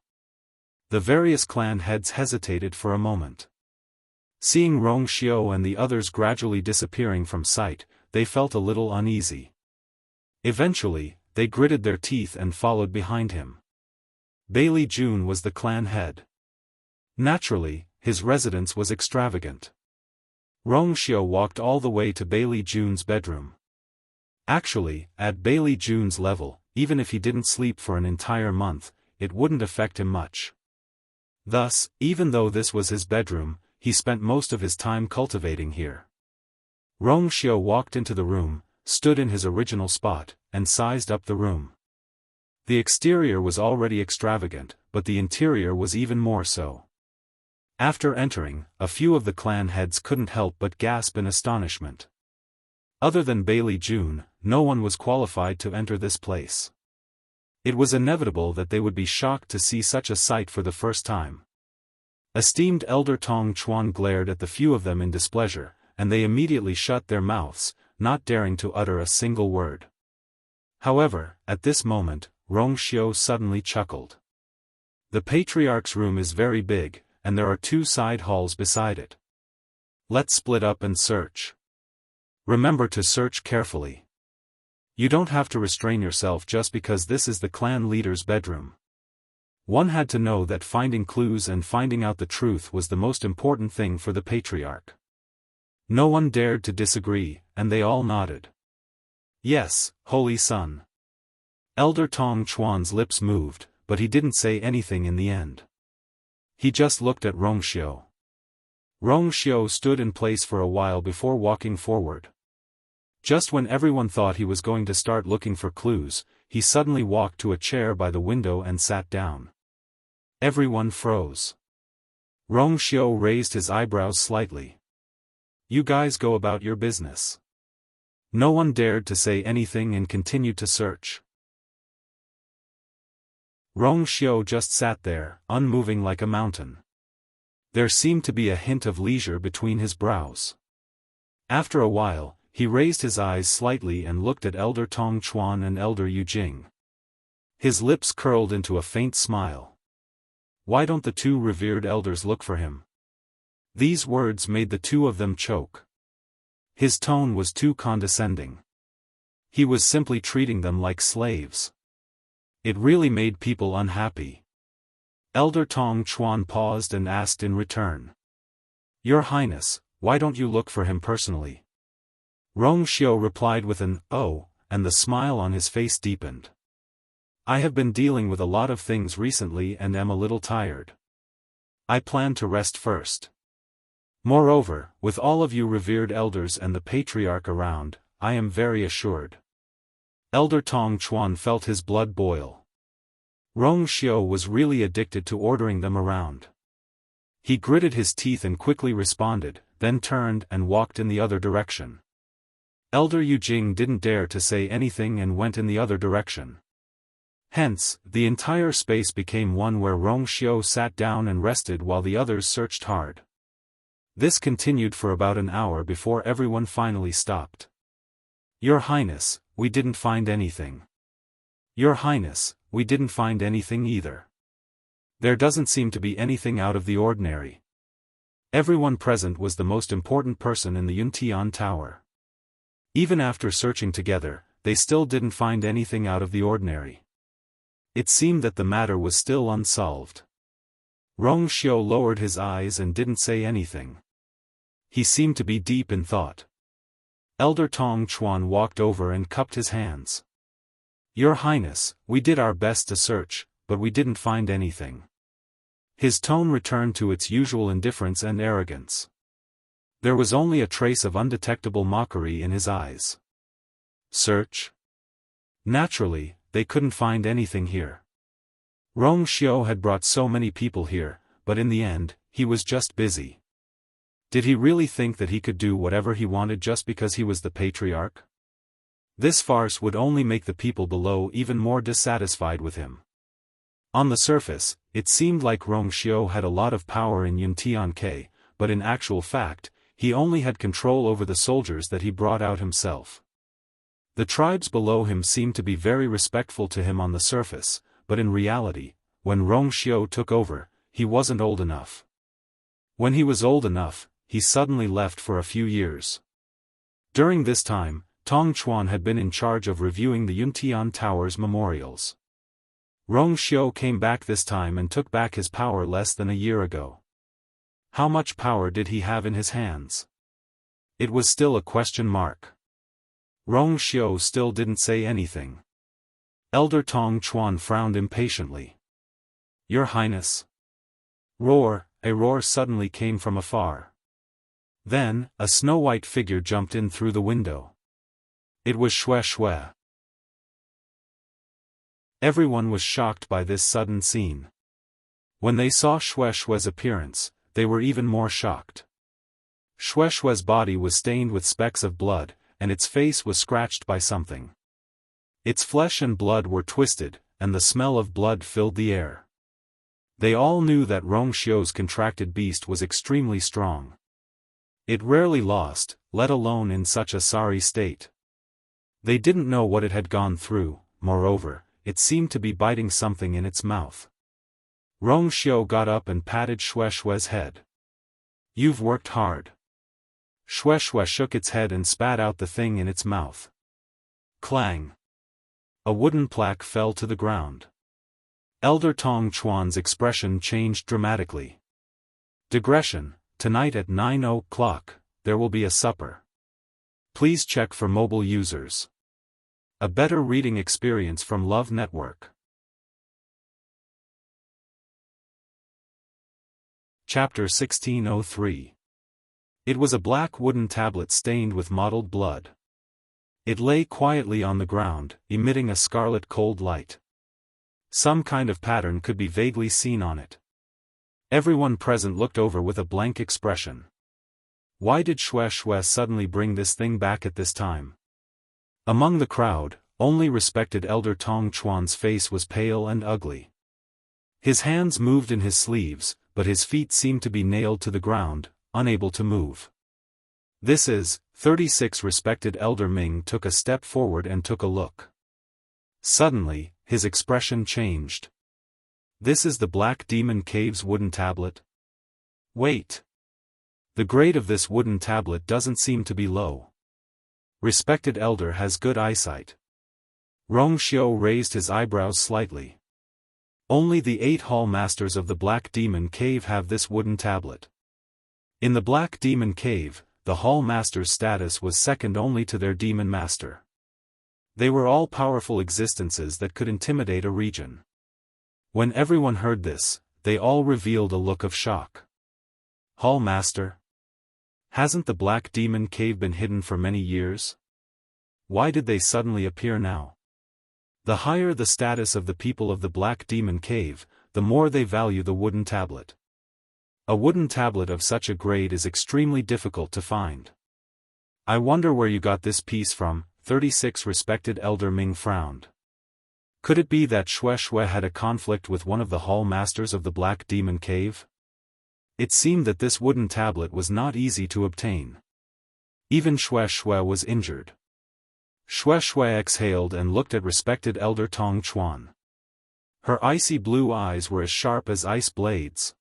The various clan heads hesitated for a moment. Seeing Rong Xiu and the others gradually disappearing from sight, they felt a little uneasy. Eventually, they gritted their teeth and followed behind him. Bailey Jun was the clan head. Naturally, his residence was extravagant. Rong Xiu walked all the way to Bailey Jun's bedroom. Actually, at Bailey Jun's level, even if he didn't sleep for an entire month, it wouldn't affect him much. Thus, even though this was his bedroom, he spent most of his time cultivating here. Rong Xiu walked into the room, stood in his original spot, and sized up the room. The exterior was already extravagant, but the interior was even more so. After entering, a few of the clan heads couldn't help but gasp in astonishment. Other than Bailey Jun, no one was qualified to enter this place. It was inevitable that they would be shocked to see such a sight for the first time. Esteemed Elder Tong Chuan glared at the few of them in displeasure, and they immediately shut their mouths, not daring to utter a single word. However, at this moment, Rong Xiu suddenly chuckled. The Patriarch's room is very big, and there are 2 side halls beside it. Let's split up and search. Remember to search carefully. You don't have to restrain yourself just because this is the clan leader's bedroom. One had to know that finding clues and finding out the truth was the most important thing for the Patriarch. No one dared to disagree, and they all nodded. Yes, Holy Son. Elder Tong Chuan's lips moved, but he didn't say anything in the end. He just looked at Rong Xiu. Rong Xiu stood in place for a while before walking forward. Just when everyone thought he was going to start looking for clues, he suddenly walked to a chair by the window and sat down. Everyone froze. Rong Xiu raised his eyebrows slightly. You guys go about your business. No one dared to say anything and continued to search. Rong Xiu just sat there, unmoving like a mountain. There seemed to be a hint of leisure between his brows. After a while, he raised his eyes slightly and looked at Elder Tong Chuan and Elder Yu Jing. His lips curled into a faint smile. Why don't the 2 revered elders look for him? These words made the 2 of them choke. His tone was too condescending. He was simply treating them like slaves. It really made people unhappy. Elder Tong Chuan paused and asked in return. Your Highness, why don't you look for him personally? Rong Xiu replied with an, "Oh," and the smile on his face deepened. I have been dealing with a lot of things recently and am a little tired. I plan to rest first. Moreover, with all of you revered elders and the Patriarch around, I am very assured. Elder Tong Chuan felt his blood boil. Rong Xiu was really addicted to ordering them around. He gritted his teeth and quickly responded, then turned and walked in the other direction. Elder Yu Jing didn't dare to say anything and went in the other direction. Hence, the entire space became one where Rong Xiu sat down and rested while the others searched hard. This continued for about an hour before everyone finally stopped. Your Highness, we didn't find anything. Your Highness, we didn't find anything either. There doesn't seem to be anything out of the ordinary. Everyone present was the most important person in the Yuntian Tower. Even after searching together, they still didn't find anything out of the ordinary. It seemed that the matter was still unsolved. Rong Xiu lowered his eyes and didn't say anything. He seemed to be deep in thought. Elder Tong Chuan walked over and cupped his hands. Your Highness, we did our best to search, but we didn't find anything. His tone returned to its usual indifference and arrogance. There was only a trace of undetectable mockery in his eyes. Search? Naturally, they couldn't find anything here. Rong Xiao had brought so many people here, but in the end, he was just busy. Did he really think that he could do whatever he wanted just because he was the patriarch? This farce would only make the people below even more dissatisfied with him. On the surface, it seemed like Rong Xiao had a lot of power in Yuntian, but in actual fact, he only had control over the soldiers that he brought out himself. The tribes below him seemed to be very respectful to him on the surface, but in reality, when Rong Xiao took over, he wasn't old enough. When he was old enough, he suddenly left for a few years. During this time, Tong Chuan had been in charge of reviewing the Yuntian Tower's memorials. Rong Xiao came back this time and took back his power less than a year ago. How much power did he have in his hands? It was still a question mark. Rong Xiao still didn't say anything. Elder Tong Chuan frowned impatiently. Your Highness. A roar suddenly came from afar. Then, a snow-white figure jumped in through the window. It was Shui. Everyone was shocked by this sudden scene. When they saw Shui's appearance, they were even more shocked. Shui's body was stained with specks of blood, and its face was scratched by something. Its flesh and blood were twisted, and the smell of blood filled the air. They all knew that Rong Xiao's contracted beast was extremely strong. It rarely lost, let alone in such a sorry state. They didn't know what it had gone through, moreover, it seemed to be biting something in its mouth. Rong Xiao got up and patted Shui's head. You've worked hard. Shui shook its head and spat out the thing in its mouth. Clang! A wooden plaque fell to the ground. Elder Tong Chuan's expression changed dramatically. Digression: tonight at 9 o'clock, there will be a supper. Please check for mobile users. A better reading experience from Love Network. Chapter 1603. It was a black wooden tablet stained with mottled blood. It lay quietly on the ground, emitting a scarlet cold light. Some kind of pattern could be vaguely seen on it. Everyone present looked over with a blank expression. Why did Shui suddenly bring this thing back at this time? Among the crowd, only respected Elder Tong Chuan's face was pale and ugly. His hands moved in his sleeves, but his feet seemed to be nailed to the ground, unable to move. This is, 36 respected Elder Ming took a step forward and took a look. Suddenly, his expression changed. This is the Black Demon Cave's wooden tablet? Wait. The grade of this wooden tablet doesn't seem to be low. Respected Elder has good eyesight. Rong Xiao raised his eyebrows slightly. Only the 8 hall masters of the Black Demon Cave have this wooden tablet. In the Black Demon Cave, the hall master's status was second only to their demon master. They were all powerful existences that could intimidate a region. When everyone heard this, they all revealed a look of shock. Hall master? Hasn't the Black Demon Cave been hidden for many years? Why did they suddenly appear now? The higher the status of the people of the Black Demon Cave, the more they value the wooden tablet. A wooden tablet of such a grade is extremely difficult to find. I wonder where you got this piece from. 36 respected Elder Ming frowned. Could it be that Shui had a conflict with one of the hall masters of the Black Demon Cave? It seemed that this wooden tablet was not easy to obtain. Even Shui was injured. Shui exhaled and looked at respected Elder Tong Chuan. Her icy blue eyes were as sharp as ice blades.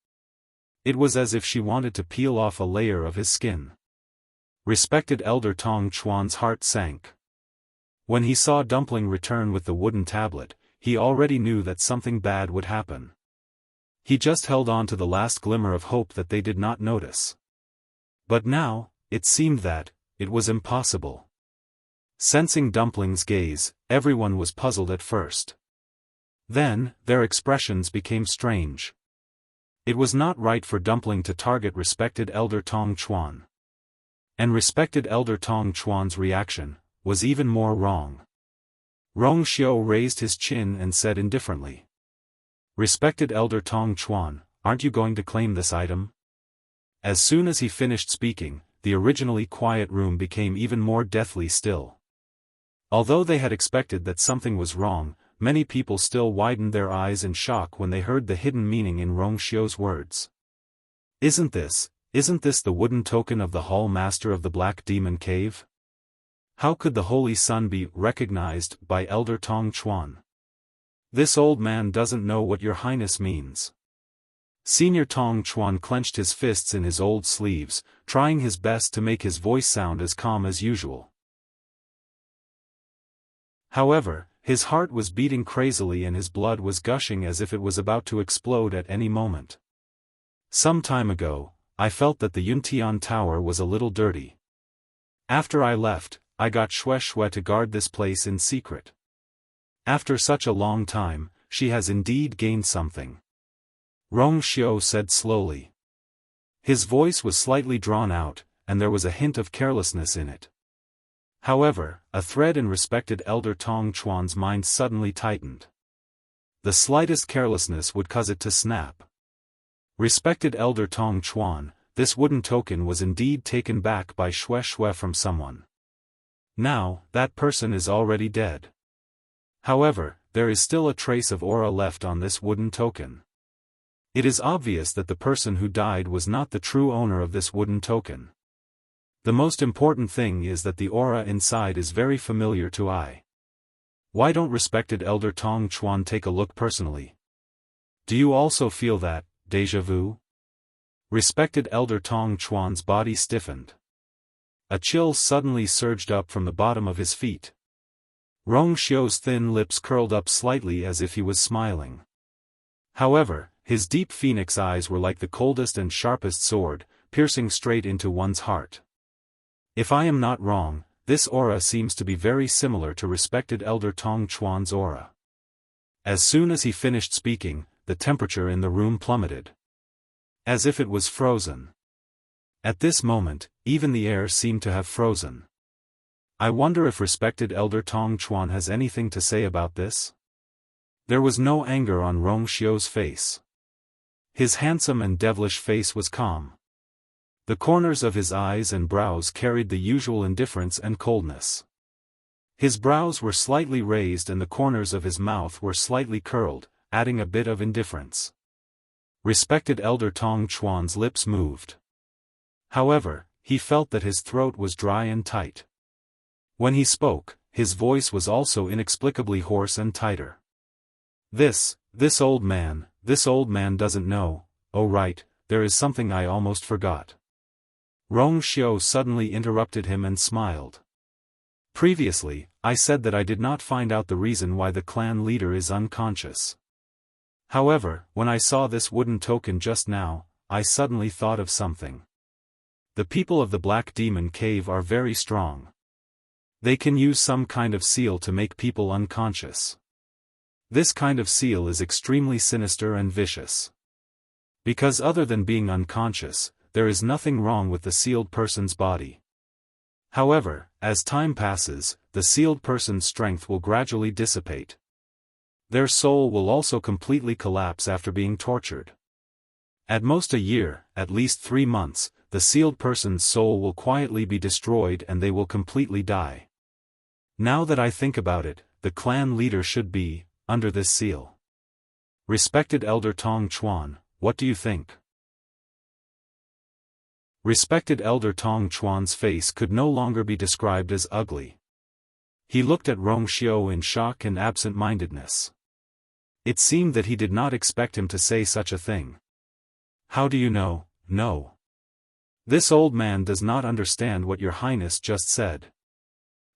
It was as if she wanted to peel off a layer of his skin. Respected Elder Tong Chuan's heart sank. When he saw Dumpling return with the wooden tablet, he already knew that something bad would happen. He just held on to the last glimmer of hope that they did not notice. But now, it seemed that, it was impossible. Sensing Dumpling's gaze, everyone was puzzled at first. Then, their expressions became strange. It was not right for Dumpling to target respected Elder Tong Chuan. And respected Elder Tong Chuan's reaction was even more wrong. Rong Xiao raised his chin and said indifferently. Respected Elder Tong Chuan, aren't you going to claim this item? As soon as he finished speaking, the originally quiet room became even more deathly still. Although they had expected that something was wrong, many people still widened their eyes in shock when they heard the hidden meaning in Rong Xiao's words. Isn't this the wooden token of the Hall Master of the Black Demon Cave? How could the Holy Sun be recognized by Elder Tong Chuan? This old man doesn't know what your highness means. Senior Tong Chuan clenched his fists in his old sleeves, trying his best to make his voice sound as calm as usual. However, his heart was beating crazily and his blood was gushing as if it was about to explode at any moment. Some time ago, I felt that the Yuntian Tower was a little dirty. After I left, I got Xue Xue to guard this place in secret. After such a long time, she has indeed gained something. Rong Xiao said slowly. His voice was slightly drawn out, and there was a hint of carelessness in it. However, a thread in respected Elder Tong Chuan's mind suddenly tightened. The slightest carelessness would cause it to snap. Respected Elder Tong Chuan, this wooden token was indeed taken back by Xue Xue from someone. Now, that person is already dead. However, there is still a trace of aura left on this wooden token. It is obvious that the person who died was not the true owner of this wooden token. The most important thing is that the aura inside is very familiar to I. Why don't respected Elder Tong Chuan take a look personally? Do you also feel that, déjà vu? Respected Elder Tong Chuan's body stiffened. A chill suddenly surged up from the bottom of his feet. Rong Xiao's thin lips curled up slightly as if he was smiling. However, his deep phoenix eyes were like the coldest and sharpest sword, piercing straight into one's heart. If I am not wrong, this aura seems to be very similar to respected Elder Tong Chuan's aura. As soon as he finished speaking, the temperature in the room plummeted. As if it was frozen. At this moment, even the air seemed to have frozen. I wonder if respected Elder Tong Chuan has anything to say about this? There was no anger on Rong Xiao's face. His handsome and devilish face was calm. The corners of his eyes and brows carried the usual indifference and coldness. His brows were slightly raised and the corners of his mouth were slightly curled, adding a bit of indifference. Respected Elder Tong Chuan's lips moved. However, he felt that his throat was dry and tight. When he spoke, his voice was also inexplicably hoarse and tighter. This old man doesn't know. Oh right, there is something I almost forgot. Rong Xiao suddenly interrupted him and smiled. Previously, I said that I did not find out the reason why the clan leader is unconscious. However, when I saw this wooden token just now, I suddenly thought of something. The people of the Black Demon Cave are very strong. They can use some kind of seal to make people unconscious. This kind of seal is extremely sinister and vicious. Because other than being unconscious, there is nothing wrong with the sealed person's body. However, as time passes, the sealed person's strength will gradually dissipate. Their soul will also completely collapse after being tortured. At most a year, at least 3 months, the sealed person's soul will quietly be destroyed and they will completely die. Now that I think about it, the clan leader should be under this seal. Respected Elder Tong Chuan, what do you think? Respected Elder Tong Chuan's face could no longer be described as ugly. He looked at Rong Xiao in shock and absent-mindedness. It seemed that he did not expect him to say such a thing. How do you know? No. This old man does not understand what your highness just said.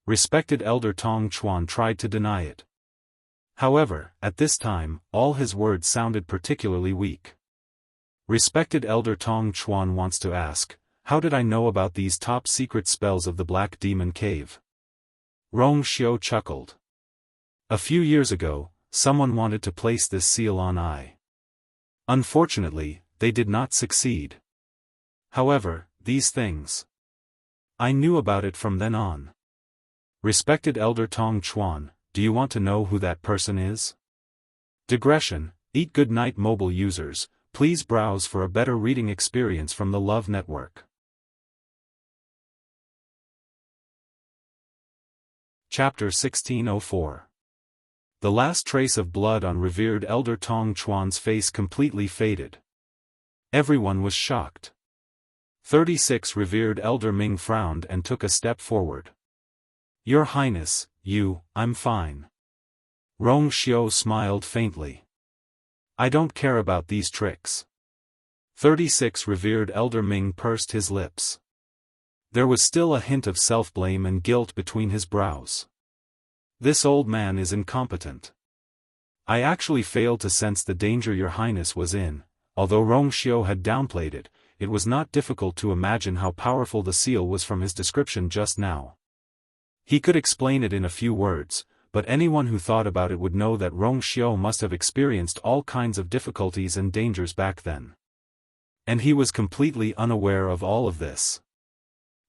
Respected Elder Tong Chuan tried to deny it. However, at this time, all his words sounded particularly weak. Respected Elder Tong Chuan wants to ask, how did I know about these top-secret spells of the Black Demon Cave? Rong Xiao chuckled. A few years ago, someone wanted to place this seal on I. Unfortunately, they did not succeed. However, these things. I knew about it from then on. Respected Elder Tong Chuan, do you want to know who that person is? Digression. Eat good night mobile users, please browse for a better reading experience from the Love Network. Chapter 1604. The last trace of blood on revered Elder Tong Chuan's face completely faded. Everyone was shocked. 36 Revered Elder Ming frowned and took a step forward. Your Highness, I'm fine. Rong Xiao smiled faintly. I don't care about these tricks. 36 Revered Elder Ming pursed his lips. There was still a hint of self-blame and guilt between his brows. This old man is incompetent. I actually failed to sense the danger your highness was in. Although Rong Xiao had downplayed it, it was not difficult to imagine how powerful the seal was from his description just now. He could explain it in a few words, but anyone who thought about it would know that Rong Xiao must have experienced all kinds of difficulties and dangers back then. And he was completely unaware of all of this.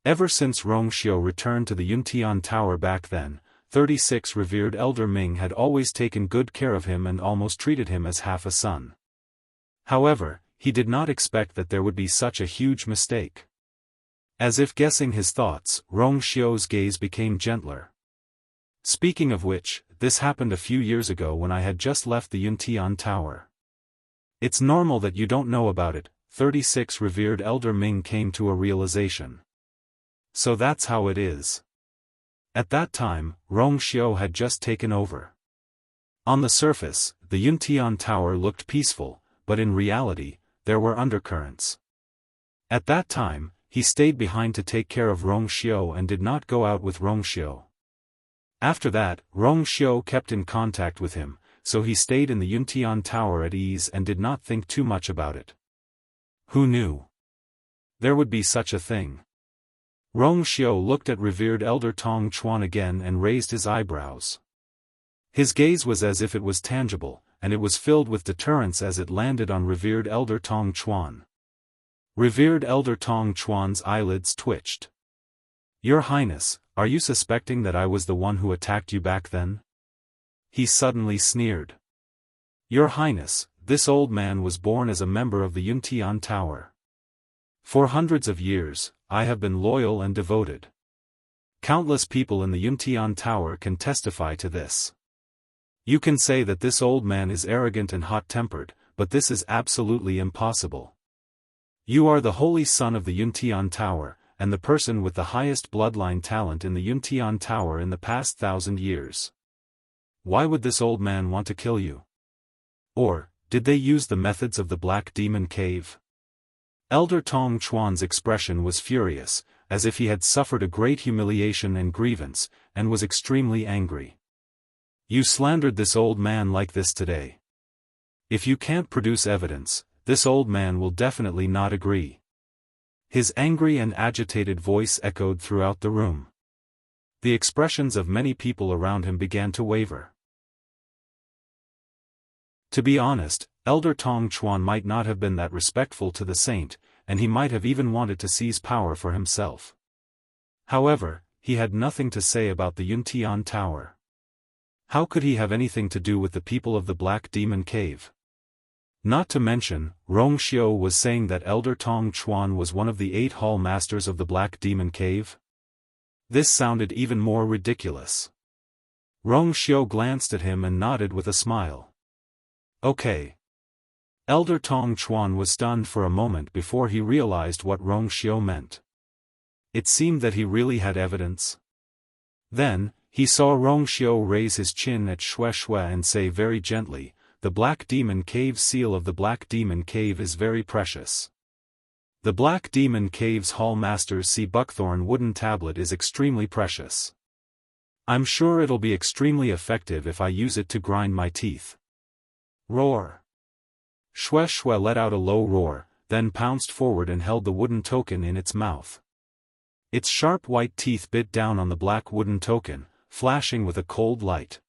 Ever since Rong Xiao returned to the Yuntian Tower back then, 36 Revered Elder Ming had always taken good care of him and almost treated him as half a son. However, he did not expect that there would be such a huge mistake. As if guessing his thoughts, Rong Xiao's gaze became gentler. Speaking of which, this happened a few years ago when I had just left the Yuntian Tower. It's normal that you don't know about it, 36 Revered Elder Ming came to a realization. So that's how it is. At that time, Rong Xiao had just taken over. On the surface, the Yuntian Tower looked peaceful, but in reality, there were undercurrents. At that time, he stayed behind to take care of Rong Xiao and did not go out with Rong Xiao. After that, Rong Xiao kept in contact with him, so he stayed in the Yuntian Tower at ease and did not think too much about it. Who knew? There would be such a thing. Rong Xiao looked at Revered Elder Tong Chuan again and raised his eyebrows. His gaze was as if it was tangible, and it was filled with deterrence as it landed on Revered Elder Tong Chuan. Revered Elder Tong Chuan's eyelids twitched. Your Highness, are you suspecting that I was the one who attacked you back then? He suddenly sneered. Your Highness, this old man was born as a member of the Yuntian Tower. For hundreds of years, I have been loyal and devoted. Countless people in the Yuntian Tower can testify to this. You can say that this old man is arrogant and hot-tempered, but this is absolutely impossible. You are the holy son of the Yuntian Tower, and the person with the highest bloodline talent in the Yuntian Tower in the past 1,000 years. Why would this old man want to kill you? Or, did they use the methods of the Black Demon Cave? Elder Tong Chuan's expression was furious, as if he had suffered a great humiliation and grievance, and was extremely angry. You slandered this old man like this today. If you can't produce evidence, this old man will definitely not agree. His angry and agitated voice echoed throughout the room. The expressions of many people around him began to waver. To be honest, Elder Tong Chuan might not have been that respectful to the saint, and he might have even wanted to seize power for himself. However, he had nothing to say about the Yuntian Tower. How could he have anything to do with the people of the Black Demon Cave? Not to mention, Rong Xiao was saying that Elder Tong Chuan was one of the 8 hall masters of the Black Demon Cave. This sounded even more ridiculous. Rong Xiao glanced at him and nodded with a smile. Okay. Elder Tong Chuan was stunned for a moment before he realized what Rong Xiao meant. It seemed that he really had evidence. Then, he saw Rong Xiao raise his chin at Xue Xue and say very gently, the Black Demon Cave seal of the Black Demon Cave is very precious. The Black Demon Cave's Hall Master's sea buckthorn wooden tablet is extremely precious. I'm sure it'll be extremely effective if I use it to grind my teeth. Roar. Xue Xue let out a low roar, then pounced forward and held the wooden token in its mouth. Its sharp white teeth bit down on the black wooden token, flashing with a cold light.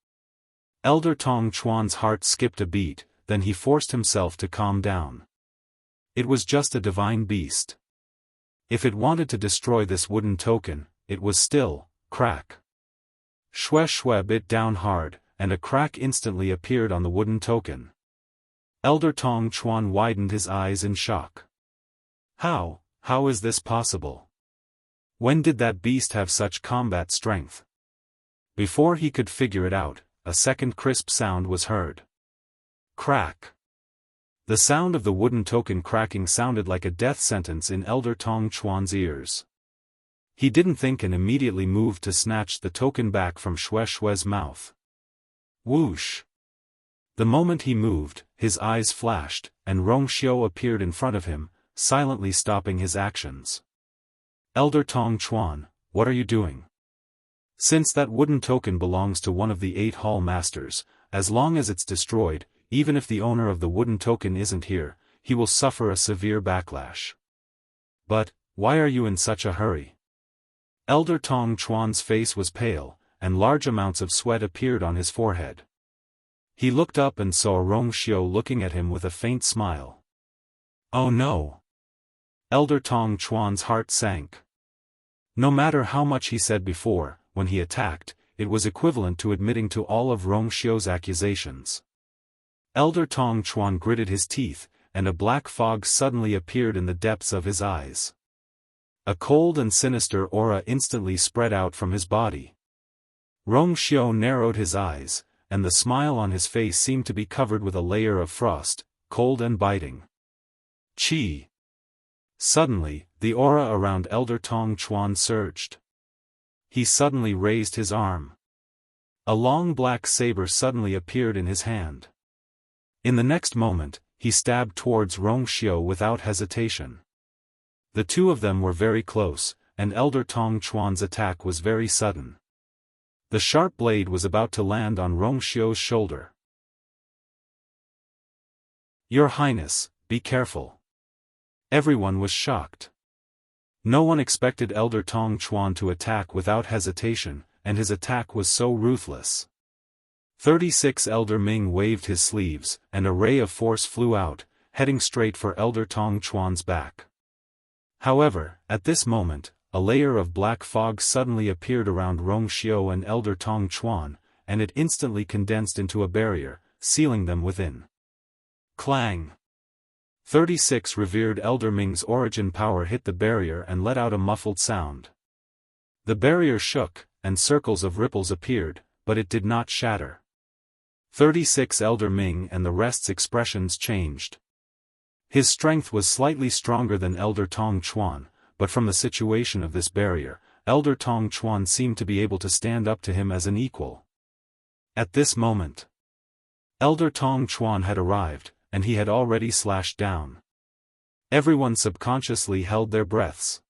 Elder Tong Chuan's heart skipped a beat, then he forced himself to calm down. It was just a divine beast. If it wanted to destroy this wooden token, it was still, crack. Shue bit down hard, and a crack instantly appeared on the wooden token. Elder Tong Chuan widened his eyes in shock. How is this possible? When did that beast have such combat strength? Before he could figure it out, a second crisp sound was heard. Crack. The sound of the wooden token cracking sounded like a death sentence in Elder Tong Chuan's ears. He didn't think and immediately moved to snatch the token back from Shue's mouth. Whoosh! The moment he moved, his eyes flashed, and Rongxiu appeared in front of him, silently stopping his actions. Elder Tong Chuan, what are you doing? Since that wooden token belongs to one of the 8 hall masters, as long as it's destroyed, even if the owner of the wooden token isn't here, he will suffer a severe backlash. But, why are you in such a hurry? Elder Tong Chuan's face was pale, and large amounts of sweat appeared on his forehead. He looked up and saw Rongxiu looking at him with a faint smile. Oh no! Elder Tong Chuan's heart sank. No matter how much he said before, when he attacked, it was equivalent to admitting to all of Rongxiu's accusations. Elder Tong Chuan gritted his teeth, and a black fog suddenly appeared in the depths of his eyes. A cold and sinister aura instantly spread out from his body. Rongxiu narrowed his eyes, and the smile on his face seemed to be covered with a layer of frost, cold and biting. Qi! Suddenly, the aura around Elder Tong Chuan surged. He suddenly raised his arm. A long black saber suddenly appeared in his hand. In the next moment, he stabbed towards Rongxiu without hesitation. The two of them were very close, and Elder Tong Chuan's attack was very sudden. The sharp blade was about to land on Rongxiu's shoulder. Your Highness, be careful. Everyone was shocked. No one expected Elder Tong Chuan to attack without hesitation, and his attack was so ruthless. 36 Elder Ming waved his sleeves, and a ray of force flew out, heading straight for Elder Tong Chuan's back. However, at this moment, a layer of black fog suddenly appeared around Rongxiu and Elder Tong Chuan, and it instantly condensed into a barrier, sealing them within. Clang! 36 revered Elder Ming's origin power hit the barrier and let out a muffled sound. The barrier shook, and circles of ripples appeared, but it did not shatter. 36 Elder Ming and the rest's expressions changed. His strength was slightly stronger than Elder Tong Chuan, but from the situation of this barrier, Elder Tong Chuan seemed to be able to stand up to him as an equal. At this moment, Elder Tong Chuan had arrived, and he had already slashed down. Everyone subconsciously held their breaths.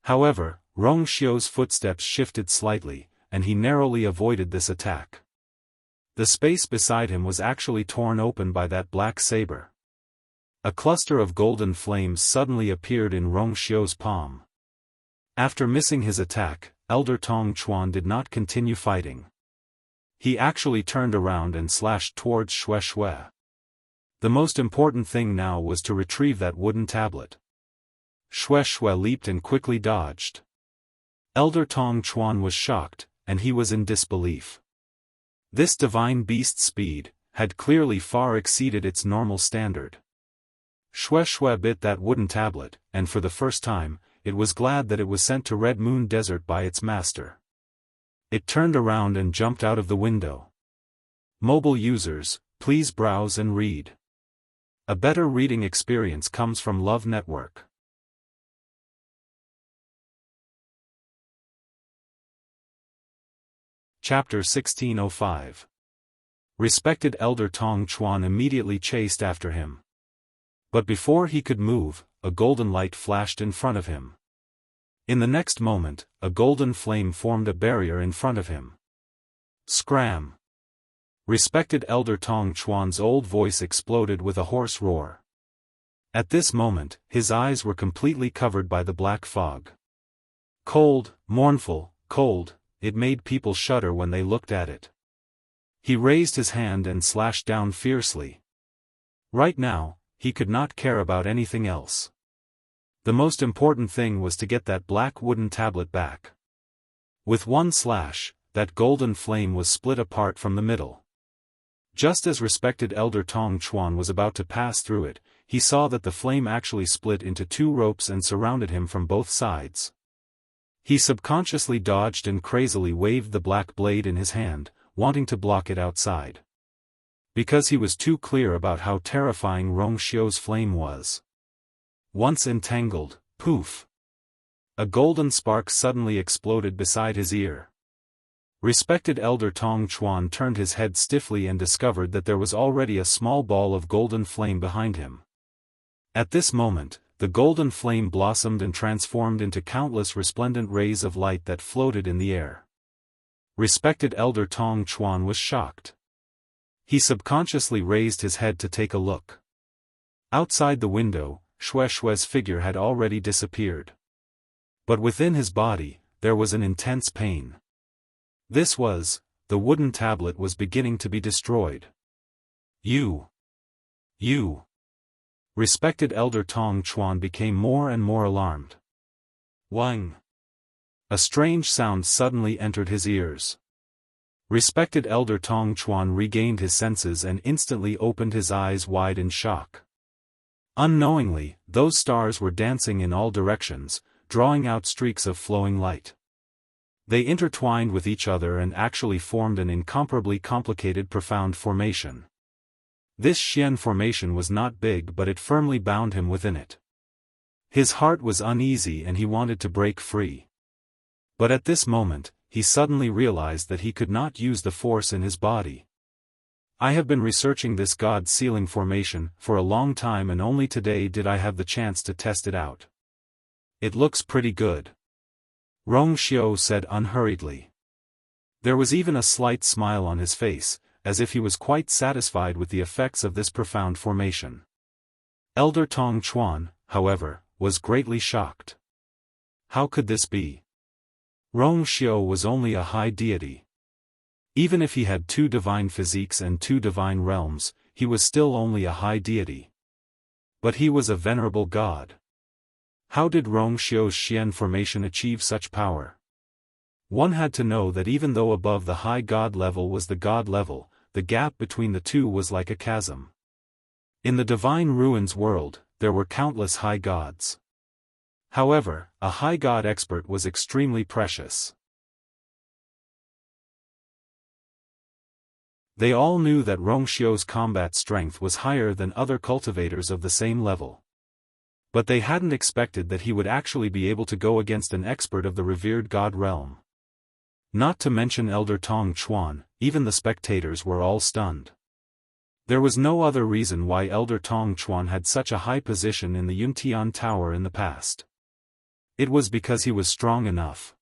However, Rongxiu's footsteps shifted slightly, and he narrowly avoided this attack. The space beside him was actually torn open by that black saber. A cluster of golden flames suddenly appeared in Rongxiu's palm. After missing his attack, Elder Tong Chuan did not continue fighting. He actually turned around and slashed towards Shue. The most important thing now was to retrieve that wooden tablet. Shue leaped and quickly dodged. Elder Tong Chuan was shocked, and he was in disbelief. This divine beast's speed had clearly far exceeded its normal standard. Shue bit that wooden tablet, and for the first time, it was glad that it was sent to Red Moon Desert by its master. It turned around and jumped out of the window. Mobile users, please browse and read. A better reading experience comes from Love Network. Chapter 1605. Respected Elder Tong Chuan immediately chased after him. But before he could move, a golden light flashed in front of him. In the next moment, a golden flame formed a barrier in front of him. Scram! Respected Elder Tong Chuan's old voice exploded with a hoarse roar. At this moment, his eyes were completely covered by the black fog. Cold, mournful, cold, it made people shudder when they looked at it. He raised his hand and slashed down fiercely. Right now, he could not care about anything else. The most important thing was to get that black wooden tablet back. With one slash, that golden flame was split apart from the middle. Just as respected Elder Tong Chuan was about to pass through it, he saw that the flame actually split into 2 ropes and surrounded him from both sides. He subconsciously dodged and crazily waved the black blade in his hand, wanting to block it outside. Because he was too clear about how terrifying Rong Xiu's flame was. Once entangled, poof! A golden spark suddenly exploded beside his ear. Respected Elder Tong Chuan turned his head stiffly and discovered that there was already a small ball of golden flame behind him. At this moment, the golden flame blossomed and transformed into countless resplendent rays of light that floated in the air. Respected Elder Tong Chuan was shocked. He subconsciously raised his head to take a look. Outside the window, Shue's figure had already disappeared. But within his body, there was an intense pain. This was, the wooden tablet was beginning to be destroyed. You. Respected Elder Tong Chuan became more and more alarmed. Wang. A strange sound suddenly entered his ears. Respected Elder Tong Chuan regained his senses and instantly opened his eyes wide in shock. Unknowingly, those stars were dancing in all directions, drawing out streaks of flowing light. They intertwined with each other and actually formed an incomparably complicated profound formation. This Xian formation was not big, but it firmly bound him within it. His heart was uneasy and he wanted to break free. But at this moment, he suddenly realized that he could not use the force in his body. I have been researching this God sealing formation for a long time and only today did I have the chance to test it out. It looks pretty good. Rong Xiu said unhurriedly. There was even a slight smile on his face, as if he was quite satisfied with the effects of this profound formation. Elder Tong Chuan, however, was greatly shocked. How could this be? Rong Xiu was only a high deity. Even if he had 2 divine physiques and 2 divine realms, he was still only a high deity. But he was a venerable god. How did Rong Xiu's Xian formation achieve such power? One had to know that even though above the high god level was the god level, the gap between the two was like a chasm. In the divine ruins world, there were countless high gods. However, a high god expert was extremely precious. They all knew that Rong Xiu's combat strength was higher than other cultivators of the same level. But they hadn't expected that he would actually be able to go against an expert of the revered god realm. Not to mention Elder Tong Chuan, even the spectators were all stunned. There was no other reason why Elder Tong Chuan had such a high position in the Yuntian Tower in the past. It was because he was strong enough.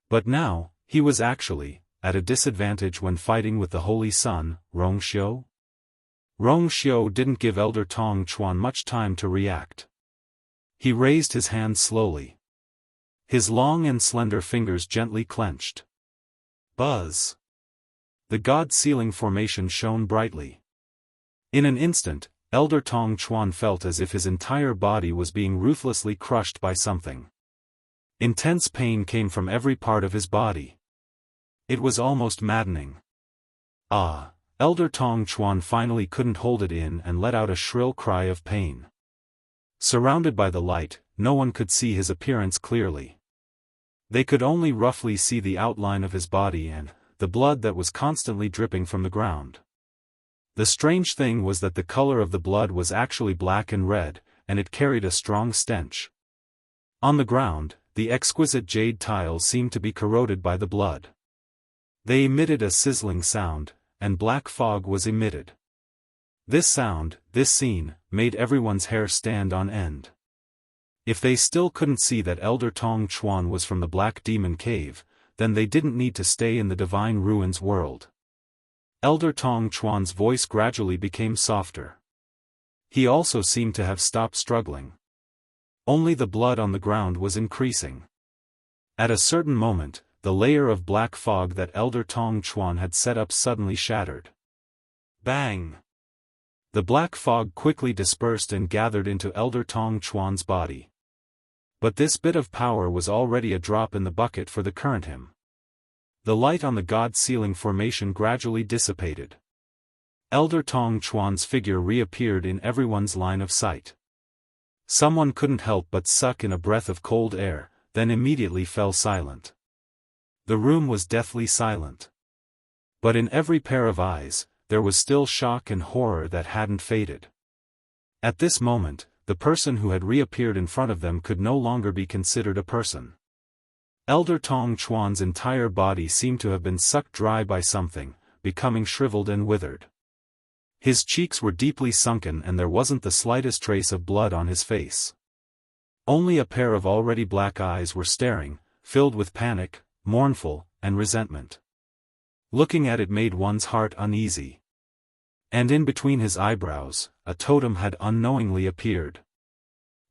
But now, he was actually at a disadvantage when fighting with the Holy Sun, Rong Xiu. Rong Xiu didn't give Elder Tong Chuan much time to react. He raised his hand slowly. His long and slender fingers gently clenched. Buzz! The god-sealing formation shone brightly. In an instant, Elder Tong Chuan felt as if his entire body was being ruthlessly crushed by something. Intense pain came from every part of his body. It was almost maddening. Ah! Elder Tong Chuan finally couldn't hold it in and let out a shrill cry of pain. Surrounded by the light, no one could see his appearance clearly. They could only roughly see the outline of his body and the blood that was constantly dripping from the ground. The strange thing was that the color of the blood was actually black and red, and it carried a strong stench. On the ground, the exquisite jade tiles seemed to be corroded by the blood. They emitted a sizzling sound, and black fog was emitted. This sound, this scene, made everyone's hair stand on end. If they still couldn't see that Elder Tong Chuan was from the Black Demon Cave, then they didn't need to stay in the Divine Ruins world. Elder Tong Chuan's voice gradually became softer. He also seemed to have stopped struggling. Only the blood on the ground was increasing. At a certain moment, the layer of black fog that Elder Tong Chuan had set up suddenly shattered. Bang! The black fog quickly dispersed and gathered into Elder Tong Chuan's body. But this bit of power was already a drop in the bucket for the current him. The light on the god ceiling formation gradually dissipated. Elder Tong Chuan's figure reappeared in everyone's line of sight. Someone couldn't help but suck in a breath of cold air, then immediately fell silent. The room was deathly silent. But in every pair of eyes, there was still shock and horror that hadn't faded. At this moment, the person who had reappeared in front of them could no longer be considered a person. Elder Tong Chuan's entire body seemed to have been sucked dry by something, becoming shriveled and withered. His cheeks were deeply sunken and there wasn't the slightest trace of blood on his face. Only a pair of already black eyes were staring, filled with panic, mournful, and resentment. Looking at it made one's heart uneasy. And in between his eyebrows, a totem had unknowingly appeared.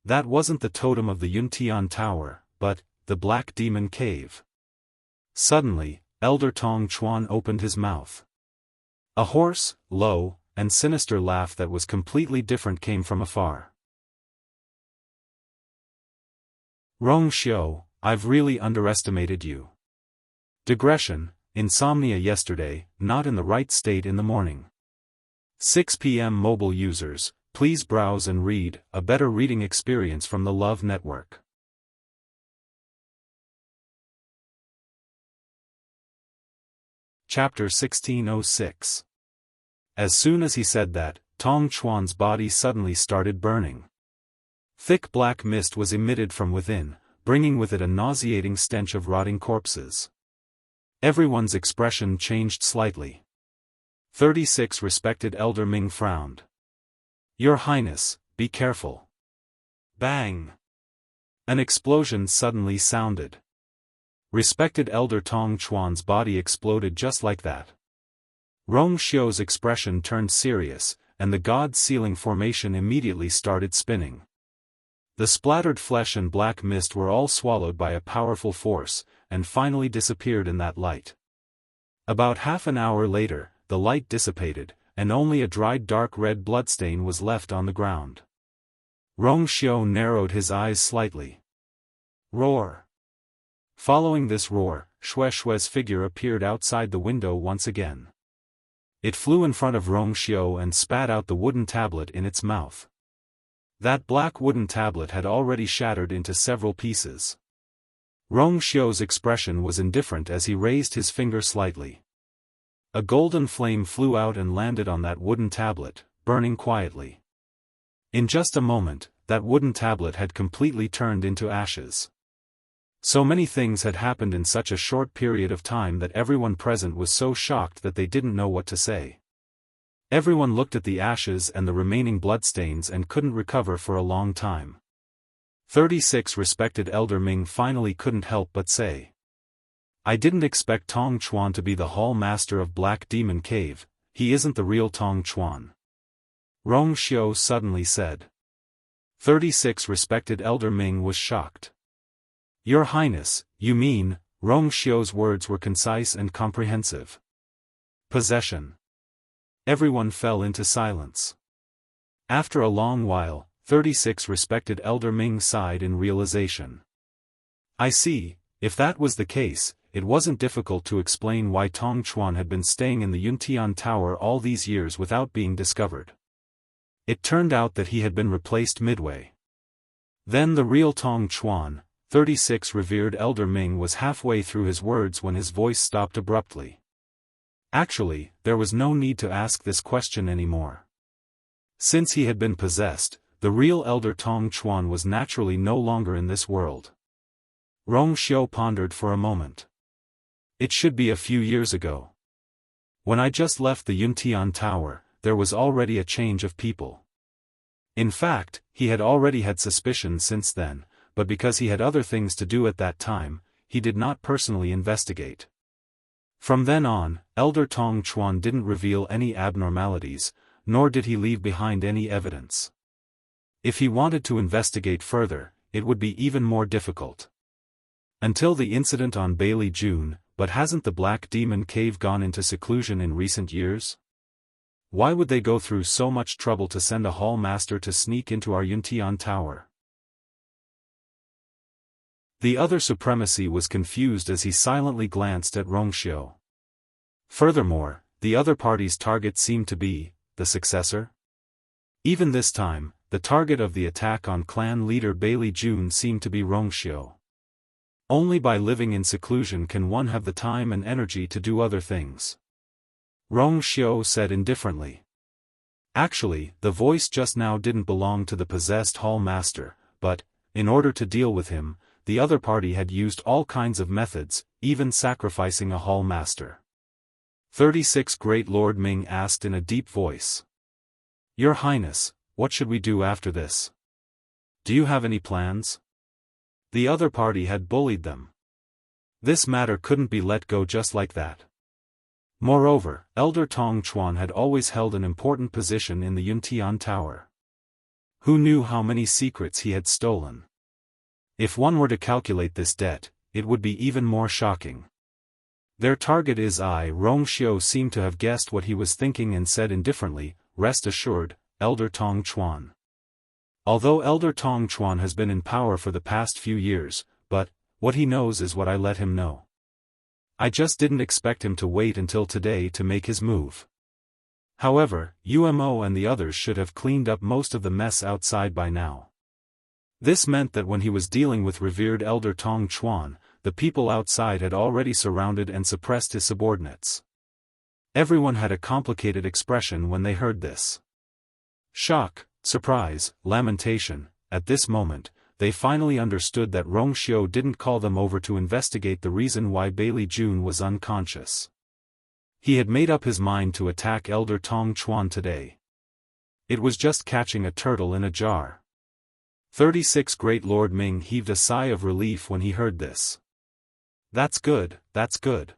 That wasn't the totem of the Yuntian Tower, but the Black Demon Cave. Suddenly, Elder Tong Chuan opened his mouth. A hoarse, low, and sinister laugh that was completely different came from afar. Rong Xiao, I've really underestimated you. Digression, insomnia yesterday, not in the right state in the morning. 6 p.m. Mobile users, please browse and read, a better reading experience from the Love Network. Chapter 1606. As soon as he said that, Tong Chuan's body suddenly started burning. Thick black mist was emitted from within, bringing with it a nauseating stench of rotting corpses. Everyone's expression changed slightly. 36 Respected Elder Ming frowned. Your Highness, be careful. Bang! An explosion suddenly sounded. Respected Elder Tong Chuan's body exploded just like that. Rong Xiao's expression turned serious, and the god ceiling formation immediately started spinning. The splattered flesh and black mist were all swallowed by a powerful force, and finally disappeared in that light. About half an hour later, the light dissipated, and only a dried dark red bloodstain was left on the ground. Rong Xiao narrowed his eyes slightly. Roar! Following this roar, Xue Xue's figure appeared outside the window once again. It flew in front of Rong Xiao and spat out the wooden tablet in its mouth. That black wooden tablet had already shattered into several pieces. Rong Xiao's expression was indifferent as he raised his finger slightly. A golden flame flew out and landed on that wooden tablet, burning quietly. In just a moment, that wooden tablet had completely turned into ashes. So many things had happened in such a short period of time that everyone present was so shocked that they didn't know what to say. Everyone looked at the ashes and the remaining bloodstains and couldn't recover for a long time. 36 Respected Elder Ming finally couldn't help but say. I didn't expect Tong Chuan to be the Hall Master of Black Demon Cave, he isn't the real Tong Chuan. Rong Xiao suddenly said. 36 Respected Elder Ming was shocked. Your Highness, you mean? Rong Xiao's words were concise and comprehensive. Possession. Everyone fell into silence. After a long while, 36 Respected Elder Ming sighed in realization. I see, if that was the case, it wasn't difficult to explain why Tong Chuan had been staying in the Yuntian Tower all these years without being discovered. It turned out that he had been replaced midway. Then the real Tong Chuan, 36 Revered Elder Ming was halfway through his words when his voice stopped abruptly. Actually, there was no need to ask this question anymore. Since he had been possessed, the real Elder Tong Chuan was naturally no longer in this world. Rong Xiao pondered for a moment. It should be a few years ago. When I just left the Yuntian Tower, there was already a change of people. In fact, he had already had suspicions since then, but because he had other things to do at that time, he did not personally investigate. From then on, Elder Tong Chuan didn't reveal any abnormalities, nor did he leave behind any evidence. If he wanted to investigate further, it would be even more difficult. Until the incident on Bailey June, but hasn't the Black Demon Cave gone into seclusion in recent years? Why would they go through so much trouble to send a hall master to sneak into our Yuntian tower? The other supremacy was confused as he silently glanced at Rongxiu. Furthermore, the other party's target seemed to be the successor. Even this time, the target of the attack on clan leader Bailey Jun seemed to be Rongxiu. Only by living in seclusion can one have the time and energy to do other things. Rongxiu said indifferently. Actually, the voice just now didn't belong to the possessed hall master, but, in order to deal with him, the other party had used all kinds of methods, even sacrificing a hall master. 36 Great Lord Ming asked in a deep voice. Your Highness, what should we do after this? Do you have any plans? The other party had bullied them. This matter couldn't be let go just like that. Moreover, Elder Tong Chuan had always held an important position in the Yuntian Tower. Who knew how many secrets he had stolen? If one were to calculate this debt, it would be even more shocking. Their target is Rongxiu seemed to have guessed what he was thinking and said indifferently, rest assured, Elder Tong Chuan. Although Elder Tong Chuan has been in power for the past few years, but, what he knows is what I let him know. I just didn't expect him to wait until today to make his move. However, UMO and the others should have cleaned up most of the mess outside by now. This meant that when he was dealing with revered Elder Tong Chuan, the people outside had already surrounded and suppressed his subordinates. Everyone had a complicated expression when they heard this. Shock, surprise, lamentation. At this moment, they finally understood that Rongxiu didn't call them over to investigate the reason why Bailey Jun was unconscious. He had made up his mind to attack Elder Tong Chuan today. It was just catching a turtle in a jar. 36 Great Lord Ming heaved a sigh of relief when he heard this. That's good, that's good.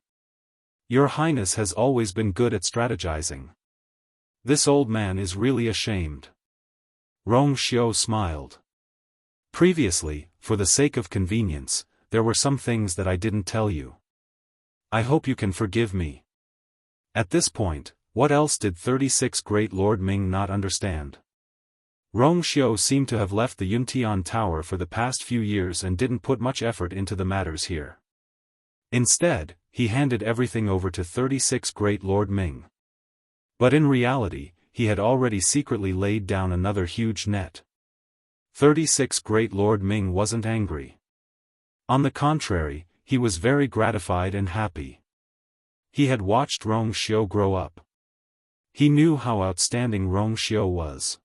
Your Highness has always been good at strategizing. This old man is really ashamed. Rongxiu smiled. Previously, for the sake of convenience, there were some things that I didn't tell you. I hope you can forgive me. At this point, what else did 36 Great Lord Ming not understand? Rongxiu seemed to have left the Yuntian Tower for the past few years and didn't put much effort into the matters here. Instead, he handed everything over to 36 Great Lord Ming. But in reality, he had already secretly laid down another huge net. 36 Great Lord Ming wasn't angry. On the contrary, he was very gratified and happy. He had watched Rongxiu grow up. He knew how outstanding Rongxiu was.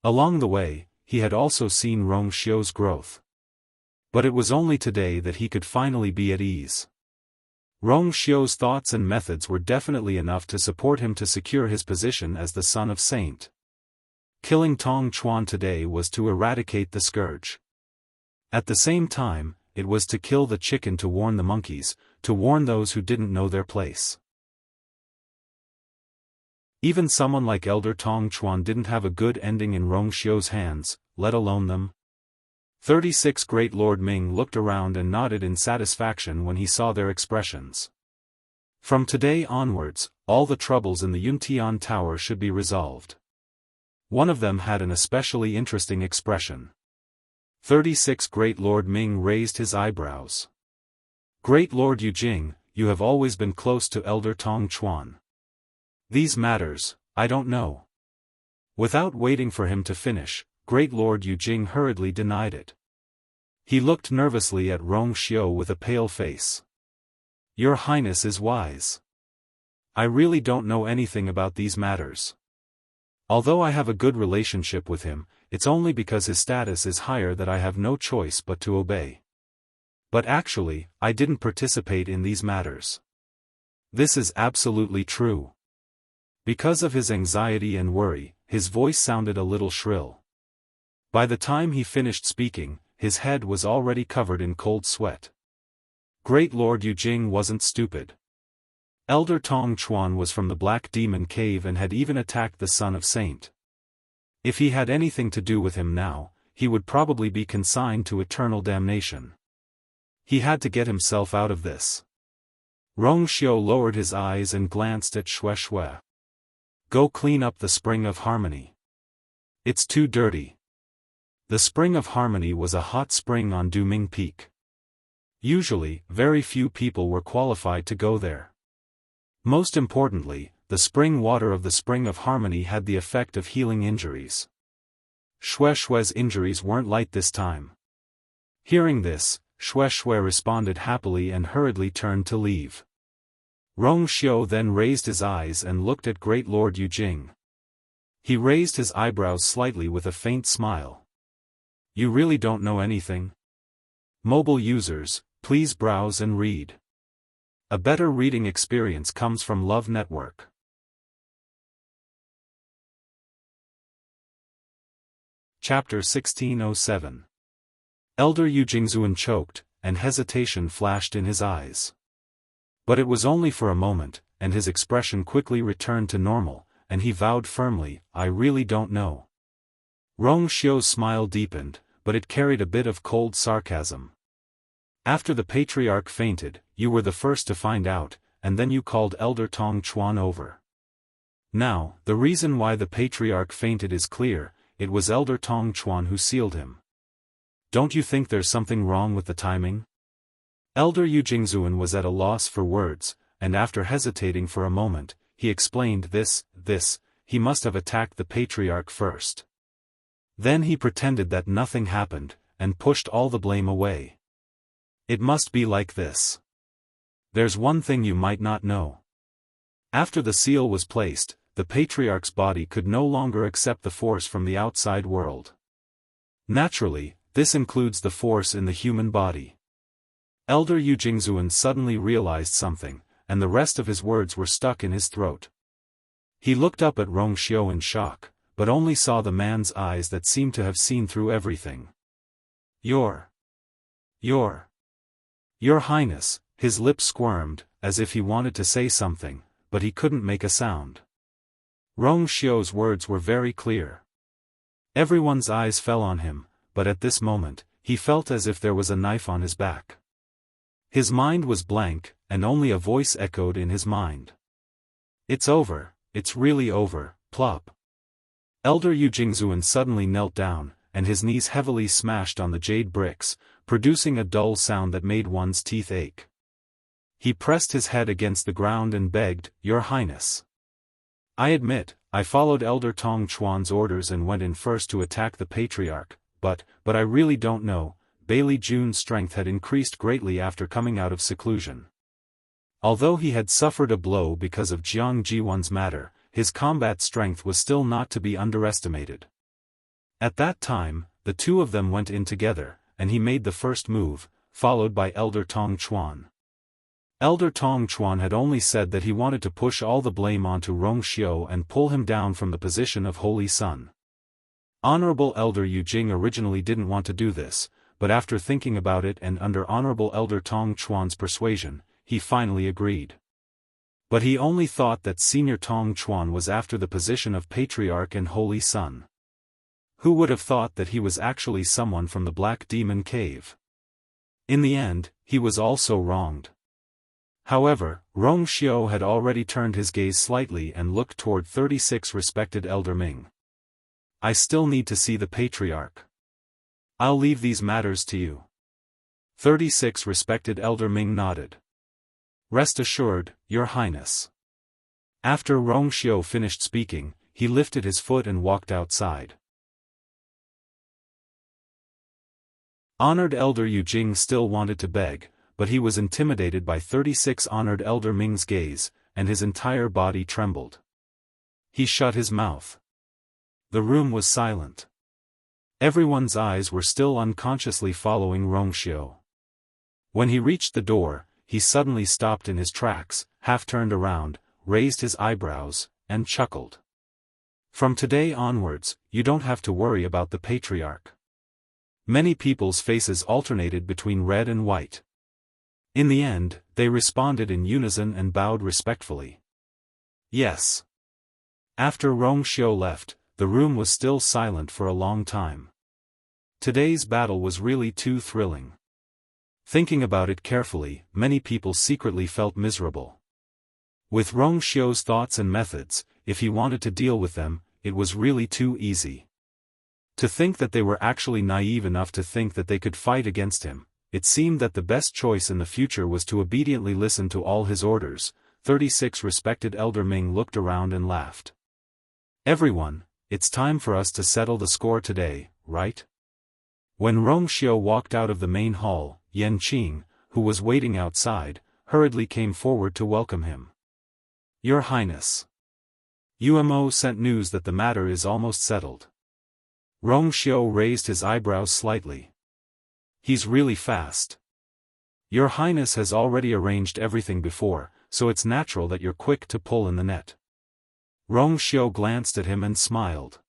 Along the way, he had also seen Rongxiu's growth. But it was only today that he could finally be at ease. Rongxiu's thoughts and methods were definitely enough to support him to secure his position as the son of Saint. Killing Tong Chuan today was to eradicate the scourge. At the same time, it was to kill the chicken to warn the monkeys, to warn those who didn't know their place. Even someone like Elder Tong Chuan didn't have a good ending in Rongxiu's hands, let alone them. 36 Great Lord Ming looked around and nodded in satisfaction when he saw their expressions. From today onwards, all the troubles in the Yuntian Tower should be resolved. One of them had an especially interesting expression. 36 Great Lord Ming raised his eyebrows. Great Lord Yujing, you have always been close to Elder Tong Chuan. These matters, I don't know. Without waiting for him to finish, Great Lord Yujing hurriedly denied it. He looked nervously at Rongxiu with a pale face. Your Highness is wise. I really don't know anything about these matters. Although I have a good relationship with him, it's only because his status is higher that I have no choice but to obey. But actually, I didn't participate in these matters. This is absolutely true. Because of his anxiety and worry, his voice sounded a little shrill. By the time he finished speaking, his head was already covered in cold sweat. Great Lord Yujing wasn't stupid. Elder Tong Chuan was from the Black Demon Cave and had even attacked the son of Saint. If he had anything to do with him now, he would probably be consigned to eternal damnation. He had to get himself out of this. Rongxiu lowered his eyes and glanced at Xue Xue. Go clean up the Spring of Harmony. It's too dirty. The Spring of Harmony was a hot spring on Duming Peak. Usually, very few people were qualified to go there. Most importantly, the spring water of the Spring of Harmony had the effect of healing injuries. Shue's injuries weren't light this time. Hearing this, Shui responded happily and hurriedly turned to leave. Rongxiu then raised his eyes and looked at Great Lord Yujing. He raised his eyebrows slightly with a faint smile. You really don't know anything? Mobile users, please browse and read. A better reading experience comes from Love Network. Chapter 1607. Elder Yujingzuan choked, and hesitation flashed in his eyes. But it was only for a moment, and his expression quickly returned to normal, and he vowed firmly, I really don't know. Rongxiu's smile deepened, but it carried a bit of cold sarcasm. After the patriarch fainted, you were the first to find out, and then you called Elder Tong Chuan over. Now, the reason why the patriarch fainted is clear, it was Elder Tong Chuan who sealed him. Don't you think there's something wrong with the timing? Elder Yujingzuan was at a loss for words, and after hesitating for a moment, he explained this, he must have attacked the patriarch first. Then he pretended that nothing happened, and pushed all the blame away. It must be like this. There's one thing you might not know. After the seal was placed, the patriarch's body could no longer accept the force from the outside world. Naturally, this includes the force in the human body. Elder Yujingzuan suddenly realized something, and the rest of his words were stuck in his throat. He looked up at Rongxiu in shock, but only saw the man's eyes that seemed to have seen through everything. Your Highness, his lips squirmed, as if he wanted to say something, but he couldn't make a sound. Rongxiu's words were very clear. Everyone's eyes fell on him, but at this moment, he felt as if there was a knife on his back. His mind was blank, and only a voice echoed in his mind. It's over, it's really over, plop. Elder Yujingzuan suddenly knelt down, and his knees heavily smashed on the jade bricks, producing a dull sound that made one's teeth ache. He pressed his head against the ground and begged, Your Highness. I admit, I followed Elder Tong Chuan's orders and went in first to attack the patriarch, but I really don't know. Bailey Jun's strength had increased greatly after coming out of seclusion. Although he had suffered a blow because of Jiang Jiwan's matter, his combat strength was still not to be underestimated. At that time, the two of them went in together, and he made the first move, followed by Elder Tong Chuan. Elder Tong Chuan had only said that he wanted to push all the blame onto Rongxiu and pull him down from the position of Holy Son. Honorable Elder Yujing originally didn't want to do this, but after thinking about it and under Honorable Elder Tong Chuan's persuasion, he finally agreed. But he only thought that Senior Tong Chuan was after the position of Patriarch and Holy Son. Who would have thought that he was actually someone from the Black Demon Cave? In the end, he was also wronged. However, Rongxiu had already turned his gaze slightly and looked toward 36 respected Elder Ming. I still need to see the Patriarch. I'll leave these matters to you. 36 respected Elder Ming nodded. Rest assured, Your Highness. After Rongxiu finished speaking, he lifted his foot and walked outside. Honored Elder Yujing still wanted to beg, but he was intimidated by 36 Honored Elder Ming's gaze, and his entire body trembled. He shut his mouth. The room was silent. Everyone's eyes were still unconsciously following Rongxiu. When he reached the door, he suddenly stopped in his tracks, half turned around, raised his eyebrows, and chuckled. From today onwards, you don't have to worry about the Patriarch. Many people's faces alternated between red and white. In the end, they responded in unison and bowed respectfully. Yes. After Rongxiu left, the room was still silent for a long time. Today's battle was really too thrilling. Thinking about it carefully, many people secretly felt miserable. With Rongxiu's thoughts and methods, if he wanted to deal with them, it was really too easy. To think that they were actually naive enough to think that they could fight against him, it seemed that the best choice in the future was to obediently listen to all his orders. 36 Respected Elder Ming looked around and laughed. Everyone, it's time for us to settle the score today, right? When Rong Xiao walked out of the main hall, Yan Qing, who was waiting outside, hurriedly came forward to welcome him. Your Highness. Umo sent news that the matter is almost settled. Rong Xiao raised his eyebrows slightly. He's really fast. Your Highness has already arranged everything before, so it's natural that you're quick to pull in the net. Rong Xiao glanced at him and smiled.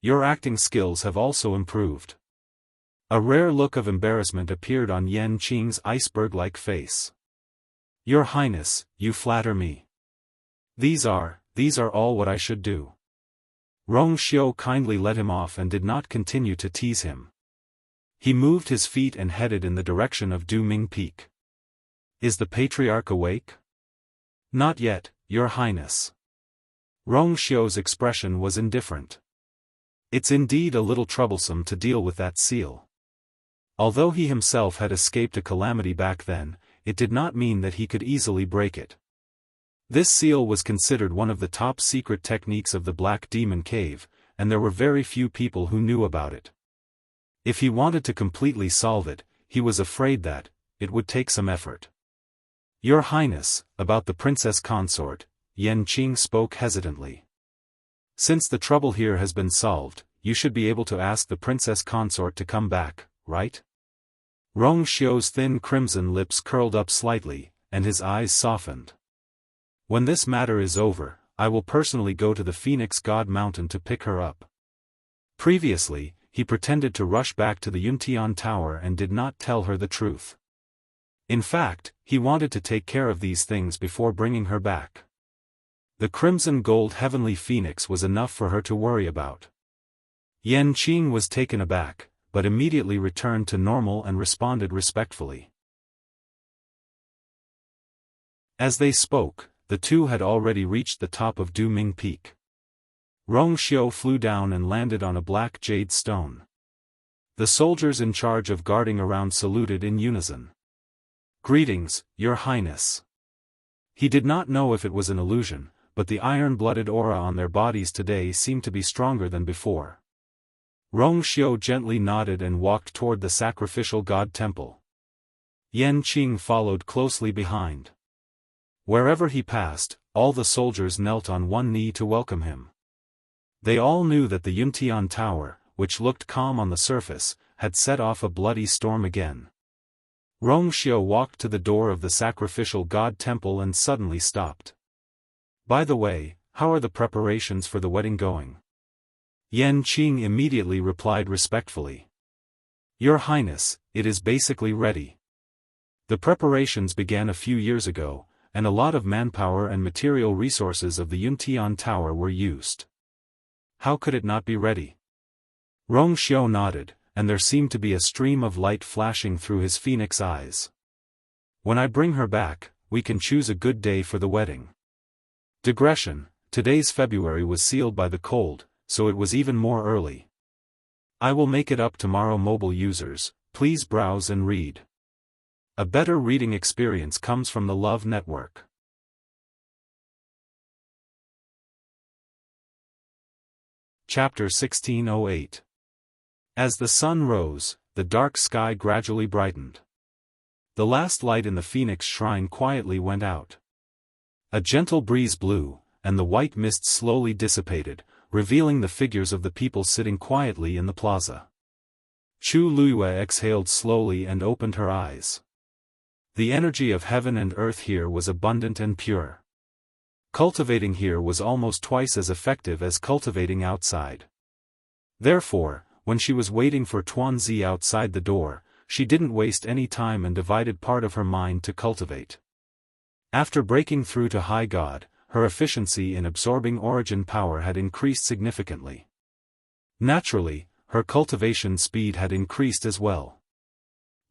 Your acting skills have also improved. A rare look of embarrassment appeared on Yan Qing's iceberg-like face. Your Highness, you flatter me. These are all what I should do. Rong Xiao kindly let him off and did not continue to tease him. He moved his feet and headed in the direction of Du Ming Peak. Is the Patriarch awake? Not yet, Your Highness. Rong Xiao's expression was indifferent. It's indeed a little troublesome to deal with that seal. Although he himself had escaped a calamity back then, it did not mean that he could easily break it. This seal was considered one of the top secret techniques of the Black Demon Cave, and there were very few people who knew about it. If he wanted to completely solve it, he was afraid that it would take some effort. Your Highness, about the princess consort, Yan Qing spoke hesitantly. Since the trouble here has been solved, you should be able to ask the princess consort to come back, right? Rong Xiao's thin crimson lips curled up slightly, and his eyes softened. When this matter is over, I will personally go to the Phoenix God Mountain to pick her up. Previously, he pretended to rush back to the Yuntian Tower and did not tell her the truth. In fact, he wanted to take care of these things before bringing her back. The crimson gold heavenly phoenix was enough for her to worry about. Yan Qing was taken aback, but immediately returned to normal and responded respectfully. As they spoke, the two had already reached the top of Du Ming Peak. Rong Xiao flew down and landed on a black jade stone. The soldiers in charge of guarding around saluted in unison. Greetings, Your Highness. He did not know if it was an illusion, but the iron-blooded aura on their bodies today seemed to be stronger than before. Rong Xiao gently nodded and walked toward the sacrificial god temple. Yan Qing followed closely behind. Wherever he passed, all the soldiers knelt on one knee to welcome him. They all knew that the Yuntian Tower, which looked calm on the surface, had set off a bloody storm again. Rong Xiao walked to the door of the sacrificial god temple and suddenly stopped. By the way, how are the preparations for the wedding going? Yan Qing immediately replied respectfully. Your Highness, it is basically ready. The preparations began a few years ago, and a lot of manpower and material resources of the Yuntian Tower were used. How could it not be ready? Rong Xiao nodded, and there seemed to be a stream of light flashing through his phoenix eyes. When I bring her back, we can choose a good day for the wedding. Digression, today's February was sealed by the cold, so it was even more early. I will make it up tomorrow. Mobile users, please browse and read. A better reading experience comes from the Love Network. Chapter 1608. As the sun rose, the dark sky gradually brightened. The last light in the Phoenix Shrine quietly went out. A gentle breeze blew, and the white mist slowly dissipated, revealing the figures of the people sitting quietly in the plaza. Chu Luiyue exhaled slowly and opened her eyes. The energy of heaven and earth here was abundant and pure. Cultivating here was almost twice as effective as cultivating outside. Therefore, when she was waiting for Tuanzi outside the door, she didn't waste any time and divided part of her mind to cultivate. After breaking through to High God, her efficiency in absorbing origin power had increased significantly. Naturally, her cultivation speed had increased as well.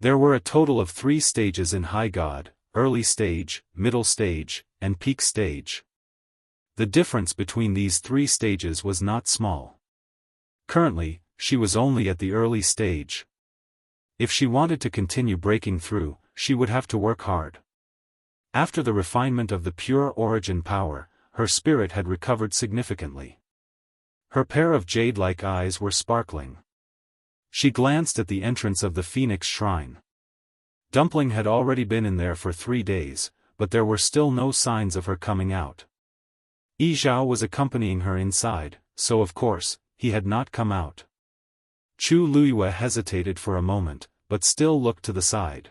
There were a total of 3 stages in High God: early stage, middle stage, and peak stage. The difference between these three stages was not small. Currently, she was only at the early stage. If she wanted to continue breaking through, she would have to work hard. After the refinement of the pure origin power, her spirit had recovered significantly. Her pair of jade-like eyes were sparkling. She glanced at the entrance of the Phoenix Shrine. Dumpling had already been in there for 3 days, but there were still no signs of her coming out. Yi Zhao was accompanying her inside, so of course, he had not come out. Chu Luyue hesitated for a moment, but still looked to the side.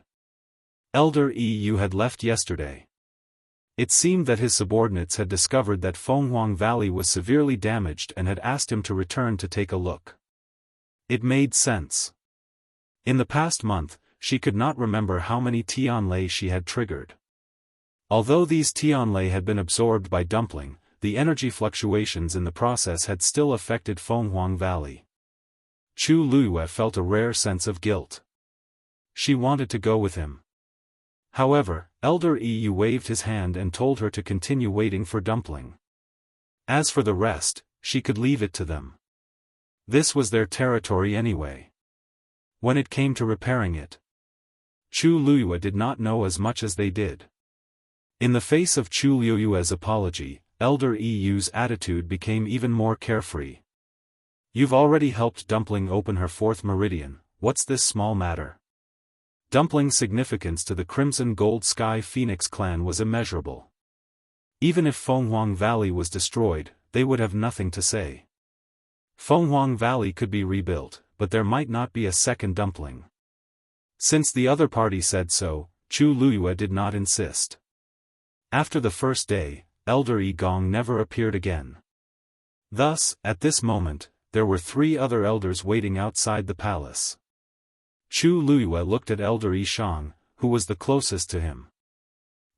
Elder Yu had left yesterday. It seemed that his subordinates had discovered that Fenghuang Valley was severely damaged and had asked him to return to take a look. It made sense. In the past month, she could not remember how many Tianlei she had triggered. Although these Tianlei had been absorbed by Dumpling, the energy fluctuations in the process had still affected Fenghuang Valley. Chu Luyue felt a rare sense of guilt. She wanted to go with him. However, Elder Yu waved his hand and told her to continue waiting for Dumpling. As for the rest, she could leave it to them. This was their territory anyway. When it came to repairing it, Chu Luyue did not know as much as they did. In the face of Chu Luyue's apology, Elder Yu's attitude became even more carefree. You've already helped Dumpling open her 4th meridian, what's this small matter? Dumpling's significance to the Crimson Gold Sky Phoenix clan was immeasurable. Even if Fenghuang Valley was destroyed, they would have nothing to say. Fenghuang Valley could be rebuilt, but there might not be a second Dumpling. Since the other party said so, Chu Luyue did not insist. After the first day, Elder Yi Gong never appeared again. Thus, at this moment, there were 3 other elders waiting outside the palace. Chu Luyue looked at Elder Yi Shang, who was the closest to him.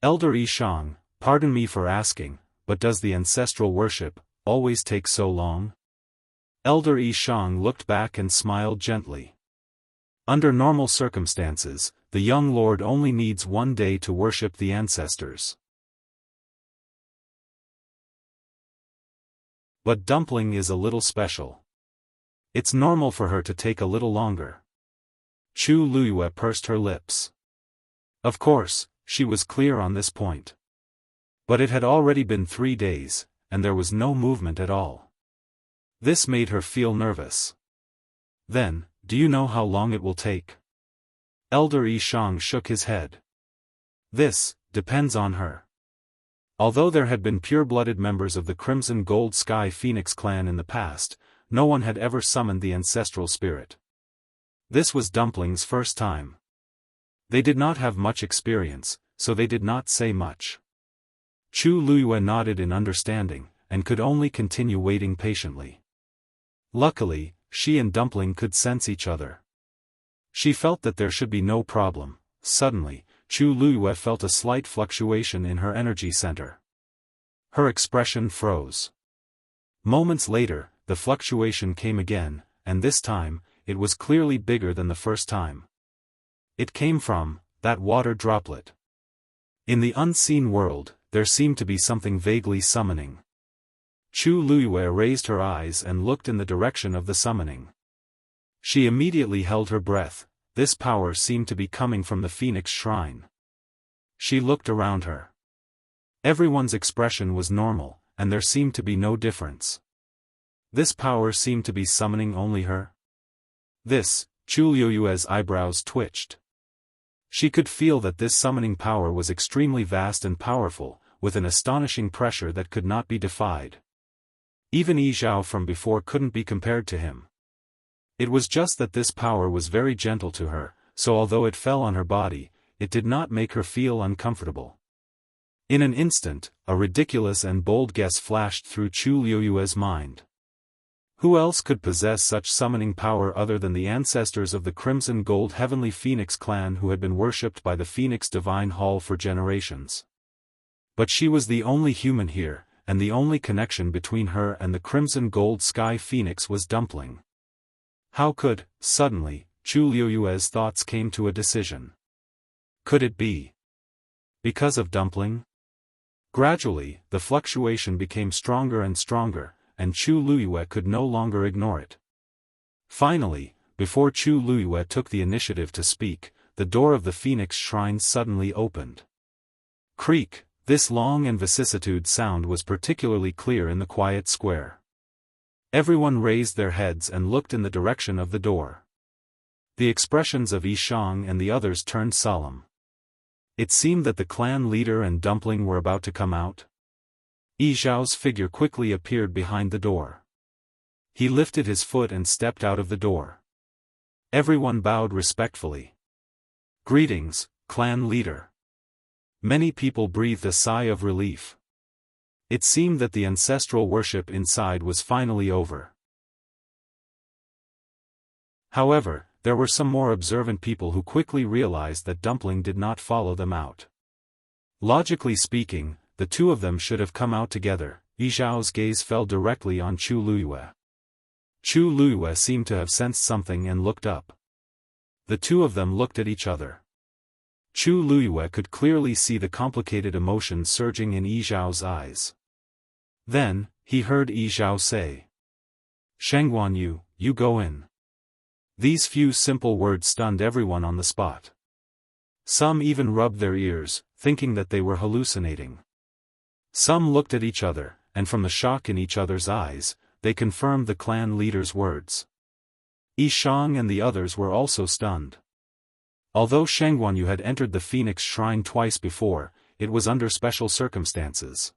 Elder Yi Shang, pardon me for asking, but does the ancestral worship always take so long? Elder Yi Shang looked back and smiled gently. Under normal circumstances, the young lord only needs 1 day to worship the ancestors. But Dumpling is a little special. It's normal for her to take a little longer. Chu Luyue pursed her lips. Of course, she was clear on this point. But it had already been 3 days, and there was no movement at all. This made her feel nervous. Then, do you know how long it will take? Elder Yi Shang shook his head. This depends on her. Although there had been pure-blooded members of the Crimson Gold Sky Phoenix clan in the past, no one had ever summoned the ancestral spirit. This was Dumpling's first time. They did not have much experience, so they did not say much. Chu Luyue nodded in understanding, and could only continue waiting patiently. Luckily, she and Dumpling could sense each other. She felt that there should be no problem. Suddenly, Chu Luyue felt a slight fluctuation in her energy center. Her expression froze. Moments later, the fluctuation came again, and this time, it was clearly bigger than the first time. It came from that water droplet. In the unseen world, there seemed to be something vaguely summoning. Chu Luyue raised her eyes and looked in the direction of the summoning. She immediately held her breath. This power seemed to be coming from the Phoenix Shrine. She looked around her. Everyone's expression was normal, and there seemed to be no difference. This power seemed to be summoning only her. This, Chu Luyue's eyebrows twitched. She could feel that this summoning power was extremely vast and powerful, with an astonishing pressure that could not be defied. Even Yi Zhao from before couldn't be compared to him. It was just that this power was very gentle to her, so although it fell on her body, it did not make her feel uncomfortable. In an instant, a ridiculous and bold guess flashed through Chu Luyue's mind. Who else could possess such summoning power other than the ancestors of the Crimson Gold Heavenly Phoenix clan who had been worshipped by the Phoenix Divine Hall for generations? But she was the only human here, and the only connection between her and the Crimson Gold Sky Phoenix was Dumpling. How could, suddenly, Chu Luyue's thoughts came to a decision. Could it be because of Dumpling? Gradually, the fluctuation became stronger and stronger, and Chu Luiyue could no longer ignore it. Finally, before Chu Luiyue took the initiative to speak, the door of the Phoenix Shrine suddenly opened. Creak, this long and vicissitude sound was particularly clear in the quiet square. Everyone raised their heads and looked in the direction of the door. The expressions of Yishang and the others turned solemn. It seemed that the clan leader and Dumpling were about to come out. Yi Zhao's figure quickly appeared behind the door. He lifted his foot and stepped out of the door. Everyone bowed respectfully. Greetings, clan leader. Many people breathed a sigh of relief. It seemed that the ancestral worship inside was finally over. However, there were some more observant people who quickly realized that Dumpling did not follow them out. Logically speaking, the two of them should have come out together. Yi Zhao's gaze fell directly on Chu Luiyue. Chu Luiyue seemed to have sensed something and looked up. The two of them looked at each other. Chu Luiyue could clearly see the complicated emotions surging in Yi Zhao's eyes. Then, he heard Yi Zhao say, "Shengguan, you go in." These few simple words stunned everyone on the spot. Some even rubbed their ears, thinking that they were hallucinating. Some looked at each other, and from the shock in each other's eyes, they confirmed the clan leader's words. Yishang and the others were also stunned. Although Shengguan had entered the Phoenix Shrine twice before, it was under special circumstances.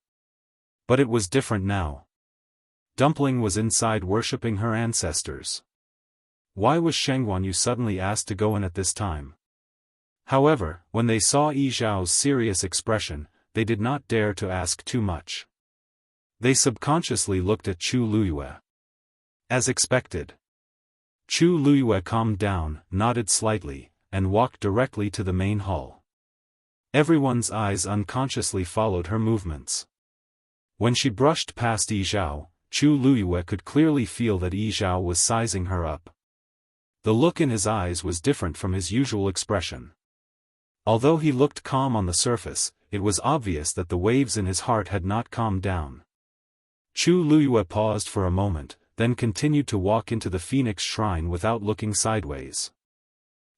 But it was different now. Dumpling was inside worshipping her ancestors. Why was Shengguan suddenly asked to go in at this time? However, when they saw Yi Zhao's serious expression, they did not dare to ask too much. They subconsciously looked at Chu Luiyue. As expected, Chu Luiyue calmed down, nodded slightly, and walked directly to the main hall. Everyone's eyes unconsciously followed her movements. When she brushed past Yi Zhao, Chu Luiyue could clearly feel that Yi Zhao was sizing her up. The look in his eyes was different from his usual expression. Although he looked calm on the surface, it was obvious that the waves in his heart had not calmed down. Chu Luiyue paused for a moment, then continued to walk into the Phoenix Shrine without looking sideways.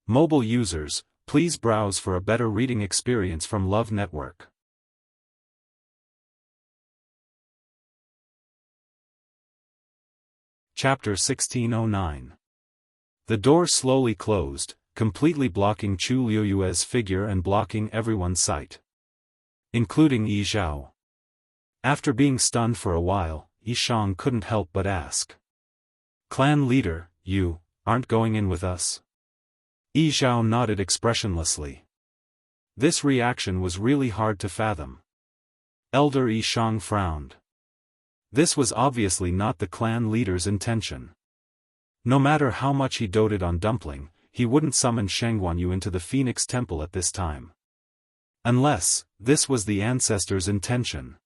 Mobile users, please browse for a better reading experience from Love Network. Chapter 1609. The door slowly closed, completely blocking Chu Luiyue's figure and blocking everyone's sight, including Yi Zhao. After being stunned for a while, Yishang couldn't help but ask, "Clan leader, you aren't going in with us?" Yi Zhao nodded expressionlessly. This reaction was really hard to fathom. Elder Yishang frowned. This was obviously not the clan leader's intention. No matter how much he doted on Dumpling, he wouldn't summon Shengguan into the Phoenix Temple at this time. Unless, this was the ancestor's intention.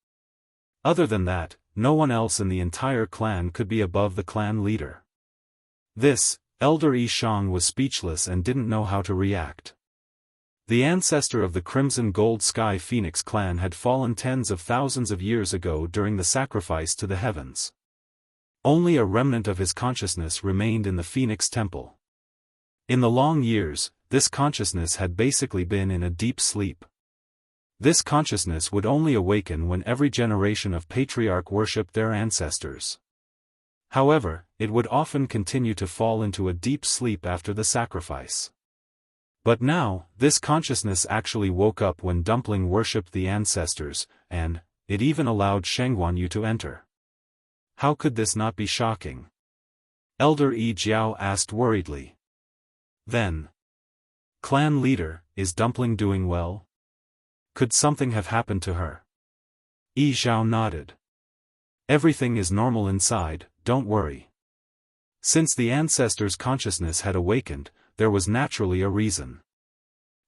Other than that, no one else in the entire clan could be above the clan leader. This, Elder Yishang was speechless and didn't know how to react. The ancestor of the Crimson Gold Sky Phoenix clan had fallen tens of thousands of years ago during the sacrifice to the heavens. Only a remnant of his consciousness remained in the Phoenix Temple. In the long years, this consciousness had basically been in a deep sleep. This consciousness would only awaken when every generation of patriarch worshipped their ancestors. However, it would often continue to fall into a deep sleep after the sacrifice. But now, this consciousness actually woke up when Dumpling worshipped the ancestors, and it even allowed Shengguan to enter. How could this not be shocking? Elder Yi Jiao asked worriedly. Then, "Clan leader, is Dumpling doing well? Could something have happened to her?" Yi Zhao nodded. "Everything is normal inside, don't worry." Since the ancestor's consciousness had awakened, there was naturally a reason.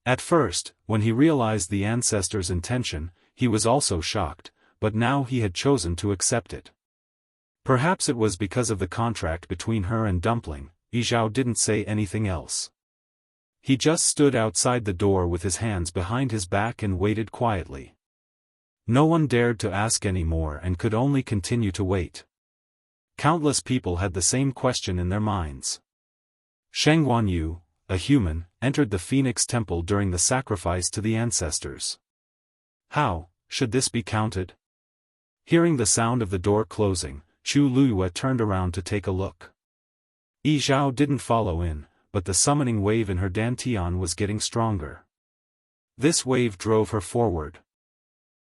At first, when he realized the ancestor's intention, he was also shocked, but now he had chosen to accept it. Perhaps it was because of the contract between her and Dumpling. Yi Zhao didn't say anything else. He just stood outside the door with his hands behind his back and waited quietly. No one dared to ask any more and could only continue to wait. Countless people had the same question in their minds. Sheng Guanyu, a human, entered the Phoenix Temple during the sacrifice to the ancestors. How should this be counted? Hearing the sound of the door closing, Chu Luiyue turned around to take a look. Yi Zhao didn't follow in, but the summoning wave in her dantian was getting stronger. This wave drove her forward.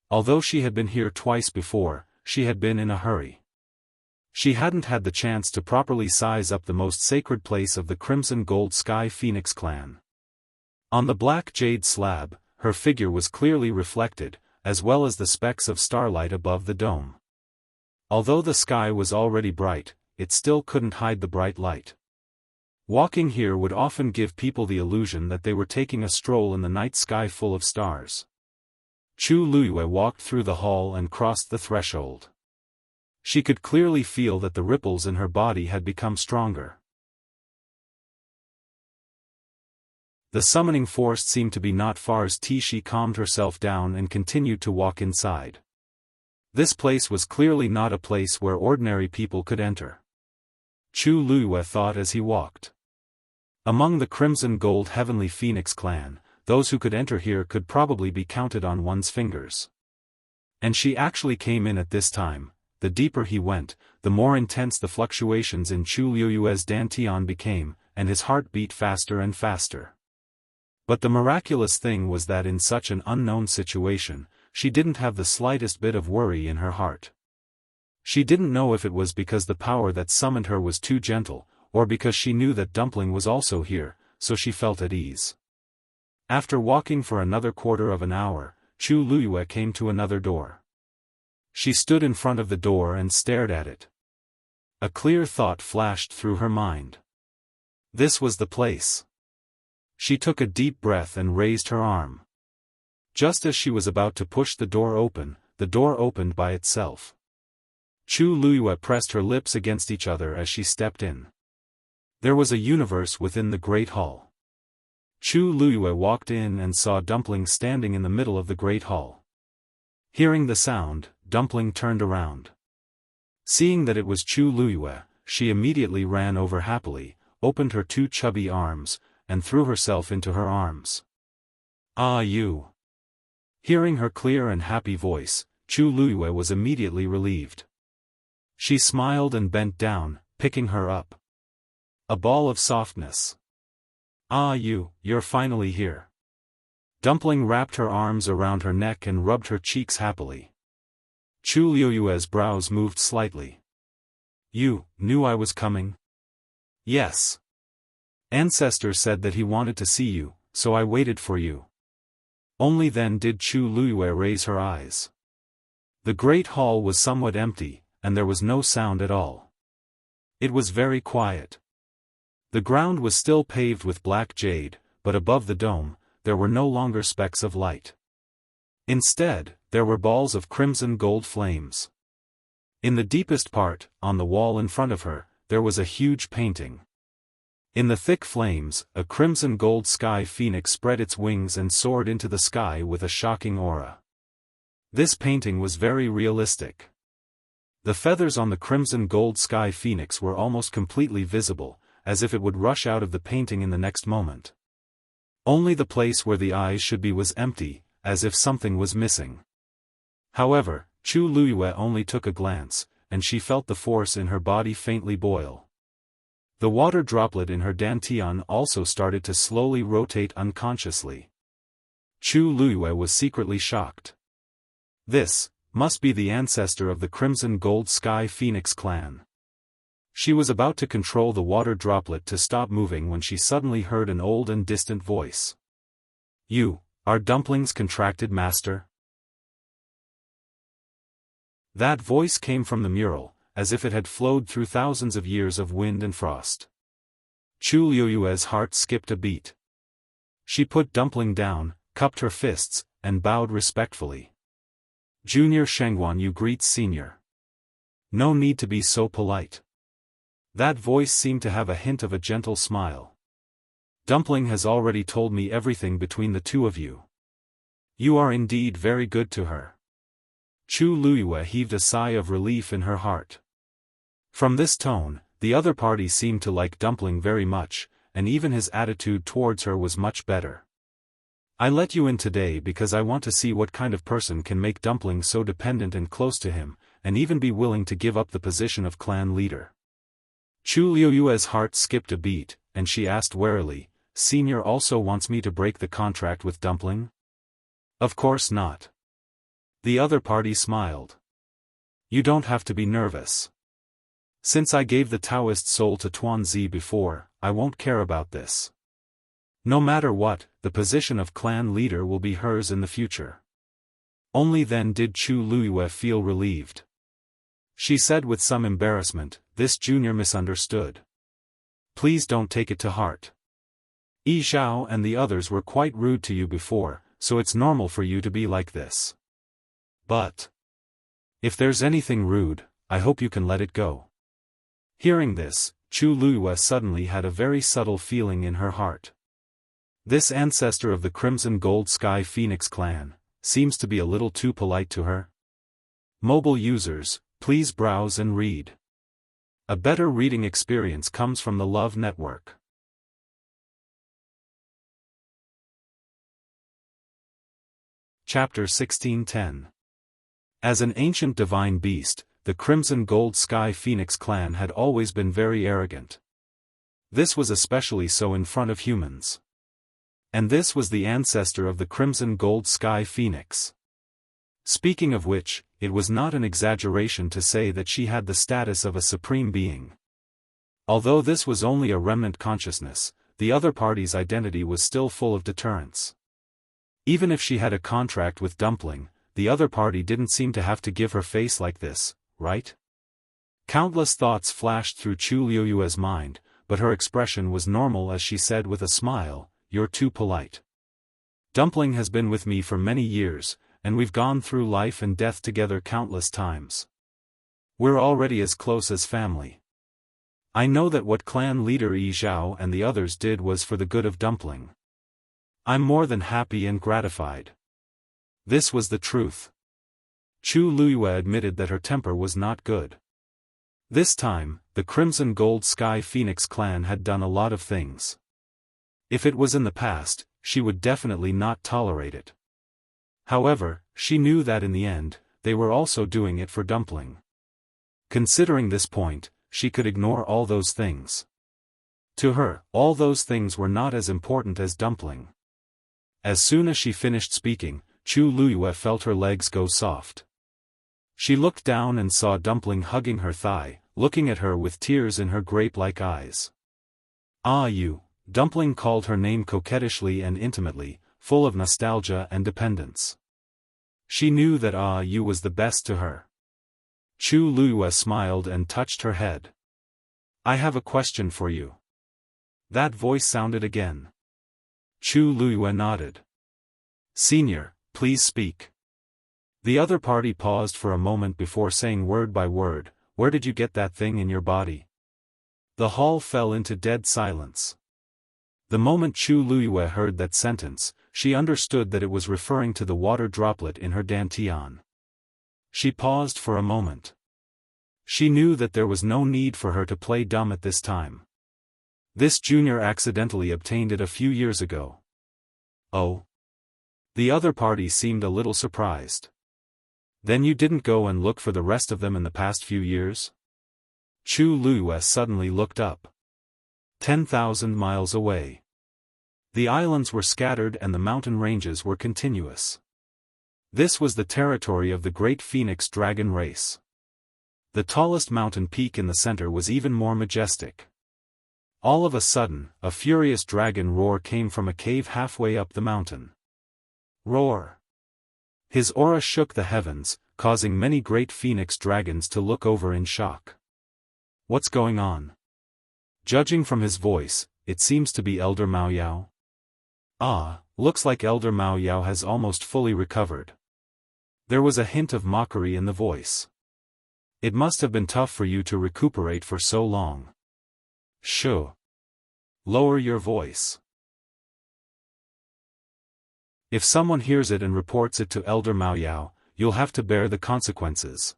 Although she had been here twice before, she had been in a hurry. She hadn't had the chance to properly size up the most sacred place of the Crimson Gold Sky Phoenix clan. On the black jade slab, her figure was clearly reflected, as well as the specks of starlight above the dome. Although the sky was already bright, it still couldn't hide the bright light. Walking here would often give people the illusion that they were taking a stroll in the night sky full of stars. Chu Luiyue walked through the hall and crossed the threshold. She could clearly feel that the ripples in her body had become stronger. The summoning force seemed to be not far as she calmed herself down and continued to walk inside. This place was clearly not a place where ordinary people could enter. Chu Luiyue thought as he walked. Among the Crimson Gold Heavenly Phoenix clan, those who could enter here could probably be counted on one's fingers. And she actually came in at this time. The deeper he went, the more intense the fluctuations in Chu Luiyue's dantian became, and his heart beat faster and faster. But the miraculous thing was that in such an unknown situation, she didn't have the slightest bit of worry in her heart. She didn't know if it was because the power that summoned her was too gentle, or because she knew that Dumpling was also here, so she felt at ease. After walking for another quarter of an hour, Chu Luiyue came to another door. She stood in front of the door and stared at it. A clear thought flashed through her mind. This was the place. She took a deep breath and raised her arm. Just as she was about to push the door opened by itself. Chu Luiyue pressed her lips against each other as she stepped in. There was a universe within the great hall. Chu Luiyue walked in and saw Dumpling standing in the middle of the great hall. Hearing the sound, Dumpling turned around. Seeing that it was Chu Luiyue, she immediately ran over happily, opened her two chubby arms, and threw herself into her arms. "Ah, you!" Hearing her clear and happy voice, Chu Luiyue was immediately relieved. She smiled and bent down, picking her up. A ball of softness. "Ah, you're finally here." Dumpling wrapped her arms around her neck and rubbed her cheeks happily. Chu Luiyue's brows moved slightly. "You knew I was coming?" "Yes. Ancestor said that he wanted to see you, so I waited for you." Only then did Chu Luiyue raise her eyes. The great hall was somewhat empty, and there was no sound at all. It was very quiet. The ground was still paved with black jade, but above the dome, there were no longer specks of light. Instead, there were balls of crimson gold flames. In the deepest part, on the wall in front of her, there was a huge painting. In the thick flames, a crimson gold sky phoenix spread its wings and soared into the sky with a shocking aura. This painting was very realistic. The feathers on the crimson gold sky phoenix were almost completely visible, as if it would rush out of the painting in the next moment. Only the place where the eyes should be was empty, as if something was missing. However, Chu Luiyue only took a glance, and she felt the force in her body faintly boil. The water droplet in her dantian also started to slowly rotate unconsciously. Chu Luiyue was secretly shocked. This must be the ancestor of the Crimson Gold Sky Phoenix clan. She was about to control the water droplet to stop moving when she suddenly heard an old and distant voice. "You are Dumpling's contracted master?" That voice came from the mural, as if it had flowed through thousands of years of wind and frost. Chu Luiyue's heart skipped a beat. She put Dumpling down, cupped her fists, and bowed respectfully. "Junior Shengguan, you greets senior. No need to be so polite." That voice seemed to have a hint of a gentle smile. "Dumpling has already told me everything between the two of you. You are indeed very good to her." Chu Luiyue heaved a sigh of relief in her heart. From this tone, the other party seemed to like Dumpling very much, and even his attitude towards her was much better. I let you in today because I want to see what kind of person can make Dumpling so dependent and close to him, and even be willing to give up the position of clan leader. Chu Luiyue's heart skipped a beat, and she asked warily, Senior also wants me to break the contract with Dumpling? Of course not. The other party smiled. You don't have to be nervous. Since I gave the Taoist soul to Tuanzi before, I won't care about this. No matter what, the position of clan leader will be hers in the future. Only then did Chu Luiyue feel relieved. She said with some embarrassment, this junior misunderstood. Please don't take it to heart. Yi Zhao and the others were quite rude to you before, so it's normal for you to be like this. But if there's anything rude, I hope you can let it go. Hearing this, Chu Luiyue suddenly had a very subtle feeling in her heart. This ancestor of the Crimson Gold Sky Phoenix clan seems to be a little too polite to her. Mobile users, please browse and read. A better reading experience comes from the Love Network. Chapter 1610. As an ancient divine beast, the Crimson Gold Sky Phoenix clan had always been very arrogant. This was especially so in front of humans. And this was the ancestor of the Crimson Gold Sky Phoenix. Speaking of which, it was not an exaggeration to say that she had the status of a supreme being. Although this was only a remnant consciousness, the other party's identity was still full of deterrence. Even if she had a contract with Dumpling, the other party didn't seem to have to give her face like this, right? Countless thoughts flashed through Chu Luiyue's mind, but her expression was normal as she said with a smile, You're too polite. Dumpling has been with me for many years, and we've gone through life and death together countless times. We're already as close as family. I know that what clan leader Yi Zhao and the others did was for the good of Dumpling. I'm more than happy and gratified. This was the truth. Chu Luiyue admitted that her temper was not good. This time, the Crimson Gold Sky Phoenix clan had done a lot of things. If it was in the past, she would definitely not tolerate it. However, she knew that in the end, they were also doing it for Dumpling. Considering this point, she could ignore all those things. To her, all those things were not as important as Dumpling. As soon as she finished speaking, Chu Luiyue felt her legs go soft. She looked down and saw Dumpling hugging her thigh, looking at her with tears in her grape-like eyes. Ah you, Dumpling called her name coquettishly and intimately, full of nostalgia and dependence. She knew that Ah you was the best to her. Chu Luiyue smiled and touched her head. I have a question for you. That voice sounded again. Chu Luiyue nodded. Senior, please speak. The other party paused for a moment before saying word by word, Where did you get that thing in your body? The hall fell into dead silence. The moment Chu Luiyue heard that sentence, she understood that it was referring to the water droplet in her dantian. She paused for a moment. She knew that there was no need for her to play dumb at this time. This junior accidentally obtained it a few years ago. Oh. The other party seemed a little surprised. Then you didn't go and look for the rest of them in the past few years? Chu Luiyue suddenly looked up. 10,000 miles away. The islands were scattered and the mountain ranges were continuous. This was the territory of the great Phoenix dragon race. The tallest mountain peak in the center was even more majestic. All of a sudden, a furious dragon roar came from a cave halfway up the mountain. Roar! His aura shook the heavens, causing many great phoenix dragons to look over in shock. What's going on? Judging from his voice, it seems to be Elder Mao Yao. Ah, looks like Elder Mao Yao has almost fully recovered. There was a hint of mockery in the voice. It must have been tough for you to recuperate for so long. Shoo. Lower your voice. If someone hears it and reports it to Elder Mao Yao, you'll have to bear the consequences.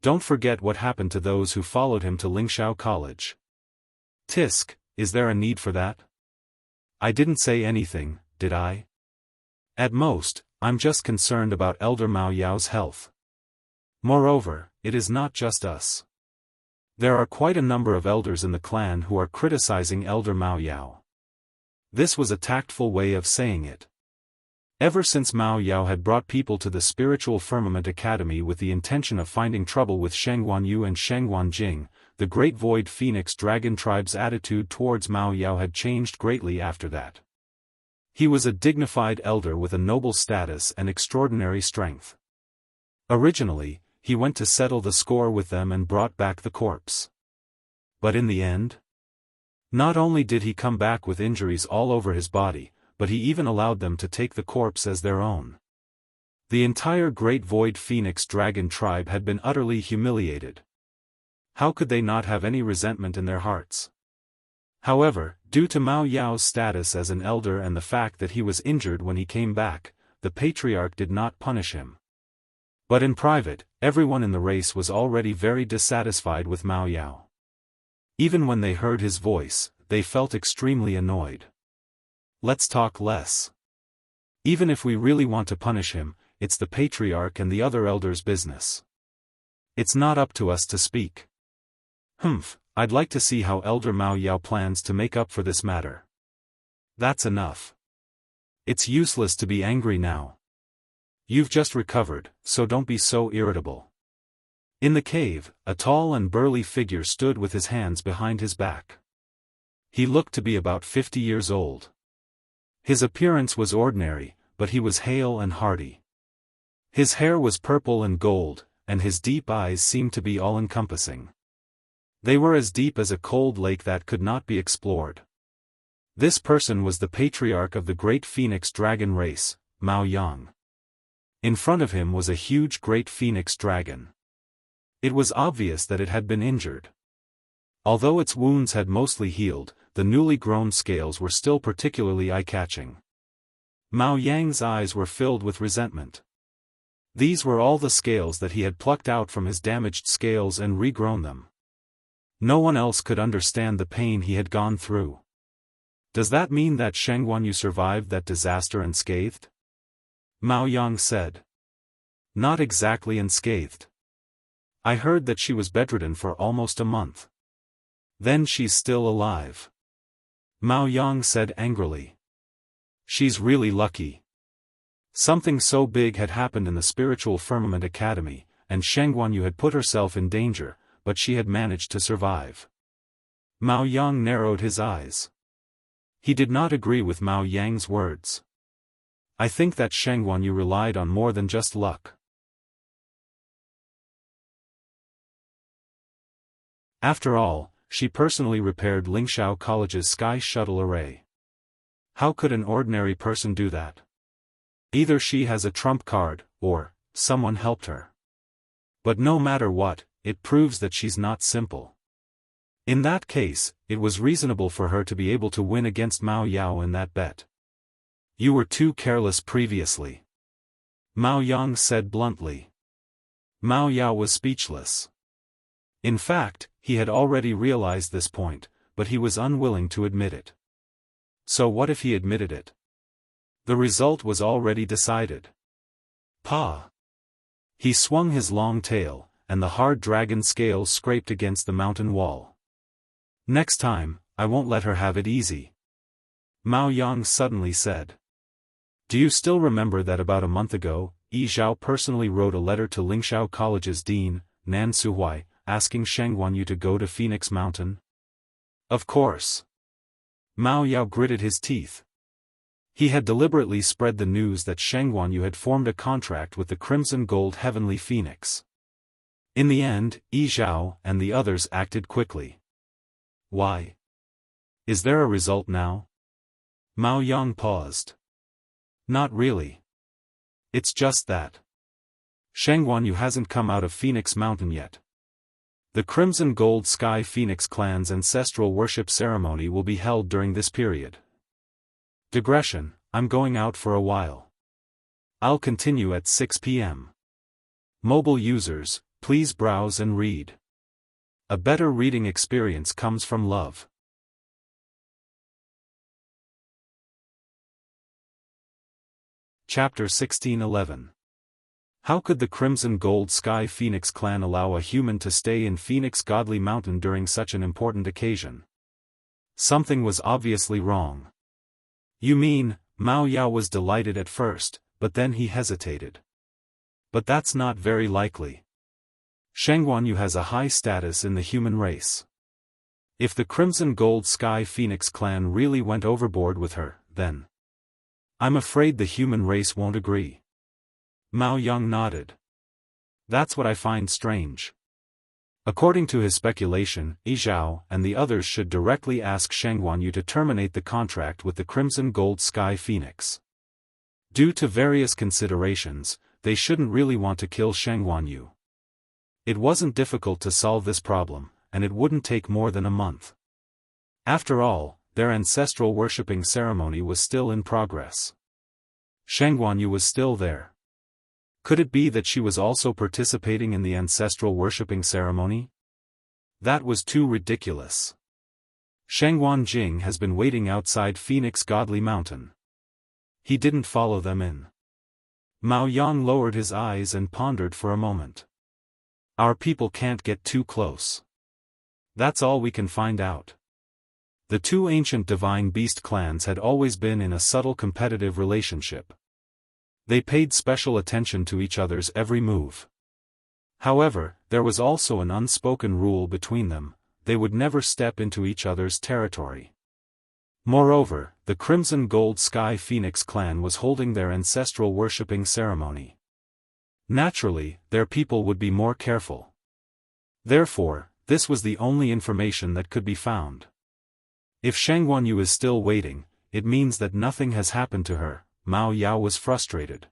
Don't forget what happened to those who followed him to Lingxiao College. Tisk, is there a need for that? I didn't say anything, did I? At most, I'm just concerned about Elder Mao Yao's health. Moreover, it is not just us. There are quite a number of elders in the clan who are criticizing Elder Mao Yao. This was a tactful way of saying it. Ever since Mao Yao had brought people to the Spiritual Firmament Academy with the intention of finding trouble with Shengguan Yu and Shengguan Jing, the Great Void Phoenix Dragon tribe's attitude towards Mao Yao had changed greatly after that. He was a dignified elder with a noble status and extraordinary strength. Originally, he went to settle the score with them and brought back the corpse. But in the end? Not only did he come back with injuries all over his body, but he even allowed them to take the corpse as their own. The entire Great Void Phoenix Dragon tribe had been utterly humiliated. How could they not have any resentment in their hearts? However, due to Mao Yao's status as an elder and the fact that he was injured when he came back, the patriarch did not punish him. But in private, everyone in the race was already very dissatisfied with Mao Yao. Even when they heard his voice, they felt extremely annoyed. Let's talk less. Even if we really want to punish him, it's the patriarch and the other elders' business. It's not up to us to speak. I'd like to see how Elder Mao Yao plans to make up for this matter. That's enough. It's useless to be angry now. You've just recovered, so don't be so irritable. In the cave, a tall and burly figure stood with his hands behind his back. He looked to be about 50 years old. His appearance was ordinary, but he was hale and hearty. His hair was purple and gold, and his deep eyes seemed to be all-encompassing. They were as deep as a cold lake that could not be explored. This person was the patriarch of the Great Phoenix Dragon race, Mao Yang. In front of him was a huge Great Phoenix Dragon. It was obvious that it had been injured. Although its wounds had mostly healed, the newly grown scales were still particularly eye-catching. Mao Yang's eyes were filled with resentment. These were all the scales that he had plucked out from his damaged scales and regrown them. No one else could understand the pain he had gone through. Does that mean that Shengguan Yu survived that disaster unscathed? Mao Yang said. Not exactly unscathed. I heard that she was bedridden for almost a month. Then she's still alive. Mao Yang said angrily. She's really lucky. Something so big had happened in the Spiritual Firmament Academy, and Shengguan Yu had put herself in danger, but she had managed to survive. Mao Yang narrowed his eyes. He did not agree with Mao Yang's words. I think that Shengguan Yu relied on more than just luck. After all, she personally repaired Lingxiao College's Sky Shuttle array. How could an ordinary person do that? Either she has a trump card, or someone helped her. But no matter what, it proves that she's not simple. In that case, it was reasonable for her to be able to win against Mao Yao in that bet. You were too careless previously. Mao Yang said bluntly. Mao Yao was speechless. In fact, he had already realized this point, but he was unwilling to admit it. So what if he admitted it? The result was already decided. Pa! He swung his long tail, and the hard dragon scales scraped against the mountain wall. Next time, I won't let her have it easy. Mao Yang suddenly said. Do you still remember that about a month ago, Yi Zhao personally wrote a letter to Lingxiao College's dean, Nan Suhuai, asking Shengguan Yu to go to Phoenix Mountain? Of course. Mao Yao gritted his teeth. He had deliberately spread the news that Shengguan Yu had formed a contract with the Crimson Gold Heavenly Phoenix. In the end, Yi Zhao and the others acted quickly. Why? Is there a result now? Mao Yang paused. Not really. It's just that Shengguan Yu hasn't come out of Phoenix Mountain yet. The Crimson Gold Sky Phoenix clan's ancestral worship ceremony will be held during this period. Digression, I'm going out for a while. I'll continue at 6 p.m. Mobile users, please browse and read. A better reading experience comes from love. Chapter 1611. How could the Crimson Gold Sky Phoenix clan allow a human to stay in Phoenix Godly Mountain during such an important occasion? Something was obviously wrong. You mean, Mao Yao was delighted at first, but then he hesitated. But that's not very likely. Sheng Guanyu has a high status in the human race. If the Crimson Gold Sky Phoenix clan really went overboard with her, then I'm afraid the human race won't agree. Mao Yang nodded. That's what I find strange. According to his speculation, Yi Zhao and the others should directly ask Sheng Guanyu to terminate the contract with the Crimson Gold Sky Phoenix. Due to various considerations, they shouldn't really want to kill Sheng Guanyu. It wasn't difficult to solve this problem, and it wouldn't take more than a month. After all, their ancestral worshipping ceremony was still in progress. Sheng Guanyu was still there. Could it be that she was also participating in the ancestral worshipping ceremony? That was too ridiculous. Sheng Guanjing has been waiting outside Phoenix Godly Mountain. He didn't follow them in. Mao Yang lowered his eyes and pondered for a moment. Our people can't get too close. That's all we can find out. The two ancient divine beast clans had always been in a subtle competitive relationship. They paid special attention to each other's every move. However, there was also an unspoken rule between them: they would never step into each other's territory. Moreover, the Crimson Gold Sky Phoenix clan was holding their ancestral worshipping ceremony. Naturally, their people would be more careful. Therefore, this was the only information that could be found. If Sheng Guanyu is still waiting, it means that nothing has happened to her. Mao Yao was frustrated.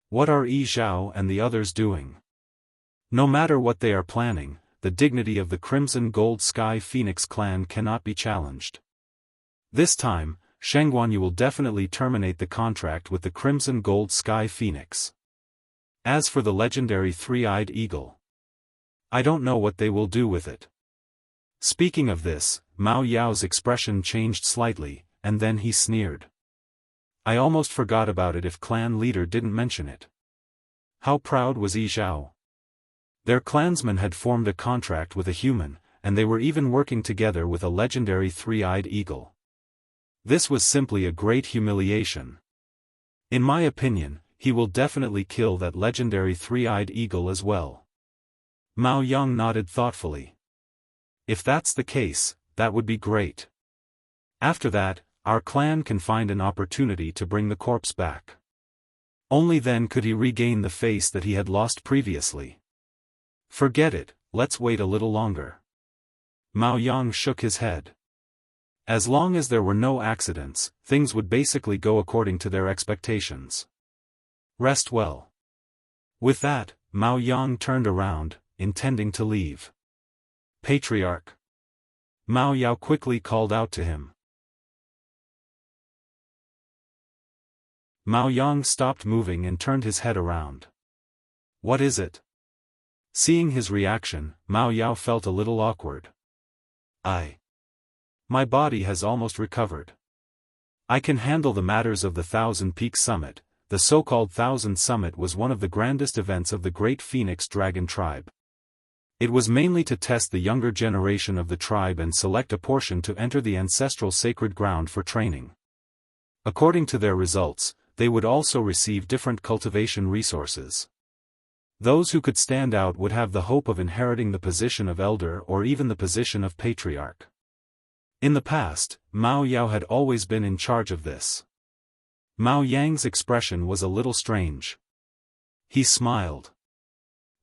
What are Yi Zhao and the others doing? No matter what they are planning, the dignity of the Crimson Gold Sky Phoenix clan cannot be challenged. This time, Sheng Guanyu will definitely terminate the contract with the Crimson Gold Sky Phoenix. As for the legendary three-eyed eagle, I don't know what they will do with it. Speaking of this, Mao Yao's expression changed slightly, and then he sneered. I almost forgot about it if clan leader didn't mention it. How proud was Yi Zhao? Their clansmen had formed a contract with a human, and they were even working together with a legendary three-eyed eagle. This was simply a great humiliation. In my opinion, he will definitely kill that legendary three-eyed eagle as well. Mao Yang nodded thoughtfully. If that's the case, that would be great. After that, our clan can find an opportunity to bring the corpse back. Only then could he regain the face that he had lost previously. Forget it, let's wait a little longer. Mao Yang shook his head. As long as there were no accidents, things would basically go according to their expectations. Rest well. With that, Mao Yang turned around, intending to leave. Patriarch. Mao Yao quickly called out to him. Mao Yang stopped moving and turned his head around. What is it? Seeing his reaction, Mao Yao felt a little awkward. My body has almost recovered. I can handle the matters of the Thousand Peak Summit. The so-called Thousand Summit was one of the grandest events of the Great Phoenix Dragon Tribe. It was mainly to test the younger generation of the tribe and select a portion to enter the ancestral sacred ground for training. According to their results, they would also receive different cultivation resources. Those who could stand out would have the hope of inheriting the position of elder or even the position of patriarch. In the past, Mao Yao had always been in charge of this. Mao Yang's expression was a little strange. He smiled.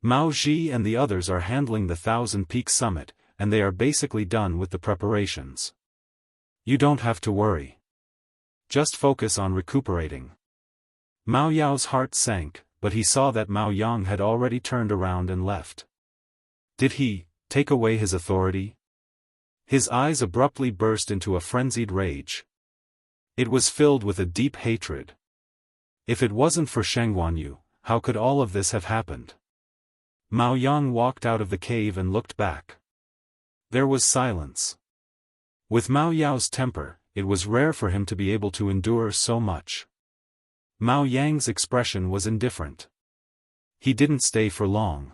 Mao Ji and the others are handling the Thousand Peak Summit, and they are basically done with the preparations. You don't have to worry. Just focus on recuperating. Mao Yao's heart sank, but he saw that Mao Yang had already turned around and left. Did he take away his authority? His eyes abruptly burst into a frenzied rage. It was filled with a deep hatred. If it wasn't for Sheng Guanyu, how could all of this have happened? Mao Yang walked out of the cave and looked back. There was silence. With Mao Yao's temper, it was rare for him to be able to endure so much. Mao Yang's expression was indifferent. He didn't stay for long.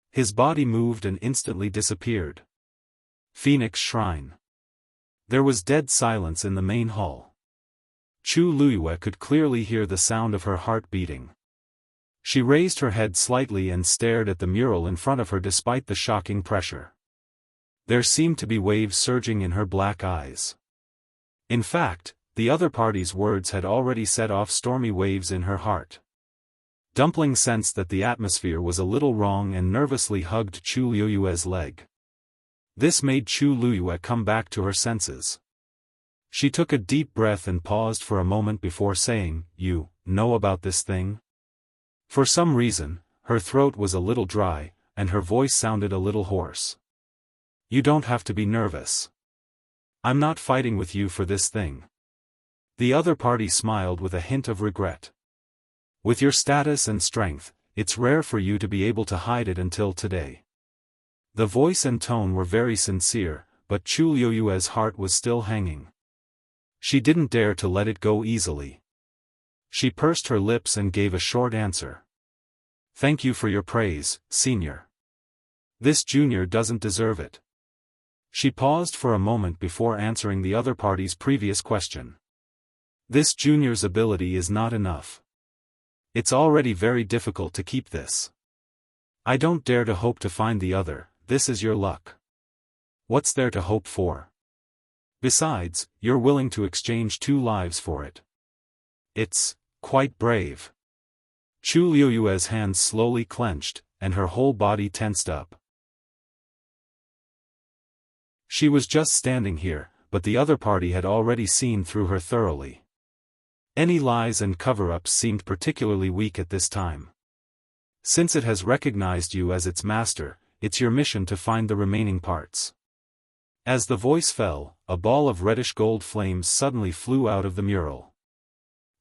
His body moved and instantly disappeared. Phoenix Shrine. There was dead silence in the main hall. Chu Luyue could clearly hear the sound of her heart beating. She raised her head slightly and stared at the mural in front of her despite the shocking pressure. There seemed to be waves surging in her black eyes. In fact, the other party's words had already set off stormy waves in her heart. Dumpling sensed that the atmosphere was a little wrong and nervously hugged Chu Luyue's leg. This made Chu Luyue come back to her senses. She took a deep breath and paused for a moment before saying, "You know about this thing?" For some reason, her throat was a little dry, and her voice sounded a little hoarse. "You don't have to be nervous. I'm not fighting with you for this thing." The other party smiled with a hint of regret. "With your status and strength, it's rare for you to be able to hide it until today." The voice and tone were very sincere, but Chu Luyue's heart was still hanging. She didn't dare to let it go easily. She pursed her lips and gave a short answer. "Thank you for your praise, senior. This junior doesn't deserve it." She paused for a moment before answering the other party's previous question. "This junior's ability is not enough. It's already very difficult to keep this. I don't dare to hope to find the other. This is your luck. What's there to hope for? Besides, you're willing to exchange 2 lives for it. It's quite brave." Chu Luyue's hands slowly clenched, and her whole body tensed up. She was just standing here, but the other party had already seen through her thoroughly. Any lies and cover-ups seemed particularly weak at this time. Since it has recognized you as its master, it's your mission to find the remaining parts. As the voice fell, a ball of reddish-gold flames suddenly flew out of the mural.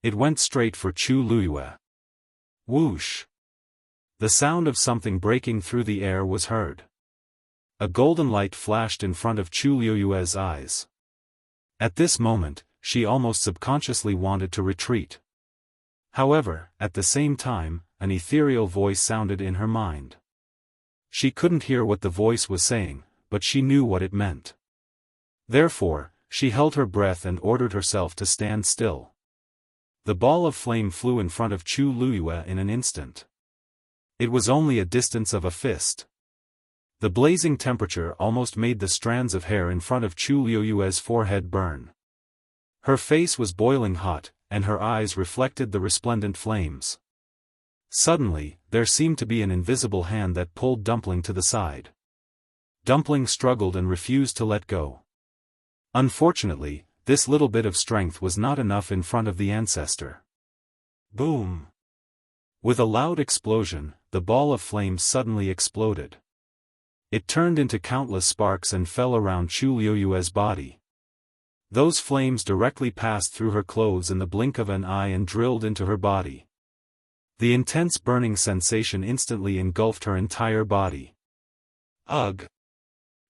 It went straight for Chu Luyue. Whoosh! The sound of something breaking through the air was heard. A golden light flashed in front of Chu Luyue's eyes. At this moment, she almost subconsciously wanted to retreat. However, at the same time, an ethereal voice sounded in her mind. She couldn't hear what the voice was saying, but she knew what it meant. Therefore, she held her breath and ordered herself to stand still. The ball of flame flew in front of Chu Luyue in an instant. It was only a distance of a fist. The blazing temperature almost made the strands of hair in front of Chu Luyue's forehead burn. Her face was boiling hot, and her eyes reflected the resplendent flames. Suddenly, there seemed to be an invisible hand that pulled Dumpling to the side. Dumpling struggled and refused to let go. Unfortunately, this little bit of strength was not enough in front of the ancestor. Boom! With a loud explosion, the ball of flame suddenly exploded. It turned into countless sparks and fell around Chu Luyue's body. Those flames directly passed through her clothes in the blink of an eye and drilled into her body. The intense burning sensation instantly engulfed her entire body. Ugh!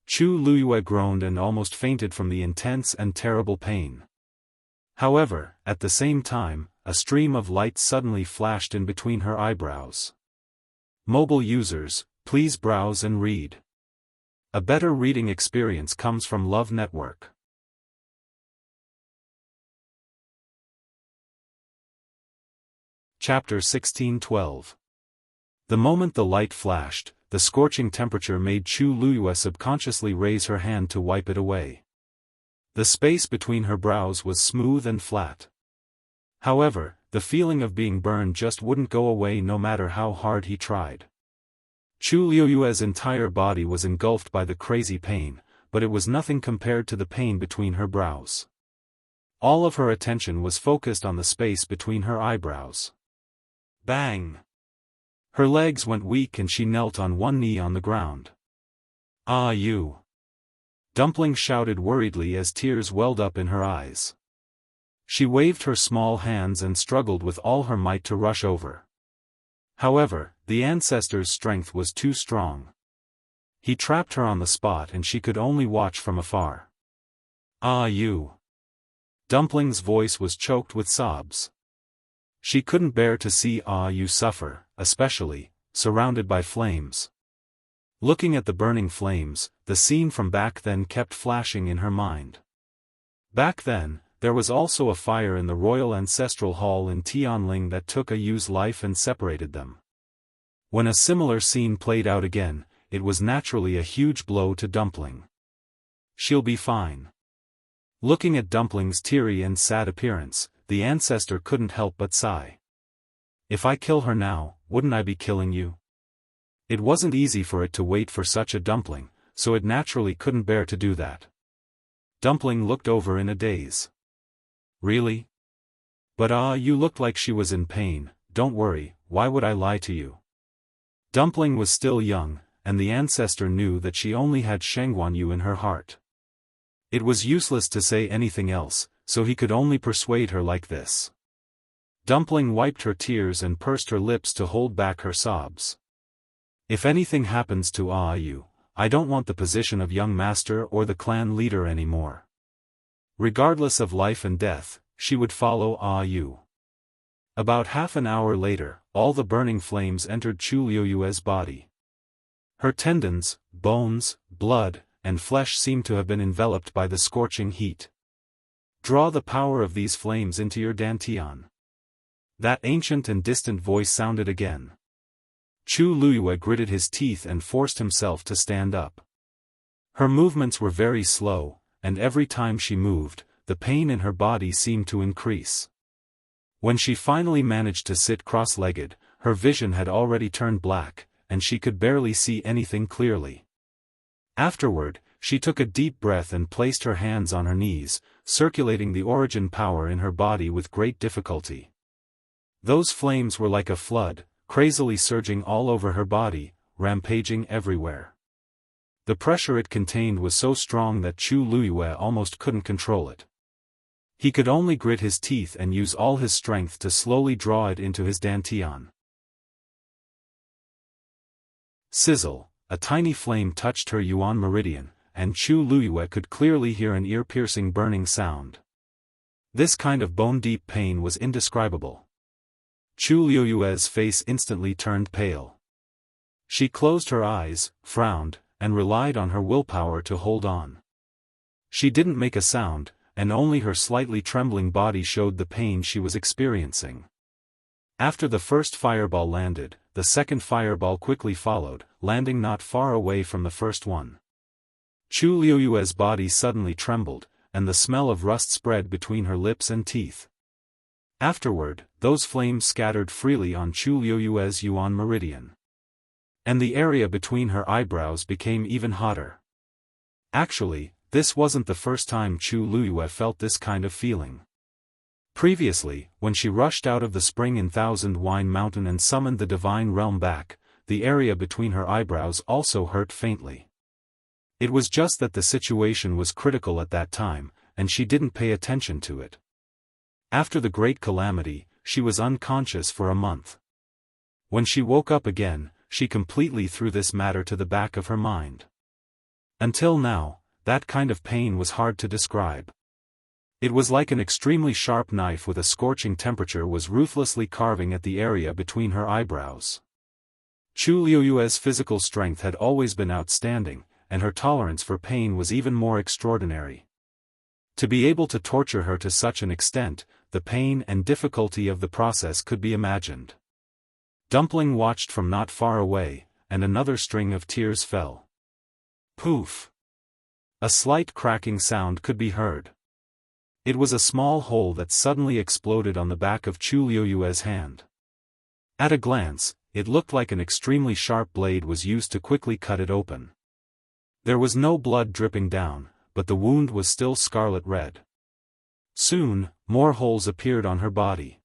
Chu Luyue groaned and almost fainted from the intense and terrible pain. However, at the same time, a stream of light suddenly flashed in between her eyebrows. Mobile users, please browse and read. A better reading experience comes from Love Network. Chapter 1612. The moment the light flashed, the scorching temperature made Chu Luyue subconsciously raise her hand to wipe it away. The space between her brows was smooth and flat. However, the feeling of being burned just wouldn't go away no matter how hard he tried. Chu Luyue's entire body was engulfed by the crazy pain, but it was nothing compared to the pain between her brows. All of her attention was focused on the space between her eyebrows. Bang! Her legs went weak and she knelt on one knee on the ground. "Ah, you!" Dumpling shouted worriedly as tears welled up in her eyes. She waved her small hands and struggled with all her might to rush over. However, the ancestor's strength was too strong. He trapped her on the spot and she could only watch from afar. "Ah, you." Dumpling's voice was choked with sobs. She couldn't bear to see you suffer, especially, surrounded by flames. Looking at the burning flames, the scene from back then kept flashing in her mind. Back then, there was also a fire in the royal ancestral hall in Tianling that took Yu's life and separated them. When a similar scene played out again, it was naturally a huge blow to Dumpling. "She'll be fine." Looking at Dumpling's teary and sad appearance, the ancestor couldn't help but sigh. "If I kill her now, wouldn't I be killing you?" It wasn't easy for it to wait for such a dumpling, so it naturally couldn't bear to do that. Dumpling looked over in a daze. "Really? But you looked like she was in pain. Don't worry, why would I lie to you?" Dumpling was still young, and the ancestor knew that she only had Shengguanyu in her heart. It was useless to say anything else, so he could only persuade her like this. Dumpling wiped her tears and pursed her lips to hold back her sobs. "If anything happens to you, I don't want the position of young master or the clan leader anymore." Regardless of life and death, she would follow you. About half an hour later, all the burning flames entered Chu Liuyue's body. Her tendons, bones, blood, and flesh seemed to have been enveloped by the scorching heat. "Draw the power of these flames into your dantian." That ancient and distant voice sounded again. Chu Liyue gritted his teeth and forced himself to stand up. Her movements were very slow, and every time she moved, the pain in her body seemed to increase. When she finally managed to sit cross-legged, her vision had already turned black, and she could barely see anything clearly. Afterward, she took a deep breath and placed her hands on her knees, circulating the origin power in her body with great difficulty. Those flames were like a flood, crazily surging all over her body, rampaging everywhere. The pressure it contained was so strong that Chu Liyue almost couldn't control it. He could only grit his teeth and use all his strength to slowly draw it into his dantian. Sizzle, a tiny flame touched her yuan meridian, and Chu Liyue could clearly hear an ear-piercing burning sound. This kind of bone-deep pain was indescribable. Chu Liyue's face instantly turned pale. She closed her eyes, frowned, and relied on her willpower to hold on. She didn't make a sound, and only her slightly trembling body showed the pain she was experiencing. After the first fireball landed, the second fireball quickly followed, landing not far away from the first one. Chu Liyue's body suddenly trembled, and the smell of rust spread between her lips and teeth. Afterward, those flames scattered freely on Chu Liyue's yuan meridian. And the area between her eyebrows became even hotter. Actually, this wasn't the first time Chu Liyue felt this kind of feeling. Previously, when she rushed out of the spring in Thousand Wine Mountain and summoned the divine realm back, the area between her eyebrows also hurt faintly. It was just that the situation was critical at that time, and she didn't pay attention to it. After the great calamity, she was unconscious for a month. When she woke up again, she completely threw this matter to the back of her mind. Until now, that kind of pain was hard to describe. It was like an extremely sharp knife with a scorching temperature was ruthlessly carving at the area between her eyebrows. Chu Liyue's physical strength had always been outstanding, and her tolerance for pain was even more extraordinary. To be able to torture her to such an extent, the pain and difficulty of the process could be imagined. Dumpling watched from not far away, and another string of tears fell. Poof! A slight cracking sound could be heard. It was a small hole that suddenly exploded on the back of Chu Liyue's hand. At a glance, it looked like an extremely sharp blade was used to quickly cut it open. There was no blood dripping down, but the wound was still scarlet red. Soon, more holes appeared on her body.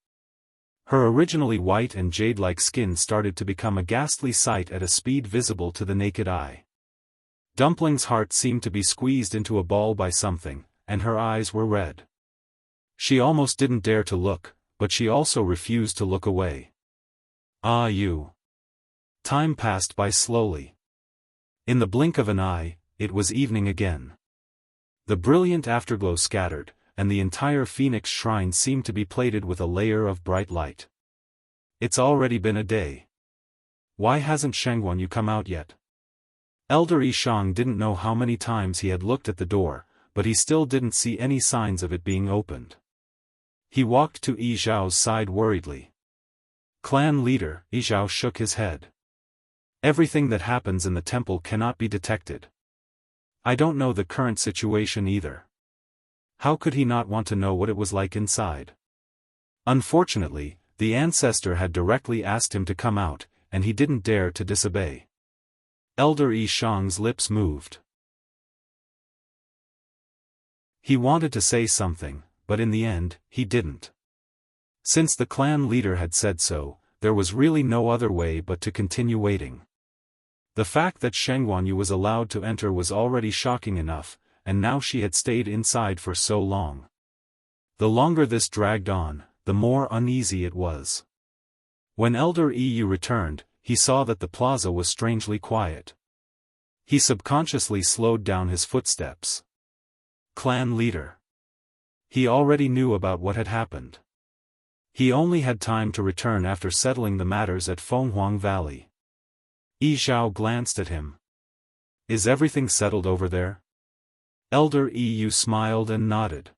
Her originally white and jade-like skin started to become a ghastly sight at a speed visible to the naked eye. Dumpling's heart seemed to be squeezed into a ball by something, and her eyes were red. She almost didn't dare to look, but she also refused to look away. Ah you. Time passed by slowly. In the blink of an eye, it was evening again. The brilliant afterglow scattered, and the entire Phoenix shrine seemed to be plated with a layer of bright light. It's already been a day. Why hasn't Shengguan come out yet? Elder Yishang didn't know how many times he had looked at the door, but he still didn't see any signs of it being opened. He walked to Yi Zhao's side worriedly. Clan leader, Yi Zhao shook his head. Everything that happens in the temple cannot be detected. I don't know the current situation either. How could he not want to know what it was like inside? Unfortunately, the ancestor had directly asked him to come out, and he didn't dare to disobey. Elder Yishang's lips moved. He wanted to say something, but in the end, he didn't. Since the clan leader had said so, there was really no other way but to continue waiting. The fact that Shengguan was allowed to enter was already shocking enough, and now she had stayed inside for so long. The longer this dragged on, the more uneasy it was. When Elder Yi returned, he saw that the plaza was strangely quiet. He subconsciously slowed down his footsteps. Clan leader. He already knew about what had happened. He only had time to return after settling the matters at Fenghuang Valley. Yi Zhao glanced at him. Is everything settled over there? Elder Yi smiled and nodded.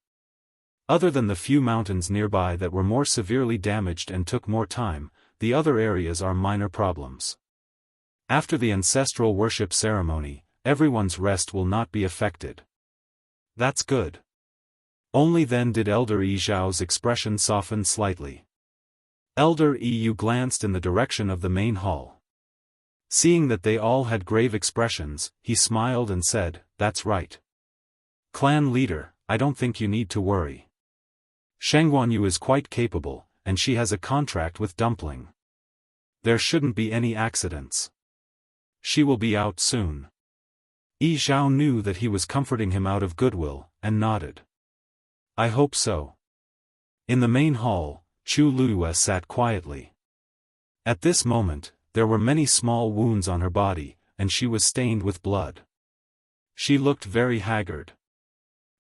Other than the few mountains nearby that were more severely damaged and took more time, the other areas are minor problems. After the ancestral worship ceremony, everyone's rest will not be affected. That's good. Only then did Elder Yi Zhao's expression soften slightly. Elder Yi glanced in the direction of the main hall. Seeing that they all had grave expressions, he smiled and said, "That's right. Clan leader, I don't think you need to worry. Shengguan is quite capable, and she has a contract with Dumpling. There shouldn't be any accidents. She will be out soon." Yi Zhao knew that he was comforting him out of goodwill, and nodded. I hope so. In the main hall, Chu Luyue sat quietly. At this moment, there were many small wounds on her body, and she was stained with blood. She looked very haggard.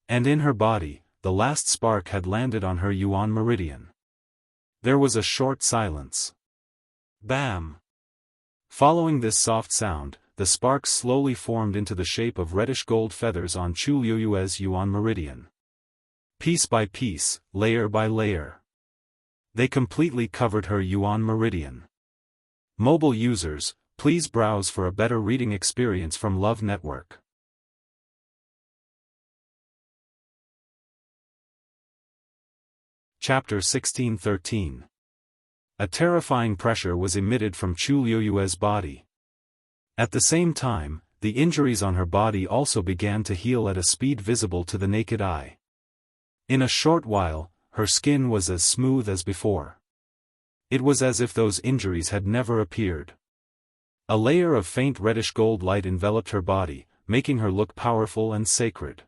And in her body, the last spark had landed on her Yuan meridian. There was a short silence. Bam! Following this soft sound, the sparks slowly formed into the shape of reddish-gold feathers on Chu Luyue's Yuan meridian. Piece by piece, layer by layer. They completely covered her Yuan meridian. Mobile users, please browse for a better reading experience from Love Network. Chapter 1613. A terrifying pressure was emitted from Chu Luyue's body. At the same time, the injuries on her body also began to heal at a speed visible to the naked eye. In a short while, her skin was as smooth as before. It was as if those injuries had never appeared. A layer of faint reddish-gold light enveloped her body, making her look powerful and sacred.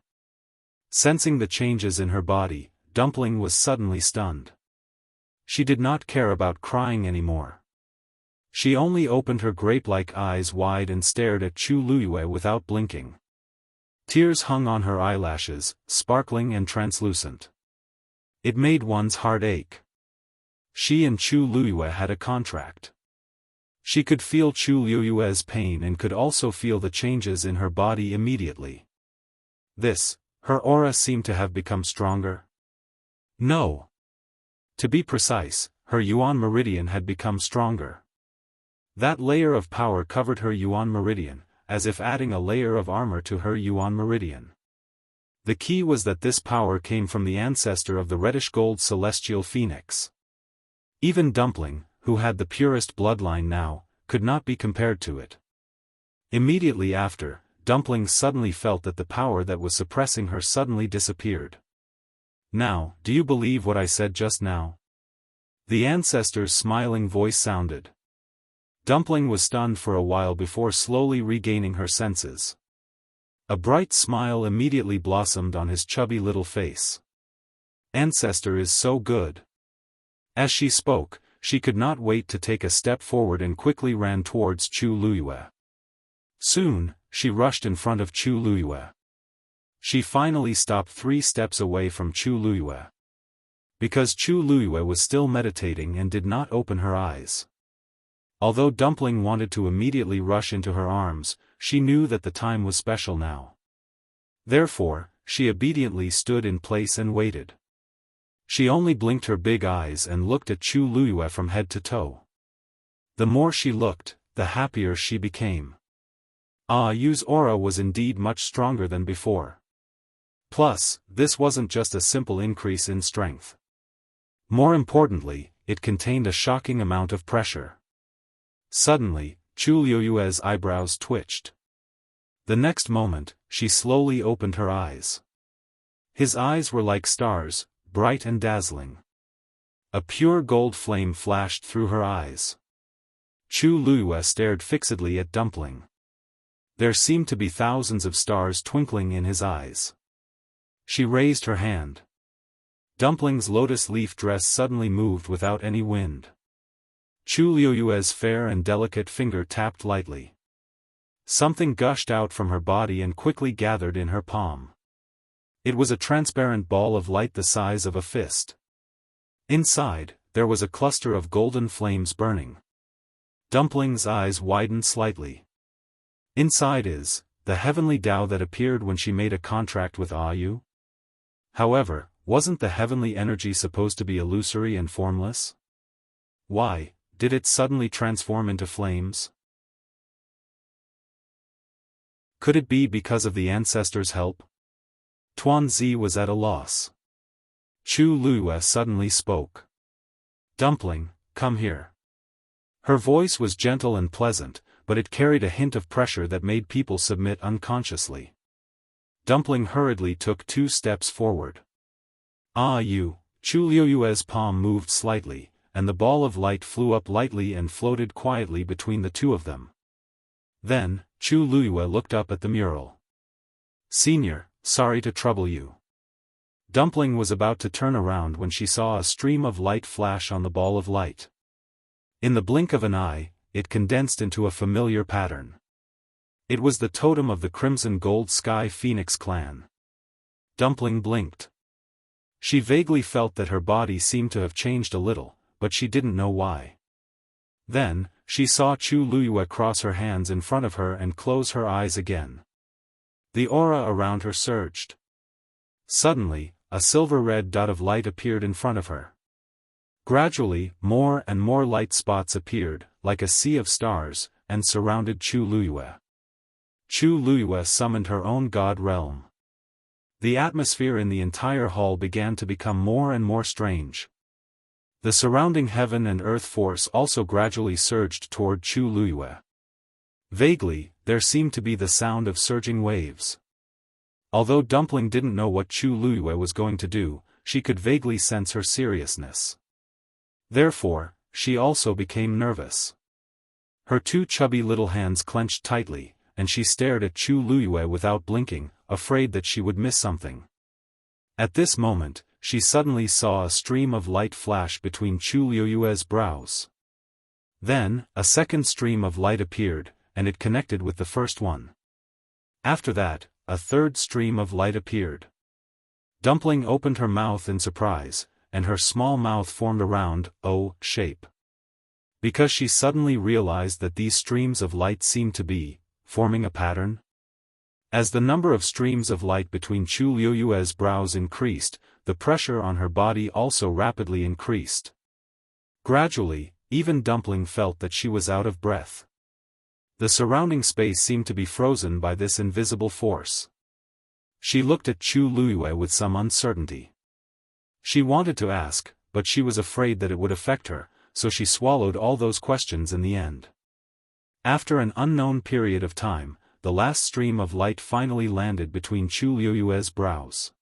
Sensing the changes in her body, Dumpling was suddenly stunned. She did not care about crying anymore. She only opened her grape-like eyes wide and stared at Chu Luyue without blinking. Tears hung on her eyelashes, sparkling and translucent. It made one's heart ache. She and Chu Luyue had a contract. She could feel Chu Luyue's pain and could also feel the changes in her body immediately. Her aura seemed to have become stronger. No. To be precise, her Yuan meridian had become stronger. That layer of power covered her Yuan meridian, as if adding a layer of armor to her Yuan meridian. The key was that this power came from the ancestor of the reddish-gold celestial phoenix. Even Dumpling, who had the purest bloodline now, could not be compared to it. Immediately after, Dumpling suddenly felt that the power that was suppressing her suddenly disappeared. Now, do you believe what I said just now? The ancestor's smiling voice sounded. Dumpling was stunned for a while before slowly regaining her senses. A bright smile immediately blossomed on his chubby little face. Ancestor is so good. As she spoke, she could not wait to take a step forward and quickly ran towards Chu Luyue. Soon, she rushed in front of Chu Luyue. She finally stopped 3 steps away from Chu Luyue. Because Chu Luyue was still meditating and did not open her eyes. Although Dumpling wanted to immediately rush into her arms, she knew that the time was special now. Therefore, she obediently stood in place and waited. She only blinked her big eyes and looked at Chu Luyue from head to toe. The more she looked, the happier she became. Yu's aura was indeed much stronger than before. Plus, this wasn't just a simple increase in strength. More importantly, it contained a shocking amount of pressure. Suddenly, Chu Luyue's eyebrows twitched. The next moment, she slowly opened her eyes. His eyes were like stars, bright and dazzling. A pure gold flame flashed through her eyes. Chu Luyue stared fixedly at Dumpling. There seemed to be thousands of stars twinkling in his eyes. She raised her hand. Dumpling's lotus leaf dress suddenly moved without any wind. Chu Luyue's fair and delicate finger tapped lightly. Something gushed out from her body and quickly gathered in her palm. It was a transparent ball of light the size of a fist. Inside, there was a cluster of golden flames burning. Dumpling's eyes widened slightly. Inside is the heavenly Tao that appeared when she made a contract with Yu. However, wasn't the heavenly energy supposed to be illusory and formless? Why did it suddenly transform into flames? Could it be because of the ancestors' help? Tuanzi was at a loss. Chu Luyue suddenly spoke. Dumpling, come here. Her voice was gentle and pleasant, but it carried a hint of pressure that made people submit unconsciously. Dumpling hurriedly took 2 steps forward. Chu Luyue's palm moved slightly, and the ball of light flew up lightly and floated quietly between the two of them. Then, Chu Luyue looked up at the mural. Senior, sorry to trouble you. Dumpling was about to turn around when she saw a stream of light flash on the ball of light. In the blink of an eye, it condensed into a familiar pattern. It was the totem of the Crimson Gold Sky Phoenix clan. Dumpling blinked. She vaguely felt that her body seemed to have changed a little, but she didn't know why. Then, she saw Chu Luyue cross her hands in front of her and close her eyes again. The aura around her surged. Suddenly, a silver-red dot of light appeared in front of her. Gradually, more and more light spots appeared, like a sea of stars, and surrounded Chu Luyue. Chu Luyue summoned her own god realm. The atmosphere in the entire hall began to become more and more strange. The surrounding heaven and earth force also gradually surged toward Chu Luyue. Vaguely, there seemed to be the sound of surging waves. Although Dumpling didn't know what Chu Luyue was going to do, she could vaguely sense her seriousness. Therefore, she also became nervous. Her 2 chubby little hands clenched tightly, and she stared at Chu Luyue without blinking, afraid that she would miss something. At this moment, she suddenly saw a stream of light flash between Chu Luyue's brows. Then, a second stream of light appeared, and it connected with the first one. After that, a third stream of light appeared. Dumpling opened her mouth in surprise, and her small mouth formed a round O shape. Because she suddenly realized that these streams of light seemed to be forming a pattern. As the number of streams of light between Chu Luyue's brows increased, the pressure on her body also rapidly increased. Gradually, even Dumpling felt that she was out of breath. The surrounding space seemed to be frozen by this invisible force. She looked at Chu Luyue with some uncertainty. She wanted to ask, but she was afraid that it would affect her, so she swallowed all those questions in the end. After an unknown period of time, the last stream of light finally landed between Chu Luyue's brows.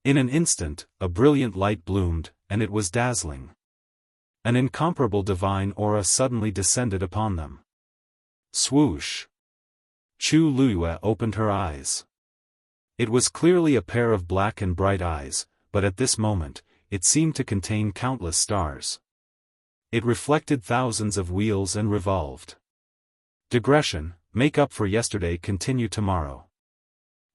In an instant, a brilliant light bloomed, and it was dazzling. An incomparable divine aura suddenly descended upon them. Swoosh! Chu Luyue opened her eyes. It was clearly a pair of black and bright eyes, but at this moment, it seemed to contain countless stars. It reflected thousands of wheels and revolved. Digression, make up for yesterday, continue tomorrow.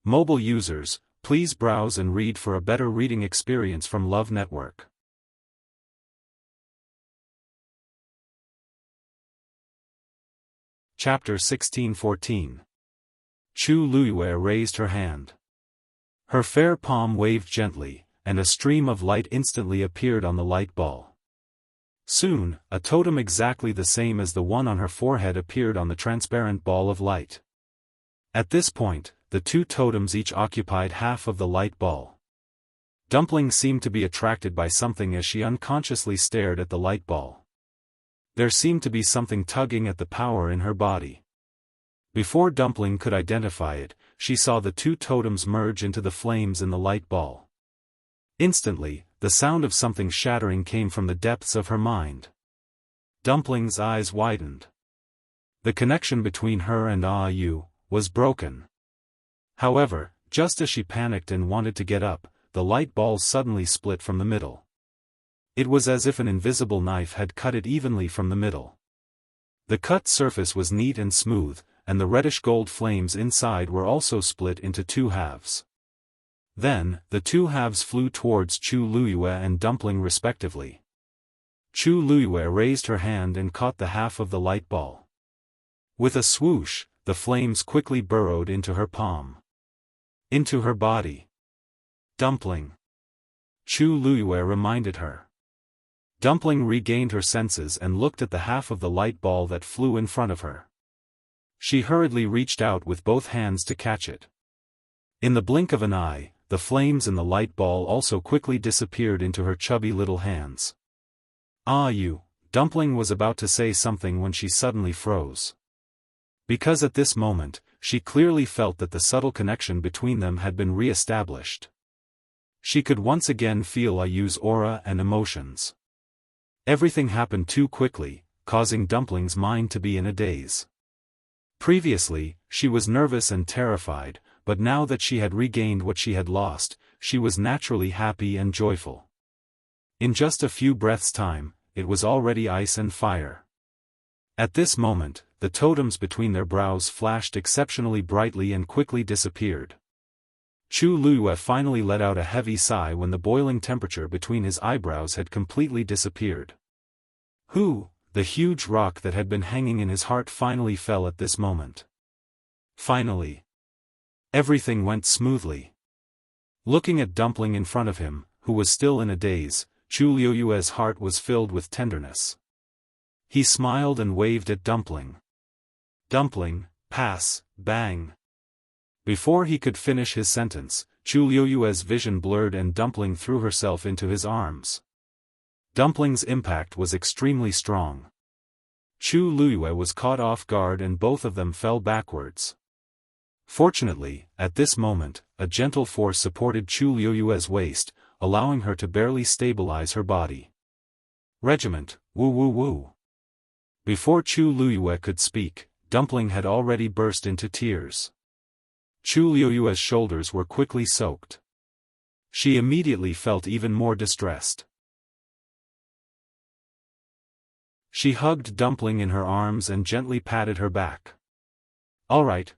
Mobile users, please browse and read for a better reading experience from Love Network. Chapter 16:14. Chu Luiyue raised her hand. Her fair palm waved gently, and a stream of light instantly appeared on the light ball. Soon, a totem exactly the same as the one on her forehead appeared on the transparent ball of light. At this point, the two totems each occupied half of the light ball. Dumpling seemed to be attracted by something as she unconsciously stared at the light ball. There seemed to be something tugging at the power in her body. Before Dumpling could identify it, she saw the two totems merge into the flames in the light ball. Instantly, the sound of something shattering came from the depths of her mind. Dumpling's eyes widened. The connection between her and Yu was broken. However, just as she panicked and wanted to get up, the light ball suddenly split from the middle. It was as if an invisible knife had cut it evenly from the middle. The cut surface was neat and smooth, and the reddish-gold flames inside were also split into two halves. Then, the two halves flew towards Chu Luiyue and Dumpling respectively. Chu Luiyue raised her hand and caught the half of the light ball. With a swoosh, the flames quickly burrowed into her palm. Into her body. Dumpling. Chu Luiyue reminded her. Dumpling regained her senses and looked at the half of the light ball that flew in front of her. She hurriedly reached out with both hands to catch it. In the blink of an eye, the flames in the light ball also quickly disappeared into her chubby little hands. Dumpling was about to say something when she suddenly froze. Because at this moment, she clearly felt that the subtle connection between them had been re-established. She could once again feel Yu's aura and emotions. Everything happened too quickly, causing Dumpling's mind to be in a daze. Previously, she was nervous and terrified, but now that she had regained what she had lost, she was naturally happy and joyful. In just a few breaths' time, it was already ice and fire. At this moment, the totems between their brows flashed exceptionally brightly and quickly disappeared. Chu Luiyue finally let out a heavy sigh when the boiling temperature between his eyebrows had completely disappeared. The huge rock that had been hanging in his heart finally fell at this moment. Finally. Everything went smoothly. Looking at Dumpling in front of him, who was still in a daze, Chu Luiyue's heart was filled with tenderness. He smiled and waved at Dumpling. Dumpling, pass, bang. Before he could finish his sentence, Chu Luiyue's vision blurred and Dumpling threw herself into his arms. Dumpling's impact was extremely strong. Chu Luiyue was caught off guard and both of them fell backwards. Fortunately, at this moment, a gentle force supported Chu Luiyue's waist, allowing her to barely stabilize her body. Regiment, woo woo woo. Before Chu Luiyue could speak, Dumpling had already burst into tears. Chu Luiyue's shoulders were quickly soaked. She immediately felt even more distressed. She hugged Dumpling in her arms and gently patted her back. All right.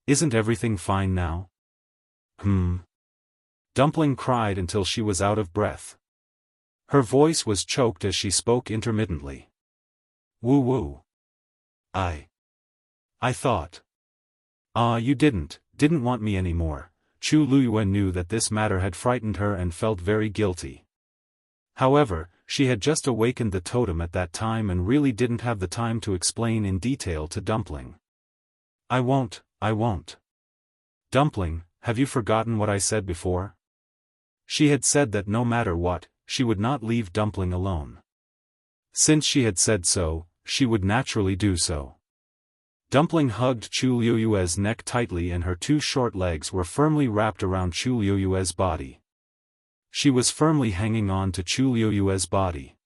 Isn't everything fine now? Dumpling cried until she was out of breath. Her voice was choked as she spoke intermittently. Woo woo. I thought. You didn't want me anymore. Chu Luiyue knew that this matter had frightened her and felt very guilty. However, she had just awakened the totem at that time and really didn't have the time to explain in detail to Dumpling. I won't. Dumpling, have you forgotten what I said before? She had said that no matter what, she would not leave Dumpling alone. Since she had said so, she would naturally do so. Dumpling hugged Chu Luiyue's neck tightly and her two short legs were firmly wrapped around Chu Luiyue's body. She was firmly hanging on to Chu Luiyue's body.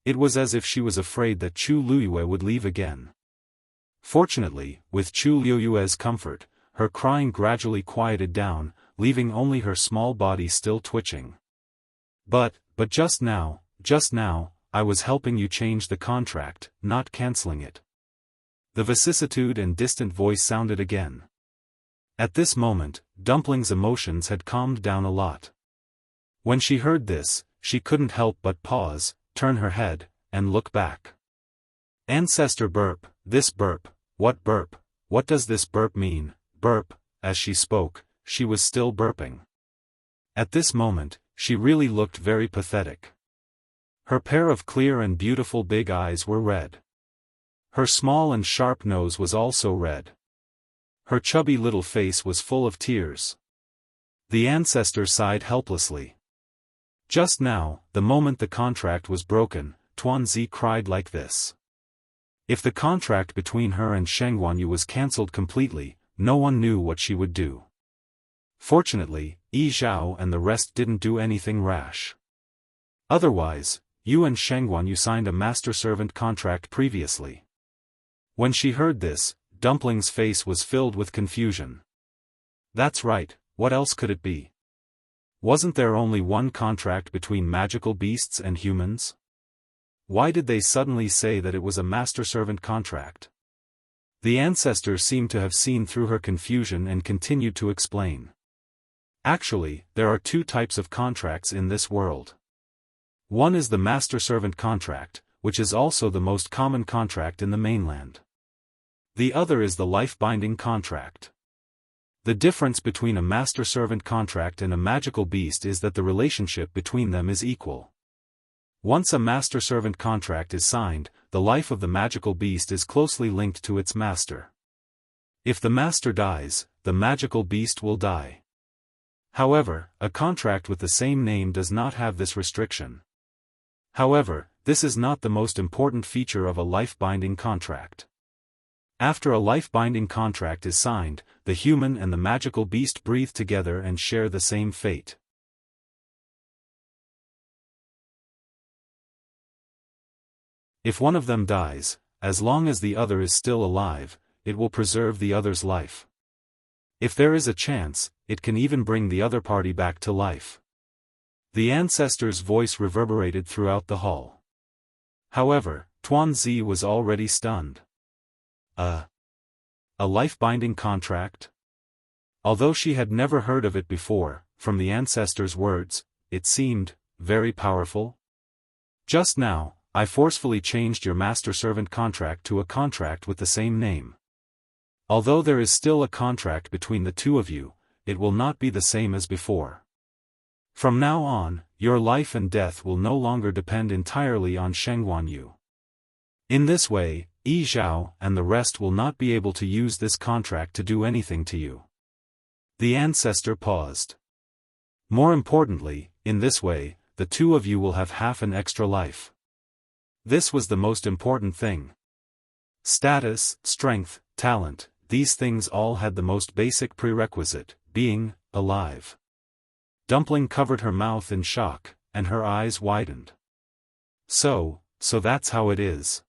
It was as if she was afraid that Chu Luiyue would leave again. Fortunately, with Chu Luiyue's comfort, her crying gradually quieted down, leaving only her small body still twitching. But just now, I was helping you change the contract, not canceling it. The vicissitude and distant voice sounded again. At this moment, Dumpling's emotions had calmed down a lot. When she heard this, she couldn't help but pause, turn her head, and look back. Ancestor burp, this burp, what does this burp mean, burp? As she spoke, she was still burping. At this moment, she really looked very pathetic. Her pair of clear and beautiful big eyes were red. Her small and sharp nose was also red. Her chubby little face was full of tears. The ancestor sighed helplessly. Just now, the moment the contract was broken, Tuanzi cried like this. If the contract between her and Sheng Wanyu was cancelled completely, no one knew what she would do. Fortunately, Yi Zhao and the rest didn't do anything rash. Otherwise, you and Sheng Wanyu signed a master-servant contract previously. When she heard this, Dumpling's face was filled with confusion. That's right, what else could it be? Wasn't there only one contract between magical beasts and humans? Why did they suddenly say that it was a master-servant contract? The ancestor seemed to have seen through her confusion and continued to explain. Actually, there are two types of contracts in this world. One is the master-servant contract, which is also the most common contract in the mainland. The other is the life-binding contract. The difference between a master-servant contract and a magical beast is that the relationship between them is equal. Once a master-servant contract is signed, the life of the magical beast is closely linked to its master. If the master dies, the magical beast will die. However, a contract with the same name does not have this restriction. However, this is not the most important feature of a life-binding contract. After a life-binding contract is signed, the human and the magical beast breathe together and share the same fate. If one of them dies, as long as the other is still alive, it will preserve the other's life. If there is a chance, it can even bring the other party back to life. The ancestor's voice reverberated throughout the hall. However, Tuanzi was already stunned. A life-binding contract? Although she had never heard of it before, from the ancestor's words, it seemed very powerful. Just now, I forcefully changed your master-servant contract to a contract with the same name. Although there is still a contract between the two of you, it will not be the same as before. From now on, your life and death will no longer depend entirely on Sheng Wanyu. In this way, Yi Zhao and the rest will not be able to use this contract to do anything to you. The ancestor paused. More importantly, in this way, the two of you will have half an extra life. This was the most important thing. Status, strength, talent, these things all had the most basic prerequisite, being alive. Dumpling covered her mouth in shock, and her eyes widened. So that's how it is.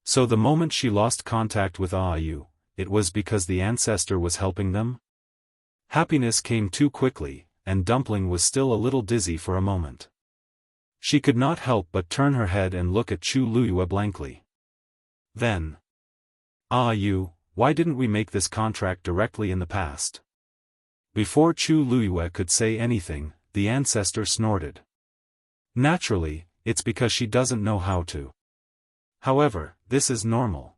So the moment she lost contact with Ayu, it was because the ancestor was helping them? Happiness came too quickly, and Dumpling was still a little dizzy for a moment. She could not help but turn her head and look at Chu Luyue blankly. Then, Ayu, why didn't we make this contract directly in the past? Before Chu Luyue could say anything, the ancestor snorted. Naturally, it's because she doesn't know how to. However, this is normal.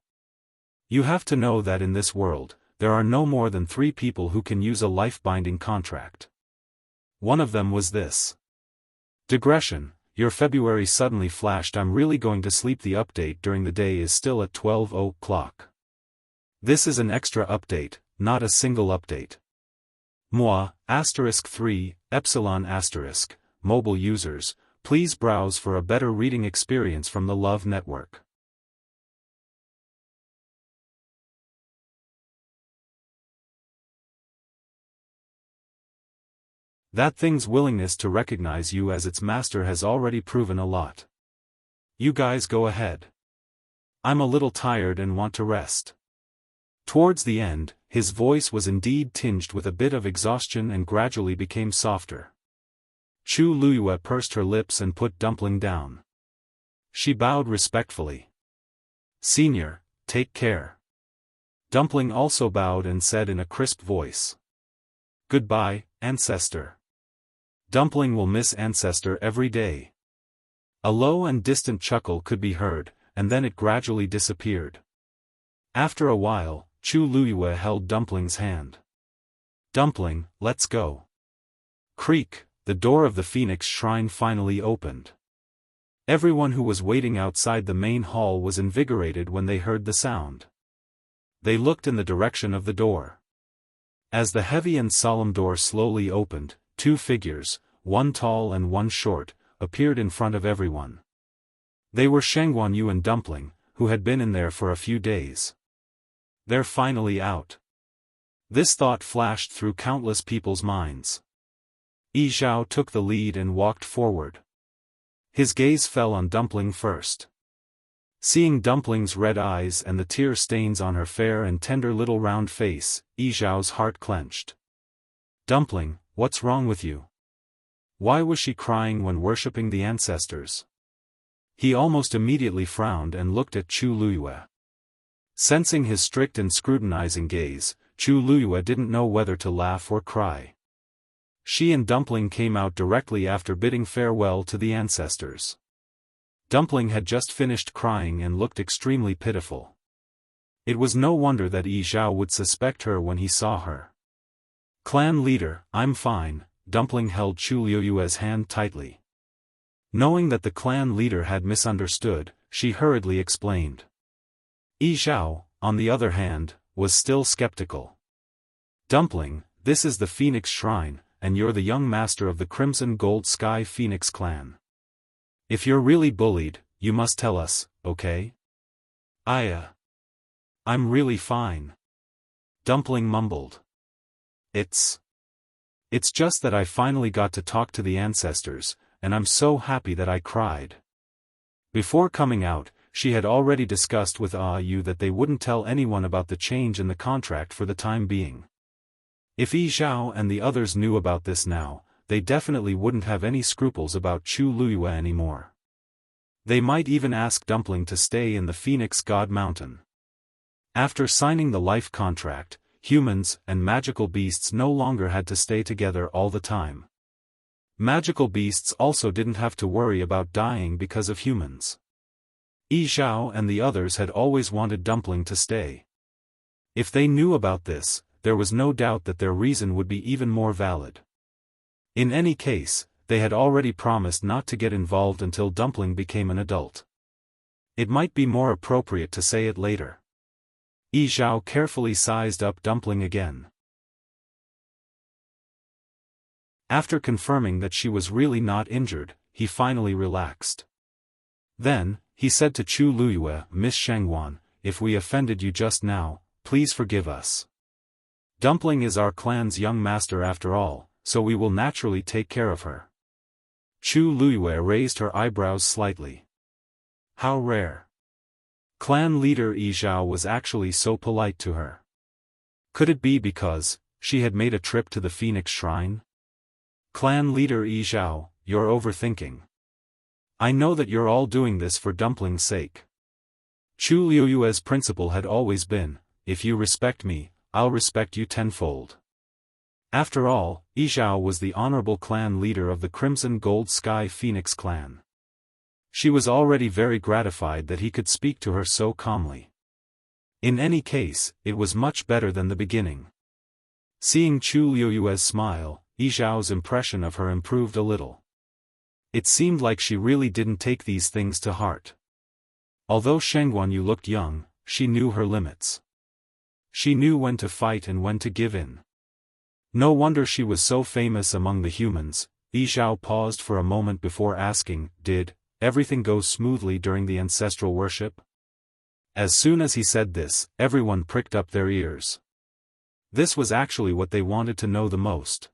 You have to know that in this world, there are no more than 3 people who can use a life-binding contract. One of them was this. Digression, your February suddenly flashed. I'm really going to sleep. The update during the day is still at 12 o'clock. This is an extra update, not a single update. Moi, *3, epsilon*, mobile users, please browse for a better reading experience from the Love Network. That thing's willingness to recognize you as its master has already proven a lot. You guys go ahead. I'm a little tired and want to rest. Towards the end, his voice was indeed tinged with a bit of exhaustion and gradually became softer. Chu Luyue pursed her lips and put Dumpling down. She bowed respectfully. Senior, take care. Dumpling also bowed and said in a crisp voice. Goodbye, Ancestor. Dumpling will miss Ancestor every day. A low and distant chuckle could be heard, and then it gradually disappeared. After a while, Chu Luyue held Dumpling's hand. Dumpling, let's go. Creak, the door of the Phoenix Shrine finally opened. Everyone who was waiting outside the main hall was invigorated when they heard the sound. They looked in the direction of the door. As the heavy and solemn door slowly opened, two figures, one tall and one short, appeared in front of everyone. They were Shengguan Yu and Dumpling, who had been in there for a few days. They're finally out. This thought flashed through countless people's minds. Yi Zhao took the lead and walked forward. His gaze fell on Dumpling first. Seeing Dumpling's red eyes and the tear stains on her fair and tender little round face, Yi Zhao's heart clenched. Dumpling, what's wrong with you? Why was she crying when worshipping the ancestors? He almost immediately frowned and looked at Chu Luyue. Sensing his strict and scrutinizing gaze, Chu Luyue didn't know whether to laugh or cry. She and Dumpling came out directly after bidding farewell to the ancestors. Dumpling had just finished crying and looked extremely pitiful. It was no wonder that Yi Zhao would suspect her when he saw her. Clan leader, I'm fine. Dumpling held Chu Luyue's hand tightly. Knowing that the clan leader had misunderstood, she hurriedly explained. Yi Zhao, on the other hand, was still skeptical. Dumpling, this is the Phoenix Shrine, and you're the young master of the Crimson Gold Sky Phoenix clan. If you're really bullied, you must tell us, okay? I'm really fine. Dumpling mumbled. It's just that I finally got to talk to the ancestors, and I'm so happy that I cried. Before coming out, she had already discussed with Yu that they wouldn't tell anyone about the change in the contract for the time being. If Yi Zhao and the others knew about this now, they definitely wouldn't have any scruples about Chu Luyue anymore. They might even ask Dumpling to stay in the Phoenix God Mountain. After signing the life contract, humans and magical beasts no longer had to stay together all the time. Magical beasts also didn't have to worry about dying because of humans. Yi Zhao and the others had always wanted Dumpling to stay. If they knew about this, there was no doubt that their reason would be even more valid. In any case, they had already promised not to get involved until Dumpling became an adult. It might be more appropriate to say it later. Yi Zhao carefully sized up Dumpling again. After confirming that she was really not injured, he finally relaxed. Then, he said to Chu Luyue, Miss Shengguan, if we offended you just now, please forgive us. Dumpling is our clan's young master after all, so we will naturally take care of her. Chu Luyue raised her eyebrows slightly. How rare. Clan leader Yi Zhao was actually so polite to her. Could it be because she had made a trip to the Phoenix Shrine? Clan leader Yi Zhao, you're overthinking. I know that you're all doing this for Dumpling's sake. Chu Luyue's principle had always been, if you respect me, I'll respect you tenfold. After all, Yi Zhao was the honorable clan leader of the Crimson Gold Sky Phoenix clan. She was already very gratified that he could speak to her so calmly. In any case, it was much better than the beginning. Seeing Chu Luyue's smile, Yi Zhao's impression of her improved a little. It seemed like she really didn't take these things to heart. Although Shengguan Yu looked young, she knew her limits. She knew when to fight and when to give in. No wonder she was so famous among the humans. Yi Zhao paused for a moment before asking, did everything go smoothly during the ancestral worship? As soon as he said this, everyone pricked up their ears. This was actually what they wanted to know the most.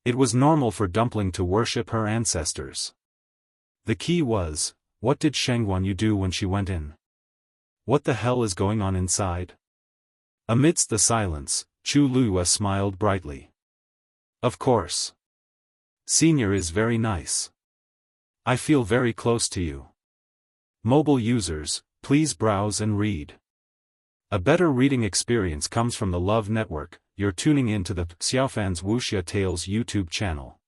It was normal for Dumpling to worship her ancestors. The key was, what did Shengguan Yu do when she went in? What the hell is going on inside? Amidst the silence, Chu Luyue smiled brightly. Of course. Senior is very nice. I feel very close to you. Mobile users, please browse and read. A better reading experience comes from the Love Network. You're tuning in to the Xiaofan's Wuxia Tales YouTube channel.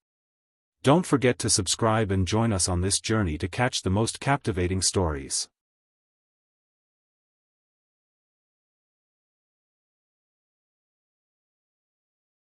Don't forget to subscribe and join us on this journey to catch the most captivating stories.